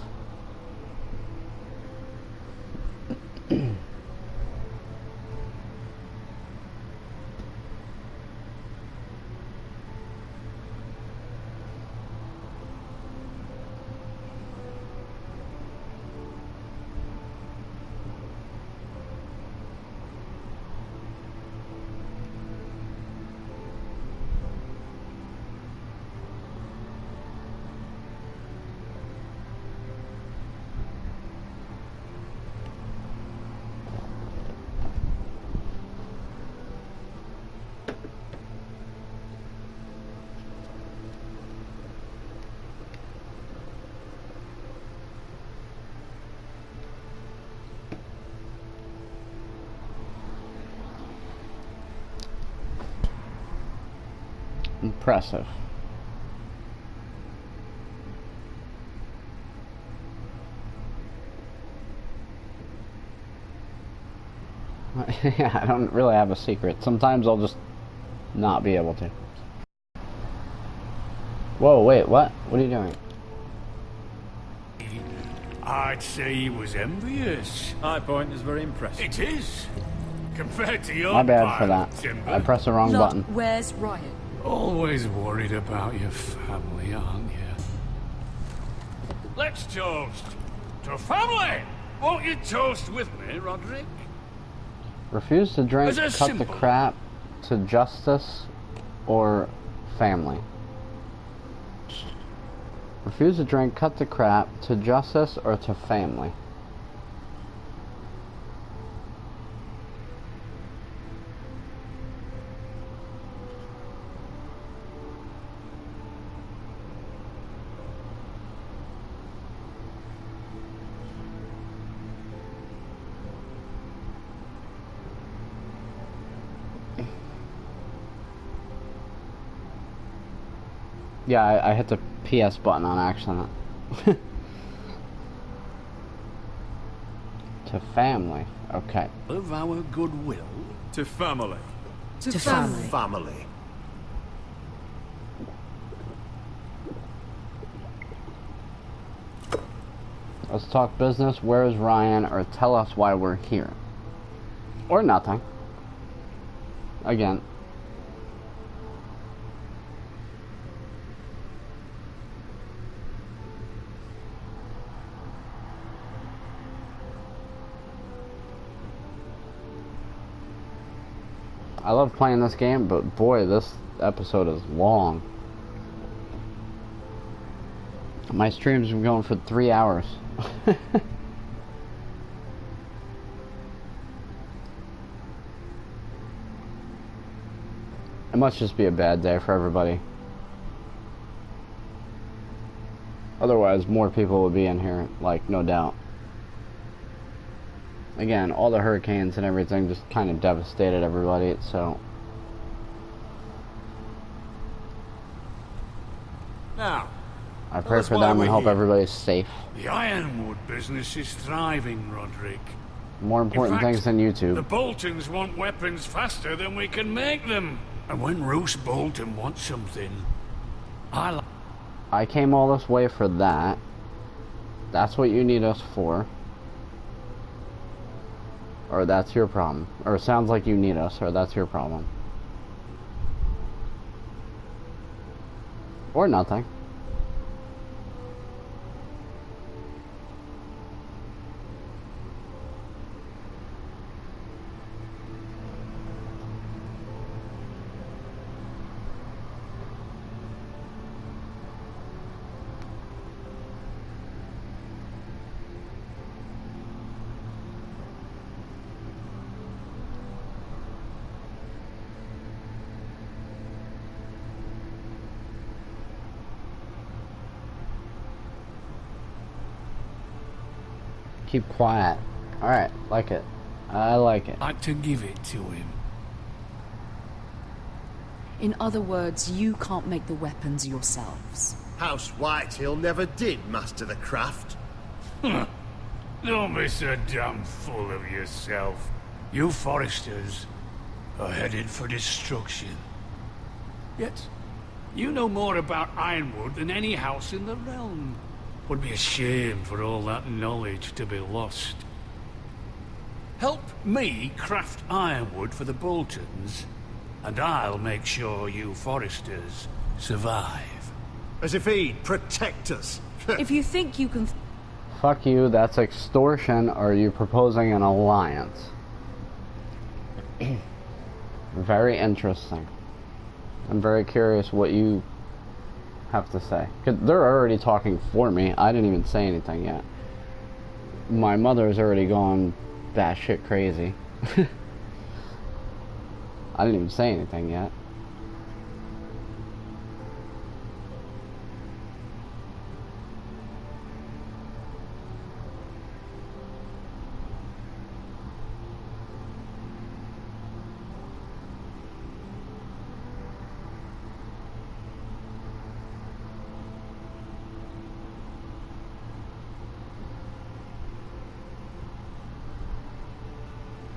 Impressive. Yeah, I don't really have a secret. Sometimes I'll just not be able to. Whoa, wait, what? What are you doing? I'd say he was envious. High Point is very impressive. It is. Compared to your My bad for pile of that. timber. I pressed the wrong Lord, button. where's Ryan? Always worried about your family, aren't you? Let's toast to family! Won't you toast with me, Roderick? Refuse to drink, As a cut the symbol. crap to justice or family. Refuse to drink, cut the crap to justice or to family. Yeah, I hit the PS button on accident. To family. Okay. Of our goodwill. To family. To family. Family. Let's talk business. Where is Ryan? Or tell us why we're here. Or nothing. Again. I love playing this game, but boy, this episode is long. My streams have been going for 3 hours. It must just be a bad day for everybody. Otherwise, more people would be in here, like, no doubt. Again, all the hurricanes and everything just kind of devastated everybody, so... Now, I pray for them and hope everybody's safe. the Ironwood business is thriving, Roderick. More important things than YouTube. The Boltons want weapons faster than we can make them. And when Roose Bolton wants something, I came all this way for that. That's what you need us for. Or that's your problem. Or it sounds like you need us, or that's your problem. Or nothing. Keep quiet. Alright, like it. I like it. I'd to give it to him. In other words, you can't make the weapons yourselves. House Whitehill never did master the craft. Don't be so damn full of yourself. You Foresters are headed for destruction. Yet, you know more about Ironwood than any house in the realm. Would be a shame for all that knowledge to be lost. Help me craft ironwood for the Boltons, and I'll make sure you Foresters survive. As if he'd protect us. If you think you can... Fuck you, that's extortion, or are you proposing an alliance? Very interesting. I'm very curious what you have to say. 'Cause they're already talking for me. I didn't even say anything yet. My mother's already gone batshit crazy. I didn't even say anything yet.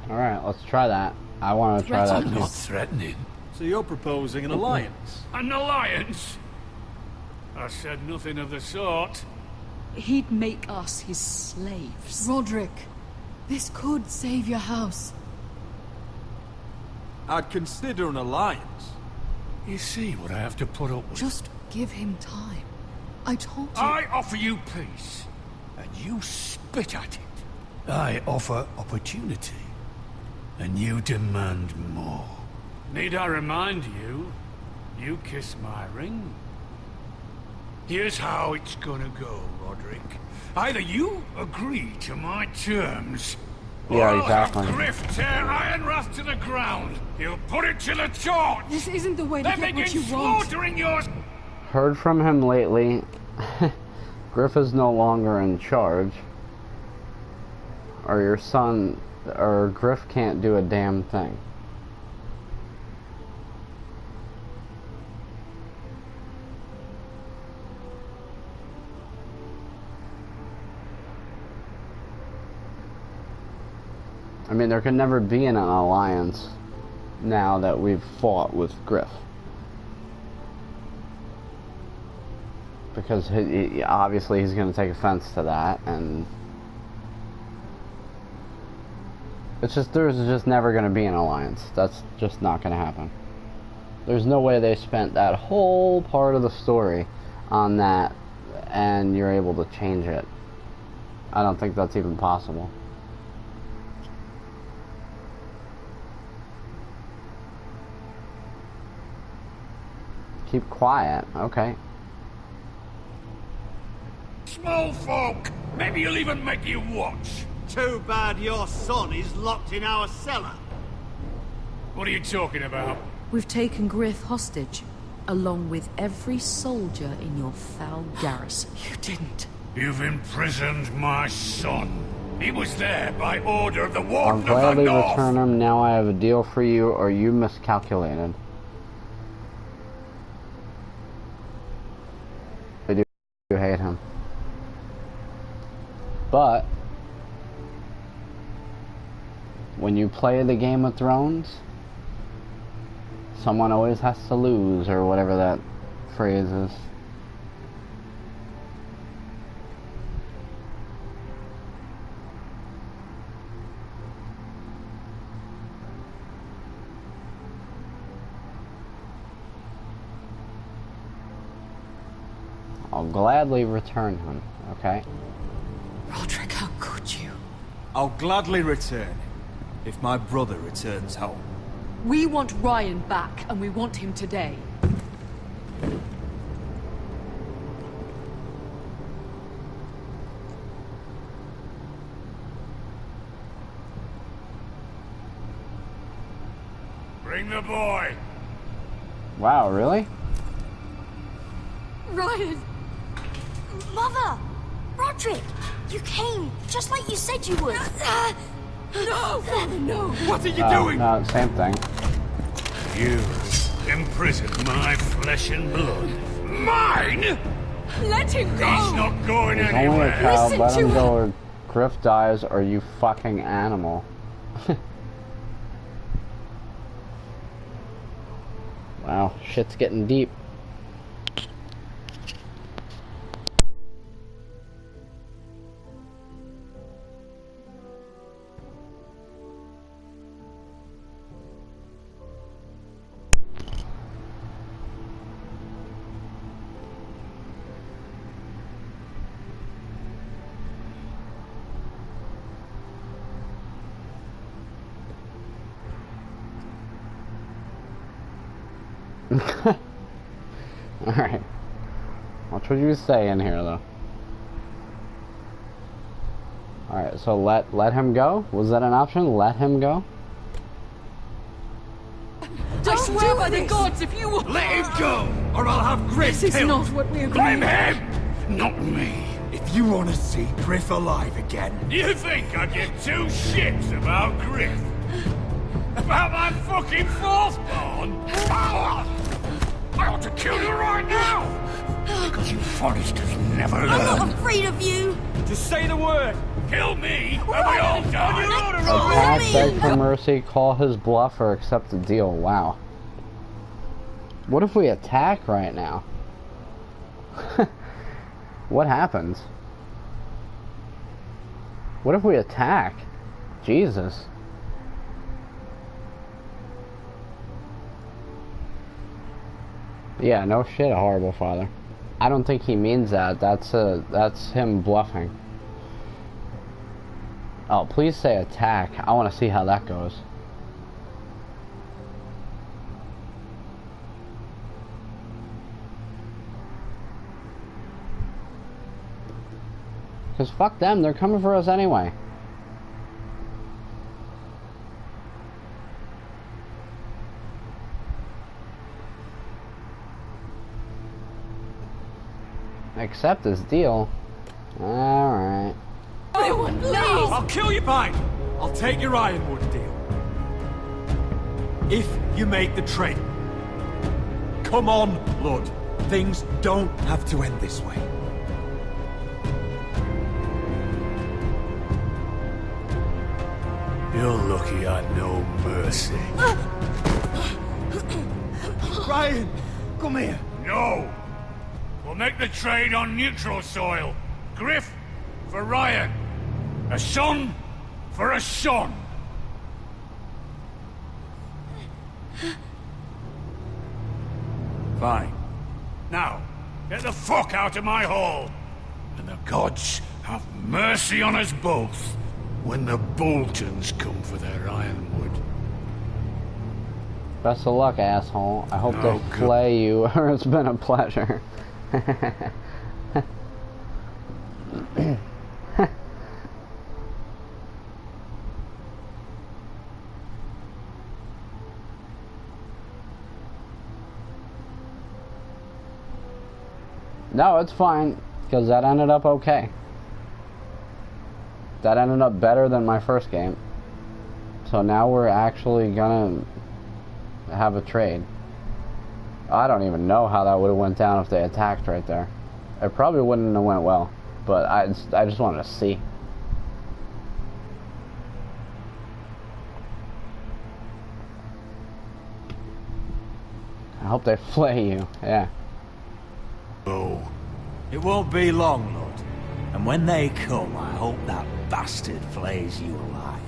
Alright, let's try that. I want to try that too. I'm not threatening. So you're proposing an alliance? An alliance? I said nothing of the sort. He'd make us his slaves. Roderick, this could save your house. I'd consider an alliance. You see what I have to put up with? Just give him time. I told you. I offer you peace, and you spit at it. I offer opportunity, and you demand more. Need I remind you, you kissed my ring? Here's how it's gonna go, Roderick. Either you agree to my terms, Yeah, or I'll exactly. have Griff tear Ironwrath to the ground. He'll put it to the torch. This isn't the way to Then get what begin you want. slaughtering yours. Heard from him lately. Griff is no longer in charge. Or your son, or Griff can't do a damn thing. I mean, there can never be an alliance now that we've fought with Griff. Because obviously he's going to take offense to that, and it's just, there's just never going to be an alliance. That's just not going to happen. There's no way they spent that whole part of the story on that and you're able to change it. I don't think that's even possible. Keep quiet, okay. Small folk! Maybe he'll even make you watch. Too bad your son is locked in our cellar. What are you talking about? We've taken Griff hostage, along with every soldier in your foul garrison. You didn't. You've imprisoned my son. He was there by order of the I'll Warden of the gladly North. return him. Now I have a deal for you, or you miscalculated. I do hate him. But when you play the Game of Thrones, someone always has to lose, or whatever that phrase is. I'll gladly return him, okay? Roderick, how could you? I'll gladly return if my brother returns home. We want Ryan back, and we want him today. Bring the boy. Wow, really? Ryan! Mother! Roderick! You came, just like you said you would. No! No! What are you doing? No, same thing. You imprisoned my flesh and blood. Mine? Let him go! He's not going He's only a anywhere. child, Listen let to him go her. or Griff dies, or you fucking animal. Wow, shit's getting deep. Alright. Watch what you say in here, though. Alright, so let him go? Was that an option? Let him go? I swear by the gods, if you will... Let him go, or I'll have Griff This is killed. not what we agreed. Blame him, not me. If you want to see Griff alive again, You think I give two shits about Griff? About my fucking fourthborn? I ought to kill you right now! Because you Forresters never learn. I'm not afraid of you! just say the word. Kill me, and we all die! Attack, beg for mercy, call his bluff, or accept the deal. Wow. What if we attack right now? What happens? What if we attack? Jesus. Yeah, no shit, a horrible father. I don't think he means that. That's him bluffing. Oh, please say attack. I want to see how that goes. Because fuck them, they're coming for us anyway. Accept this deal. Alright. Everyone, please! I'll kill you, fine. I'll take your Ironwood deal. If you make the trade. Come on, Lord. Things don't have to end this way. You're lucky I know mercy. Ryan, come here. No! We'll make the trade on neutral soil. Griff for Ryan. A son for a son. Fine. Now, get the fuck out of my hall. And the gods have mercy on us both when the Boltons come for their ironwood. Best of luck, asshole. I hope Oh, they good. flay you, or it's been a pleasure. No, it's fine, because that ended up okay. That ended up better than my first game. So now we're actually gonna have a trade. I don't even know how that would have went down if they attacked right there. It probably wouldn't have went well, but I just wanted to see. I hope they flay you, yeah. Oh. It won't be long, Lord. And when they come, I hope that bastard flays you alive.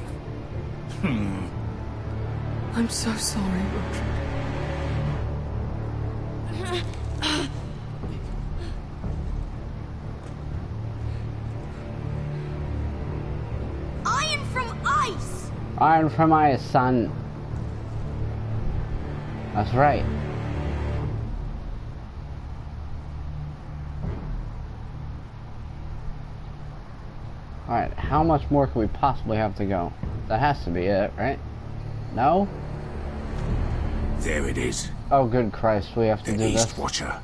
I'm so sorry, Richard. Iron from ice! Iron from ice, son. That's right. Alright, how much more can we possibly have to go? That has to be it, right? No? There it is. Oh, good Christ, we have to do this. East Watcher.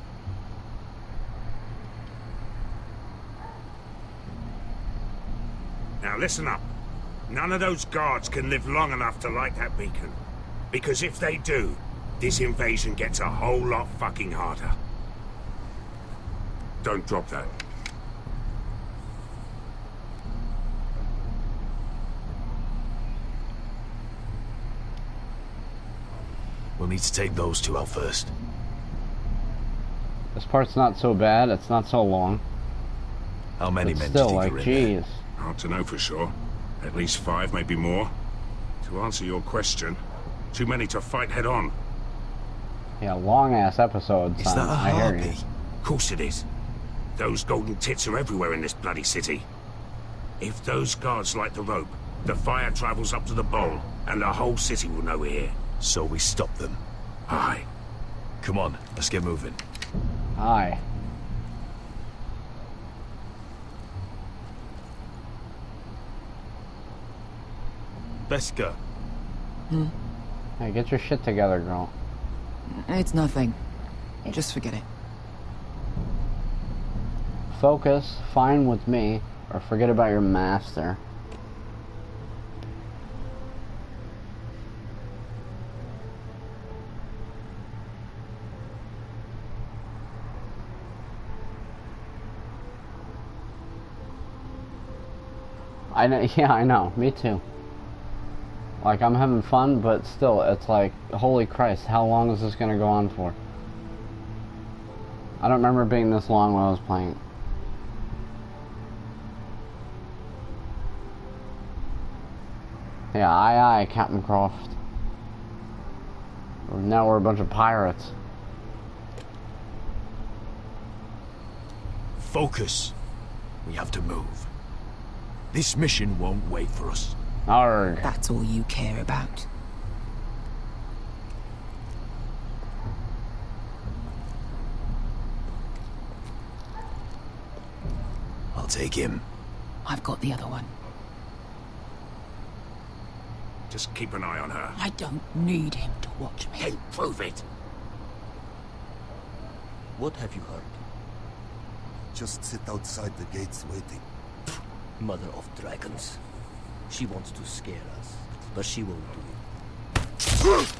Now listen up. None of those guards can live long enough to light that beacon. Because if they do, this invasion gets a whole lot fucking harder. Don't drop that. We'll need to take those two out first. This part's not so bad, it's not so long. How many but men still, do you like, think are in there? jeez. Hard to know for sure. At least 5, maybe more. To answer your question, too many to fight head on. Yeah, long-ass episode, son. Is that a I hear you. harpy? Of course it is. Those golden tits are everywhere in this bloody city. If those guards light the rope, the fire travels up to the bowl, and the whole city will know we're here. So we stop them. Aye. Come on, let's get moving. Aye. Beskha. Hey, get your shit together, girl. It's nothing. Just forget it. Focus, fine with me, or forget about your master. I know, yeah, I know, me too. Like, I'm having fun, but still, it's like, holy Christ, how long is this gonna go on for? I don't remember it being this long when I was playing. Yeah, aye aye, Captain Croft. Now we're a bunch of pirates. Focus. We have to move. This mission won't wait for us. Arrgh. That's all you care about. I'll take him. I've got the other one. Just keep an eye on her. I don't need him to watch me. Then prove it. What have you heard? Just sit outside the gates waiting. Mother of dragons. She wants to scare us, but she won't do it.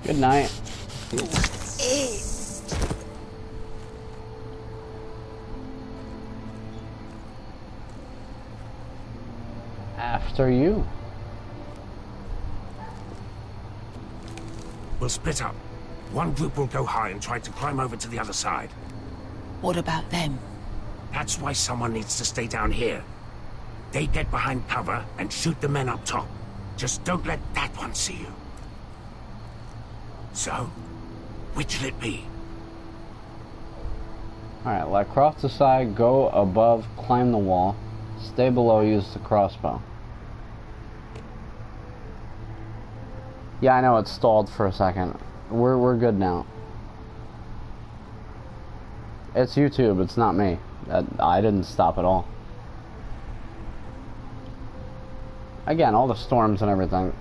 Good night. After you. We'll split up. One group will go high and try to climb over to the other side. What about them? That's why someone needs to stay down here. They get behind cover and shoot the men up top. Just don't let that one see you. So, which'll it be? Alright, let Croft aside, go above, climb the wall. Stay below, use the crossbow. Yeah, I know it stalled for a second. We're good now. It's YouTube, it's not me. I didn't stop at all. Again, all the storms and everything.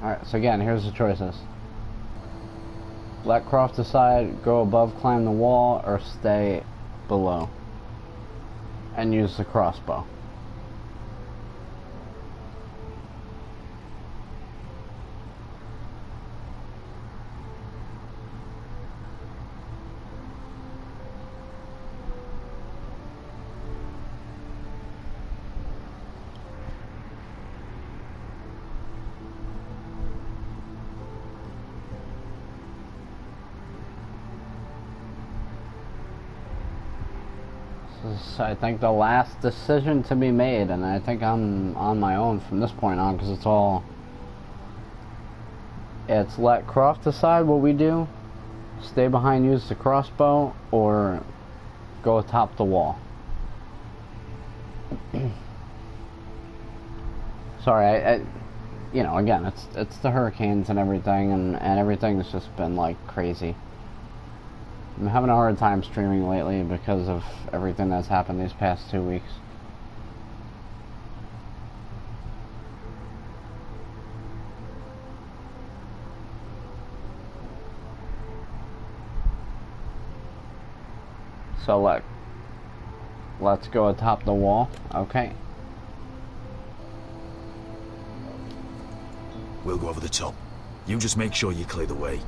Alright, so again, here's the choices. Let Croft decide, go above, climb the wall, or stay below. And use the crossbow. I think the last decision to be made, and I think I'm on my own from this point on, because it's let Croft decide what we do, stay behind, use the crossbow, or go atop the wall. Sorry, I you know, again, it's the hurricanes and everything, and everything's just been like crazy. I'm having a hard time streaming lately because of everything that's happened these past 2 weeks. So let's go atop the wall. Okay. We'll go over the top. You just make sure you clear the way.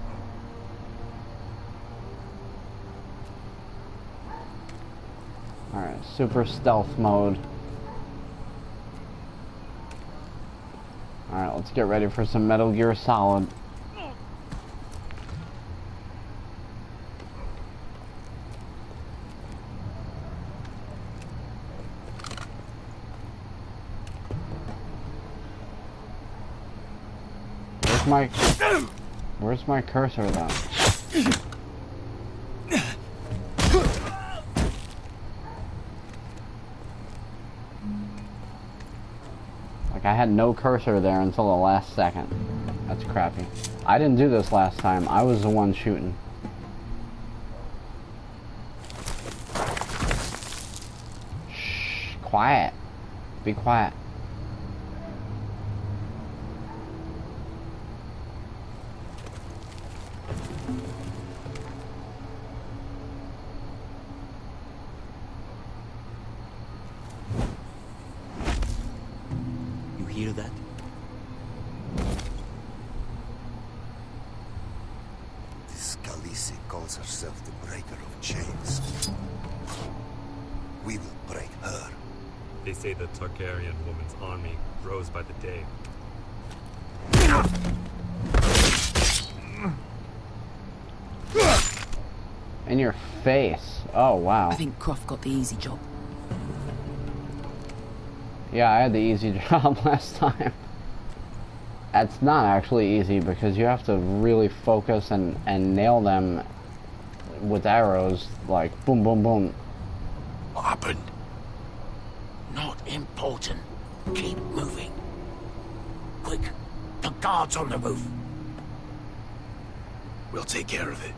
Alright, super stealth mode. Alright, let's get ready for some Metal Gear Solid. Where's my cursor though? Like, I had no cursor there until the last second. That's crappy. I didn't do this last time. I was the one shooting. Shh, quiet. Be quiet. Hear that? This Khaleesi calls herself the breaker of chains. We will break her. They say the Targaryen woman's army grows by the day. In your face. Oh, wow. I think Croft got the easy job. Yeah, I had the easy job last time. It's not actually easy because you have to really focus and nail them with arrows, like boom, boom, boom. What happened? Not important. Keep moving. Quick, the guards on the roof. We'll take care of it.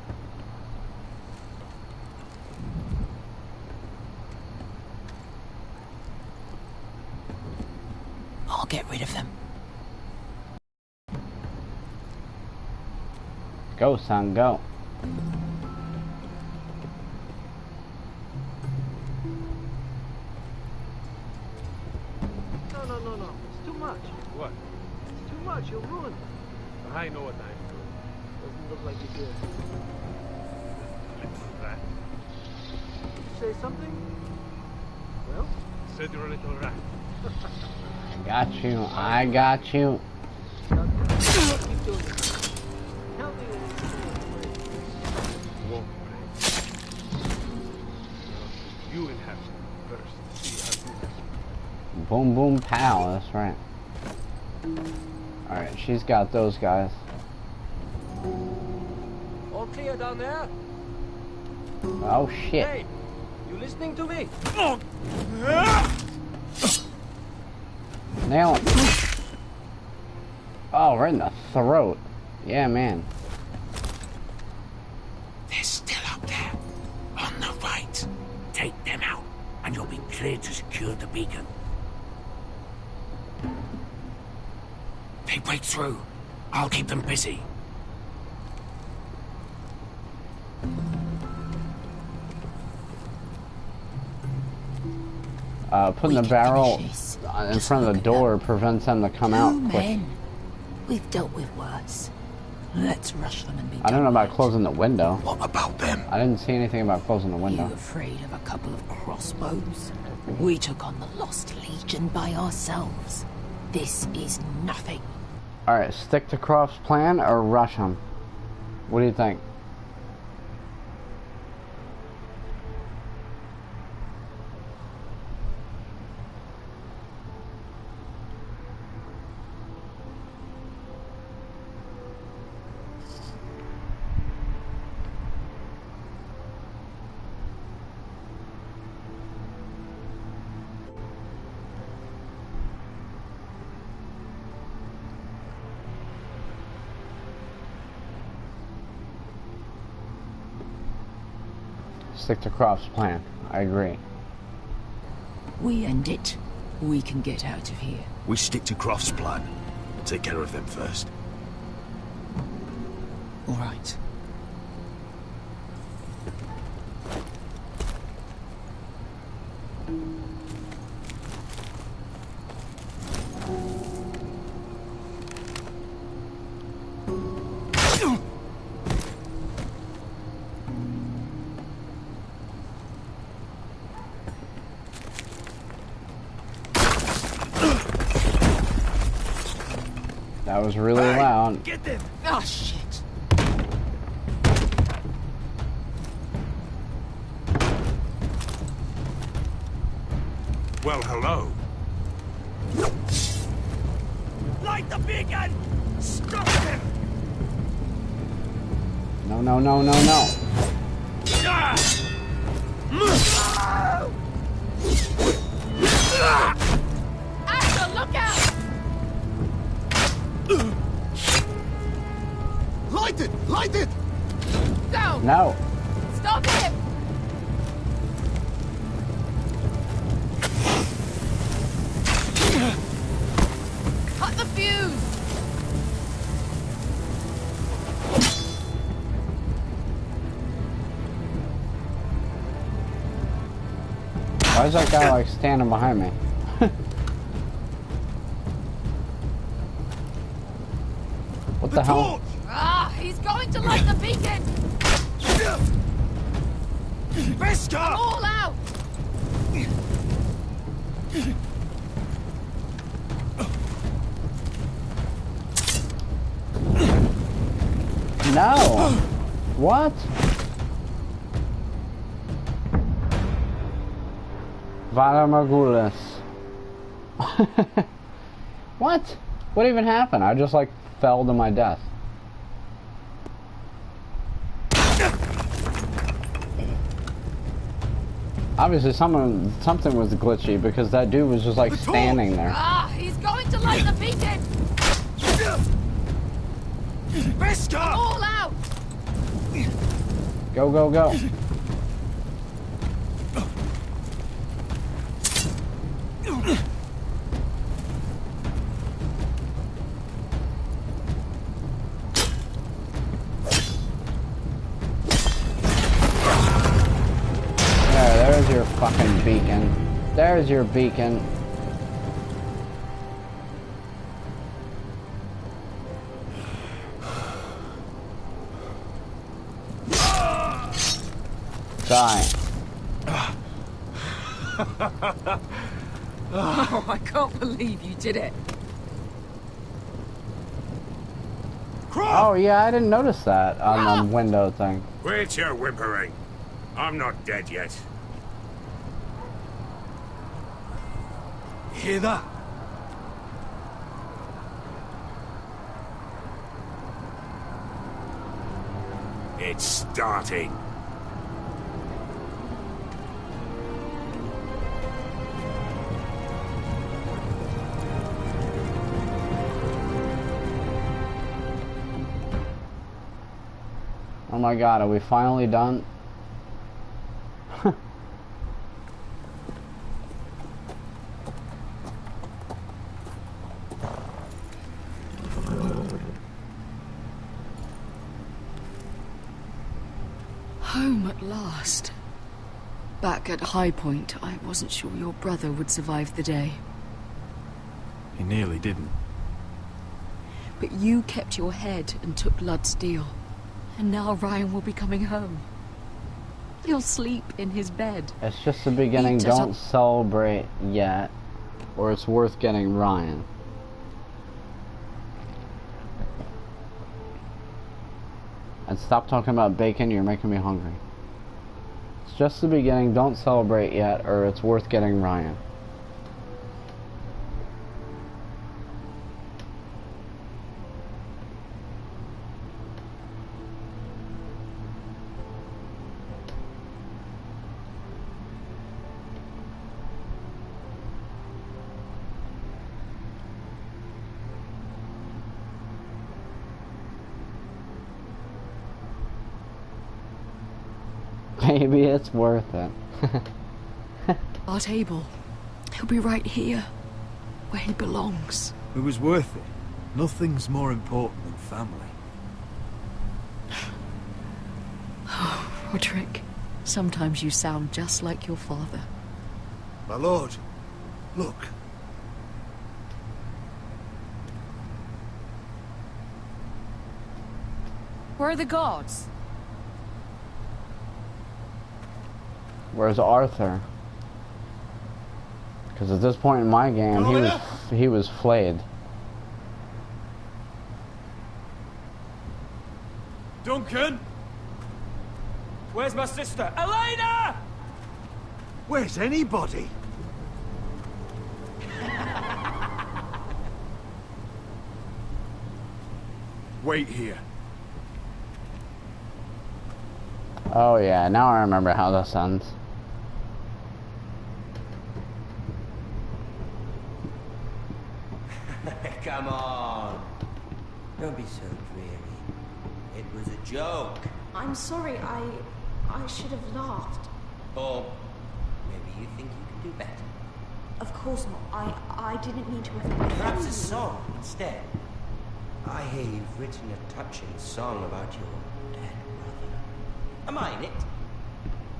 I'll get rid of them. Go, son, go. No. It's too much. What? It's too much. You'll ruin it. I know what I'm doing. Doesn't look like you did. Little rat. Did you say something? Well? Said you're a little rat. I got you. I got you. Keep doing it. Help me with this. Won't break. You will have to first see how you have. Boom, boom, pow. That's right. Alright, she's got those guys. All clear down there? Oh, shit. Hey, you listening to me? Nail him. Oh, right in the throat. Yeah, man. They're still up there. On the right. Take them out, and you'll be cleared to secure the beacon. They break through. I'll keep them busy. Putting the barrel in front of the door prevents them to come out quick. Men. We've dealt with worse. Let's rush them and be I don't know about closing the window. What about them? I didn't see anything about closing the window. You afraid of a couple of crossbows? We took on the Lost Legion by ourselves. This is nothing. Alright, stick to Croft's plan or rush him? What do you think? Stick to Croft's plan. I agree. We end it. We can get out of here. We stick to Croft's plan. Take care of them first. All right. That was really loud. Get them! Oh, shit. Well, hello. Light the beacon! Stop him! No, no, no, no, no. Axel, look out! Light it! Light it! Go! No. Stop him! Cut the fuse! Why is that guy like standing behind me? What the hell? Ah, he's going to light the beacon! Vesca! I'm all out! No! What? Vadamargulis. What? What even happened? I just like fell to my death. Obviously something was glitchy because that dude was just like standing there. Ah, he's going to light the beacon! Vesca! I'm all out! Go, go, go. There's your fucking beacon. There's your beacon. Die. Oh, I can't believe you did it. Oh yeah, I didn't notice that on the window thing. Quit your whimpering. I'm not dead yet. Hear that? It's starting. Oh my god, are we finally done? Home at last. Back at High Point, I wasn't sure your brother would survive the day. He nearly didn't. But you kept your head and took Ludd's deal. And now Ryan will be coming home. He'll sleep in his bed. It's just the beginning. Don't celebrate yet, or it's worth getting Ryan. And stop talking about bacon, you're making me hungry. It's just the beginning. Don't celebrate yet, or it's worth getting Ryan. Maybe it's worth it. Art Abel. He'll be right here, where he belongs. It was worth it. Nothing's more important than family. Oh, Roderick. Sometimes you sound just like your father. My lord, look. Where are the guards? Where's Arthur? Because at this point in my game, he was flayed. Duncan! Where's my sister? Elena! Where's anybody? Wait here. Oh yeah, now I remember how this ends. Come on. Don't be so dreary. It was a joke. I'm sorry, I should have laughed. Or maybe you think you can do better. Of course not. I didn't mean to offend you. Perhaps a song instead. I hear you've written a touching song about your dead brother. Am I in it?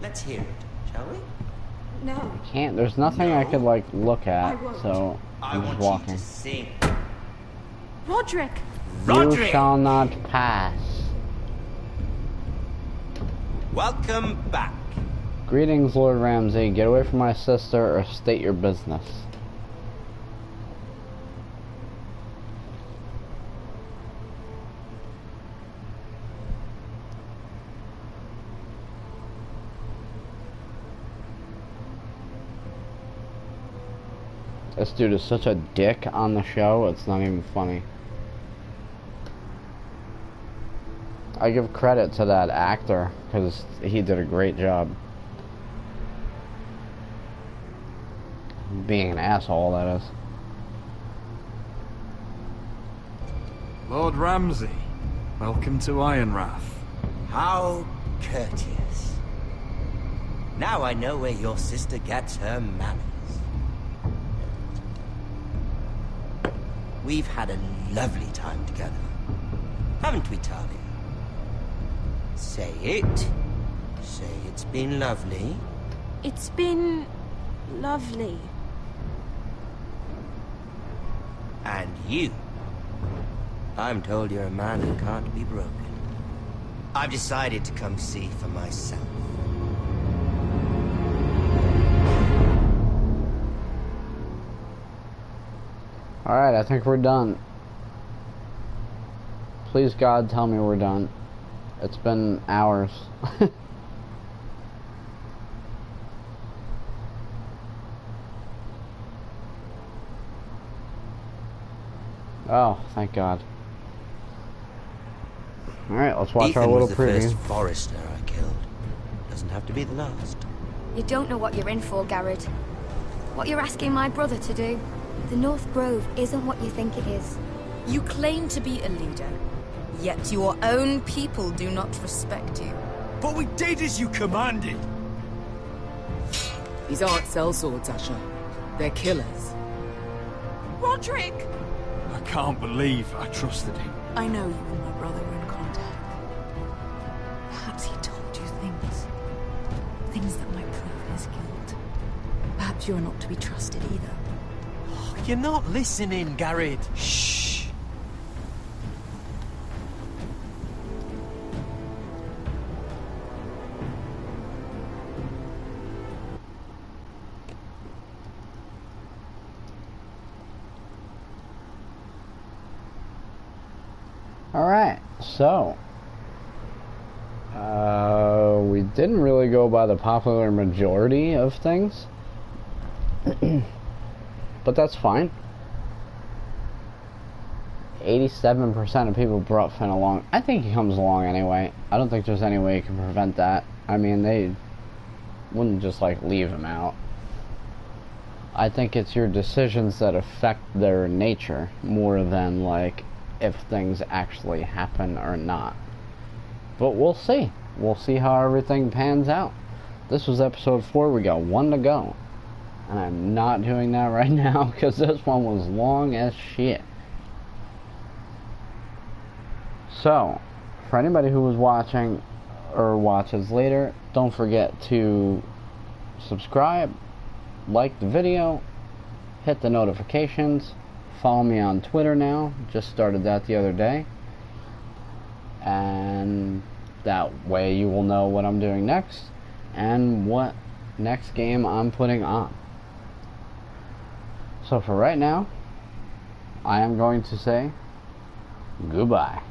Let's hear it, shall we? No. Can't. There's nothing I could like look at, so I'm just walking. You to sing. Roderick! You shall not pass. Welcome back. Greetings, Lord Ramsay. Get away from my sister or state your business. This dude is such a dick on the show, it's not even funny. I give credit to that actor, because he did a great job. Being an asshole, that is. Lord Ramsay, welcome to Ironrath. How courteous. Now I know where your sister gets her manners. We've had a lovely time together, haven't we, Talia? Say it. Say it's been lovely. It's been lovely. And you. I'm told you're a man who can't be broken. I've decided to come see for myself. Alright, I think we're done. Please, God, tell me we're done. It's been hours. Oh, thank God. Alright, let's watch our little preview. Ethan was the first forester I killed. Doesn't have to be the last. You don't know what you're in for, Garrett. What you're asking my brother to do. The North Grove isn't what you think it is. You claim to be a leader, yet your own people do not respect you. But we did as you commanded. These aren't sellswords, Asher. They're killers. Roderick! I can't believe I trusted him. I know you and my brother were in contact. Perhaps he told you things his guilt. Perhaps you're not to be trusted either. You're not listening, Garrett. Shh. Alright, so we didn't really go by the popular majority of things. But that's fine. 87% of people brought Finn along. I think he comes along anyway. I don't think there's any way you can prevent that. I mean, they wouldn't just, like, leave him out. I think it's your decisions that affect their nature more than, like, if things actually happen or not. But we'll see. We'll see how everything pans out. This was episode 4. We got 1 to go. And I'm not doing that right now because this one was long as shit. So, for anybody who was watching or watches later, don't forget to subscribe, like the video, hit the notifications, follow me on Twitter now. Just started that the other day. And that way you will know what I'm doing next and what next game I'm putting on. So for right now, I am going to say goodbye.